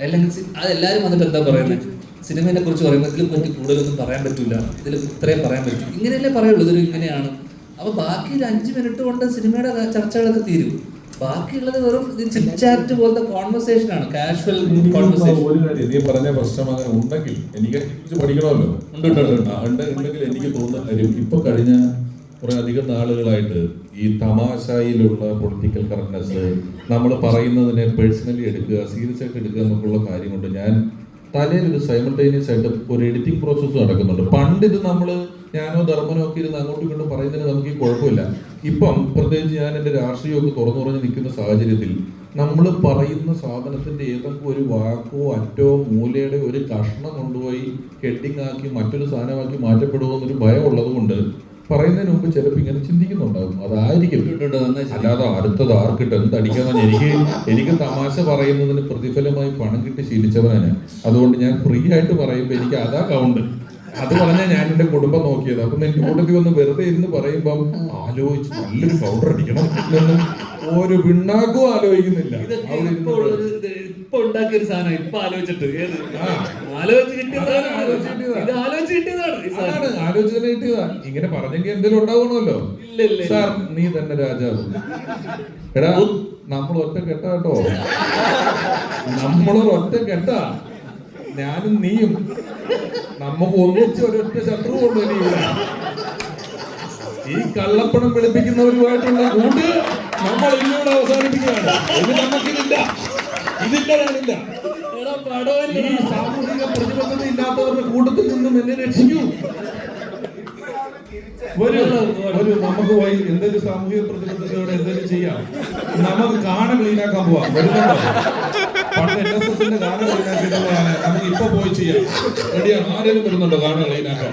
അല്ലെങ്കിൽ അതെല്ലാവരും വന്നിട്ട് എന്താ പറയുന്നത്, സിനിമയെ കുറിച്ച് പറയുമ്പോൾ ഇതിലും പറ്റി കൂടുതലൊന്നും പറയാൻ പറ്റില്ല, ഇതിൽ ഇത്രയും പറയാൻ പറ്റും, ഇങ്ങനെയല്ലേ പറയുള്ളൂ, ഇതൊരു ഇങ്ങനെയാണ്. അപ്പോൾ ബാക്കി ഒരു 5 മിനിറ്റ് കൊണ്ട് സിനിമയുടെ ചർച്ചകളൊക്കെ തീരും. ബാക്കിയുള്ളത് വെറും ചിറ്റ് പോലത്തെ കോൺവെർസേഷൻ ആണ്, കാഷ്വൽ കോൺവെർസേഷൻ. ഒരു കാര്യം നീ പറഞ്ഞ പ്രശ്നം അങ്ങനെ ഉണ്ടെങ്കിൽ എനിക്ക് പഠിക്കണമല്ലോ. ഉണ്ടെങ്കിൽ എനിക്ക് തോന്നുന്ന കാര്യം, ഇപ്പൊ കഴിഞ്ഞ കുറെ അധികം നാളുകളായിട്ട് ഈ തമാശയിലുള്ള പൊളിറ്റിക്കൽ കറക്റ്റ്നെസ്, നമ്മൾ പറയുന്നതിനെ പേഴ്സണലി എടുക്കുക, സീരിയസ് ആയിട്ട് എടുക്കുക എന്നൊക്കെയുള്ള കാര്യം കൊണ്ട് ഞാൻ തലയിൽ ഒരു സൈമൾട്ടേനിയസ് ആയിട്ട് ഒരു എഡിറ്റിംഗ് പ്രോസസ്സ് നടക്കുന്നുണ്ട്. പണ്ട് ഇത് ഞാനോ ധർമ്മനോ ഒക്കെ ഇരുന്ന് അങ്ങോട്ടും ഇങ്ങോട്ടും പറയുന്നതിന് നമുക്ക് ഈ കുഴപ്പമില്ല. ഇപ്പം പ്രത്യേകിച്ച് ഞാൻ എൻ്റെ രാഷ്ട്രീയമൊക്കെ തുറന്നു നിൽക്കുന്ന സാഹചര്യത്തിൽ നമ്മൾ പറയുന്ന സാധനത്തിന്റെ ഏതൊക്കെ ഒരു വാക്കോ അറ്റോ മൂലയുടെ ഒരു കഷ്ണം കൊണ്ടുപോയി ഹെഡിങ് ആക്കി മറ്റൊരു സാധനമാക്കി മാറ്റപ്പെടുമോ എന്നൊരു ഭയം ഉള്ളത് കൊണ്ട് പറയുന്നതിന് മുമ്പ് ചിലപ്പോൾ ഇങ്ങനെ ചിന്തിക്കുന്നുണ്ടാകും. അതായിരിക്കും, അല്ലാതെ അടുത്തത് ആർക്കിട്ട് എന്തടിക്കാന്ന്. എനിക്ക് തമാശ പറയുന്നതിന് പ്രതിഫലമായി പണം കിട്ടി ശീലിച്ചവനാണ്. അതുകൊണ്ട് ഞാൻ ഫ്രീ ആയിട്ട് പറയുമ്പോൾ എനിക്ക് അതാ കൗണ്ട്. അത് പറഞ്ഞാൽ ഞാൻ എൻ്റെ കുടുംബം നോക്കിയത്. അപ്പം എൻ്റെ കൂട്ടത്തിൽ വന്ന് വെറുതെ ഇരുന്ന് പറയുമ്പം ആലോചിച്ച് നല്ലൊരു കൗണ്ടർ അടിക്കണം എന്നൊന്നും ഒരു പിണ്ണാക്കും ആലോചിക്കുന്നില്ല. ഇപ്പൊ ഉണ്ടാക്കിയ ഒരു സാധനം ഇപ്പൊ ആലോചിച്ചിട്ട് ഏത് ആലോചിച്ച് കിട്ടിയതാണ് ഇത് ആലോചിച്ച് കിട്ടിയതാണ് ഈ സാധനം. ആലോചന കിട്ടിയതാ. ഇങ്ങനെ പറഞ്ഞെങ്കിൽ എന്തെങ്കിലും ഉണ്ടാവണമല്ലോ. ഇല്ല. സാർ നീ തന്നെ രാജാവ്. എടാ നമ്മൾ ഒറ്റ കെട്ട കേട്ടോ, നമ്മളൊരു ഒറ്റ കെട്ട, ഞാനും നീയും നമുക്ക് ഒന്നിച്ച് ഒരൊറ്റ ശത്രു കൊണ്ട് ഇനിയില്ല. ഈ കള്ളപ്പണം വെളുപ്പിക്കുന്നവരുമായിട്ടുള്ള കൂട്ട് നമ്മൾ ഇന്നോട് അവസാനിപ്പിക്കുകയാണ്. ഇത് നമുക്കിതില്ല, ഇതില്ല. ഈ സാമൂഹിക പ്രതിബദ്ധത ഇല്ലാത്തവരുടെ കൂട്ടത്തിൽ നിന്നും എന്നെ രക്ഷിക്കൂ. നമുക്ക് പോയി എന്തെങ്കിലും സാമൂഹിക പ്രതിബദ്ധതയോടെ എന്തെങ്കിലും ചെയ്യാം. നമുക്ക് കാണ ക്ലീനാക്കാൻ പോവാം. വരുന്നുണ്ടോ? പണ്ട് NSSന്റെ കാണ ക്ലീനാക്കിയിട്ടുള്ളതാണ്. നമുക്ക് ഇപ്പൊ പോയി ചെയ്യാം. റെഡിയാണ്? ആരെങ്കിലും വരുന്നുണ്ടോ കാണ ക്ലീനാക്കാൻ?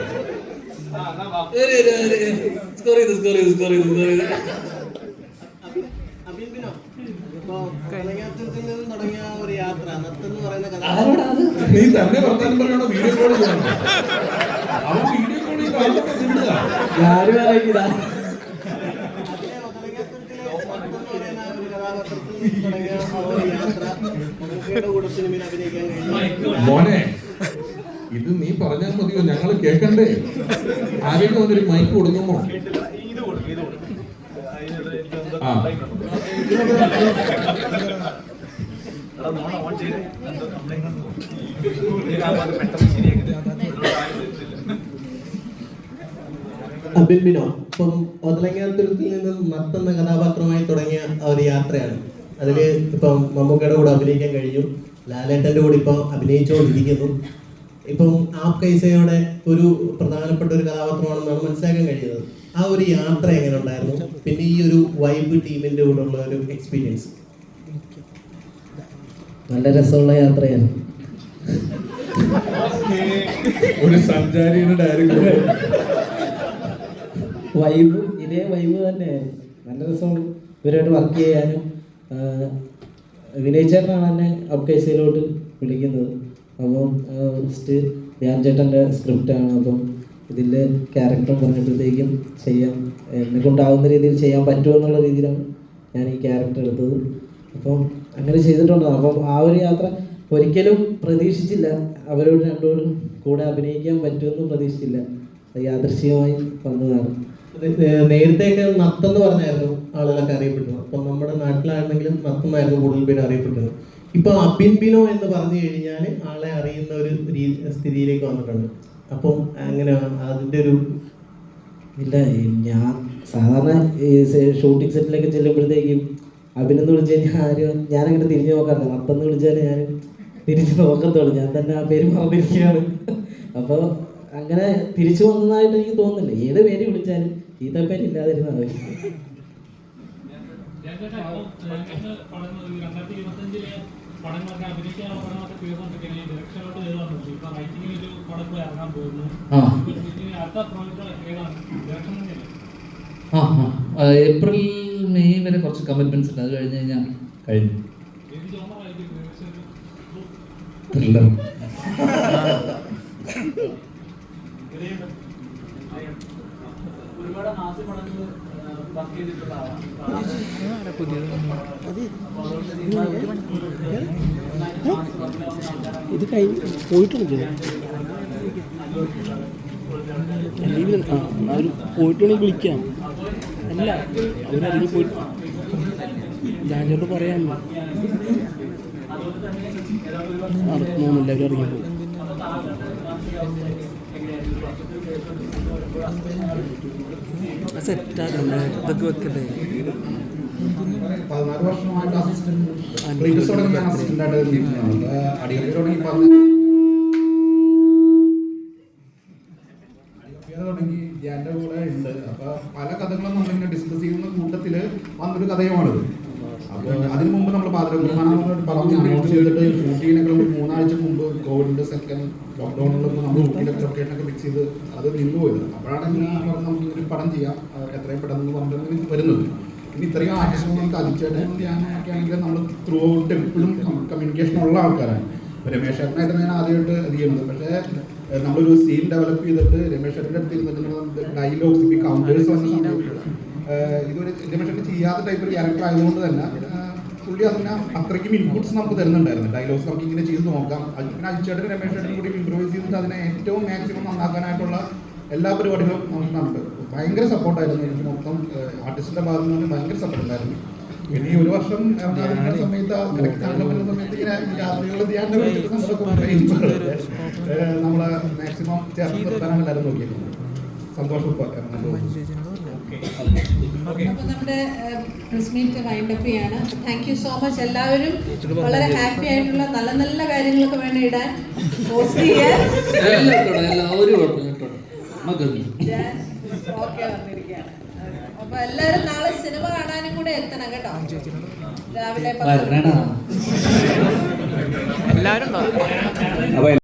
സ്കോർ ചെയ്ത് നീ തന്നെ വർത്താനം പറയണോ? വീഡിയോ കോൾ ചെയ്യണോ? അവൻ വീഡിയോ കോളിൽ മോനെ, ഇത് നീ പറഞ്ഞാൽ മതിയോ? ഞങ്ങൾ കേൾക്കണ്ടേ? ആരെങ്കിലും അതൊരു മൈക്ക് കൊടുക്കുമോ? ആ അബിൻബിനോ ഇപ്പം ഒതലങ്ങാത്തുരുത്തിൽ നിന്നും നത്തെന്ന കഥാപാത്രമായി തുടങ്ങിയ ഒരു യാത്രയാണ്. അതിൽ ഇപ്പം മമ്മൂക്കയുടെ കൂടെ അഭിനയിക്കാൻ കഴിഞ്ഞു, ലാലേട്ടൻ്റെ കൂടെ ഇപ്പം അഭിനയിച്ചുകൊണ്ടിരിക്കുന്നു. ഇപ്പം ആപ് കൈസയുടെ ഒരു പ്രധാനപ്പെട്ട ഒരു കഥാപാത്രമാണെന്നാണ് മനസ്സിലാക്കാൻ കഴിയുന്നത്. ആ ഒരു യാത്ര എങ്ങനെ ഉണ്ടായിരുന്നു? പിന്നെ ഈ ഒരു വൈബ് ടീമിൻ്റെ കൂടെ ഉള്ള ഒരു എക്സ്പീരിയൻസ്? നല്ല രസമുള്ള യാത്രയാണ്. ഒരു സഞ്ചാരിയുടെ ഡയറക്ടർ വൈബ് ഇതേ വൈബ് തന്നെയായിരുന്നു. നല്ല രസമാണ് ഇവരായിട്ട് വർക്ക് ചെയ്യാനും. വിനയ് ചേട്ടനാണ് എന്നെ അബ്കൈസയിലോട്ട് വിളിക്കുന്നത്. അപ്പം ഫസ്റ്റ് ധ്യാൻ ചേട്ടൻ്റെ സ്ക്രിപ്റ്റാണ്. അപ്പം ഇതിൽ ക്യാരക്ടർ പറഞ്ഞപ്പോഴത്തേക്കും ചെയ്യാൻ എന്നെ കൊണ്ടാവുന്ന രീതിയിൽ ചെയ്യാൻ പറ്റുമെന്നുള്ള രീതിയിലാണ് ഞാൻ ഈ ക്യാരക്ടർ എടുത്തത്. അപ്പം അങ്ങനെ ചെയ്തിട്ടുണ്ട്. അപ്പം ആ ഒരു യാത്ര ഒരിക്കലും പ്രതീക്ഷിച്ചില്ല. അവരോട് രണ്ടുപേരും കൂടെ അഭിനയിക്കാൻ പറ്റുമെന്ന് പ്രതീക്ഷിച്ചില്ല. യാദൃശ്ചികമായി വന്നതാണ്. നേരത്തെയൊക്കെ നത്തെന്ന് പറഞ്ഞായിരുന്നു ആളുകളൊക്കെ അറിയപ്പെടുന്നത്. അപ്പം നമ്മുടെ നാട്ടിലാണെങ്കിലും നത്തെന്നായിരുന്നു കൂടുതൽ പേര് അറിയപ്പെടുന്നത്. ഇപ്പൊ അബിൻബിനോ എന്ന് പറഞ്ഞു കഴിഞ്ഞാൽ ആളെ അറിയുന്ന ഒരു സ്ഥിതിയിലേക്ക് വന്നിട്ടുണ്ട്. അപ്പം അങ്ങനെ അതിൻ്റെ ഒരു ഇല്ല, ഞാൻ സാധാരണ ഈ ഷൂട്ടിംഗ് സെറ്റിലൊക്കെ ചെല്ലുമ്പോഴത്തേക്കും അഭിനന്ദ വിളിച്ചു കഴിഞ്ഞാൽ ആരും ഞാനങ്ങനെ തിരിഞ്ഞു നോക്കാറില്ല. നത്തെന്ന് വിളിച്ചാൽ ഞാൻ തിരിഞ്ഞ് നോക്കത്തുള്ളൂ. ഞാൻ തന്നെ ആ പേര് മറന്നിരിക്കുകയാണ്. അപ്പോൾ അങ്ങനെ തിരിച്ചു വന്നതായിട്ട് എനിക്ക് തോന്നുന്നില്ല. ഏത് പേര് വിളിച്ചാലും ചീത്തപ്പേര് ഇല്ലാതിരുന്നാൽ മതി. പടങ്ങളൊക്കെ അഭിനയിക്കാനുള്ള പടങ്ങളൊക്കെ തീർന്നുകൊണ്ടിരിക്കുകയാണ്. ഡയറക്ഷനിലോട്ട് കയറുന്നുണ്ട്. ഇപ്പൊ റൈറ്റിംഗിൽ ഒരു പടം കൂടെ ഇറങ്ങാൻ പോകുന്നു. അടുത്ത പ്രോജക്റ്റ് ഏതാണ്? ഡയറക്ഷൻ തന്നെയല്ലേ? ഏപ്രിൽ മെയ് വരെ കുറച്ച് കമ്മിറ്റ്മെന്റ്സ് ഉണ്ട്. അത് കഴിഞ്ഞ് കഴിഞ്ഞാൽ കഴിഞ്ഞു. ത്രില്ലർ. ഒരുപാട് ഹാസ്യ പടങ്ങൾ വർക്ക് ചെയ്തിട്ടുള്ള ആളാണ്. ഇത് കഴിഞ്ഞ് പോയിട്ടുണ്ട്. അവർ പോയിട്ടുണ്ടെങ്കിൽ വിളിക്കാം. അല്ല, അവരറിഞ്ഞ് പോയിട്ട് ഞാനോട് പറയാമല്ലോ. നടക്കണമെന്നില്ല, അവരറിഞ്ഞു പോകും. സെറ്റാക്കണ്ട, ഇതൊക്കെ വെക്കണ്ടേ. 14 വർഷമായിട്ട് അസിസ്റ്റന്റ് തുടങ്ങി ധ്യാൻ്റെ കൂടെ ഉണ്ട്. അപ്പൊ പല കഥകളും നമ്മളിങ്ങനെ ഡിസ്കസ് ചെയ്യുന്ന കൂട്ടത്തില് വന്നൊരു കഥയുമാണിത്. അപ്പൊ അതിനു മുമ്പ് നമ്മൾ പറഞ്ഞ് അനൗൺസ് ചെയ്തിട്ട് ഷൂട്ടിങ്ങിനൊക്കെ 3 ആഴ്ച മുമ്പ് കോവിഡിന്റെ സെക്കൻഡ് ലോക്ക്ഡൌണിലൊക്കെ നമ്മൾ ഊട്ടിയിലൊക്കെ ലൊക്കേഷനൊക്കെ ഫിക്സ് ചെയ്ത് അത് നിന്നുപോയത്. അപ്പോഴാണ് ഇങ്ങനെ പറഞ്ഞ് നമുക്ക് ഒരു പടം ചെയ്യാം എത്രയും പെട്ടെന്ന് പറഞ്ഞിട്ട് വരുന്നത്. ഇനി ഇത്രയും ആർട്ടിസ്റ്റുകൾ നമുക്ക് അതിച്ചേട്ടൻ ധ്യാനൊക്കെ ആണെങ്കിൽ നമ്മൾ ത്രൂ ഔട്ട് എപ്പോഴും കമ്മ്യൂണിക്കേഷൻ ഉള്ള ആൾക്കാരാണ്. രമേശ് ചേട്ടനായിട്ട് ഞാൻ ആദ്യമായിട്ട് ഇത് ചെയ്യുന്നത്. പക്ഷേ നമ്മളൊരു സീൻ ഡെവലപ്പ് ചെയ്തിട്ട് രമേശ് ചേട്ടൻ്റെ അടുത്ത് ഇരുന്നിട്ട് ഡയലോഗ്സ് ഈ കൗണ്ടേഴ്സ് വന്ന സമയത്ത് ഇതൊരു രമേശ് ചേട്ടൻ ചെയ്യാത്ത ടൈപ്പ് ഒരു ക്യാരക്ടർ ആയതുകൊണ്ട് തന്നെ പുള്ളി അതിന് അത്രയ്ക്കും ഇൻപുട്സ് നമുക്ക് തരുന്നുണ്ടായിരുന്നു. ഡയലോഗ്സ് നമുക്ക് ഇങ്ങനെ ചെയ്ത് നോക്കാം. പിന്നെ അജിച്ചേട്ടനും രമേശ് ചേട്ടനും കൂടി ഇംപ്രൂവൈസ് ചെയ്തിട്ട് അതിനെ ഏറ്റവും മാക്സിമം നന്നാക്കാനായിട്ടുള്ള എല്ലാ പരിപാടികളും നമുക്ക് നടത്തും. ഭയങ്കര സപ്പോർട്ടായിരുന്നു എനിക്ക് മൊത്തം ആർട്ടിസ്റ്റിന്റെ ഭാഗത്ത് നിന്ന് ഭയങ്കര സപ്പോർട്ടുണ്ടായിരുന്നു. പിന്നെ ഈ ഒരു വർഷം ഇറങ്ങാതിരിക്കുന്ന സമയത്ത് സമയത്ത് ഇങ്ങനെ യാത്രകളുടെ ധ്യാനം നമ്മളെ മാക്സിമം ചേർത്ത് നിർത്താനാണ് എല്ലാവരും നോക്കിയിരുന്നത്. സന്തോഷം. അപ്പോൾ നമ്മുടെ പ്രസ് മീറ്റ് വൈൻഡപ്പ് ചെയ്യാണ്. Thank you so much. എല്ലാവരും വളരെ ഹാപ്പി ആയിട്ടുള്ള നല്ല നല്ല കാര്യങ്ങളൊക്കെ വേണം ഇടാൻ, പോസ്റ്റ് ചെയ്യാൻ. ഓക്കെ വന്നിരിക്കുകയാണ്. അപ്പൊ എല്ലാവരും നാളെ സിനിമ കാണാനും കൂടെ എത്തണം കേട്ടോ. രാവിലെ എല്ലാവരും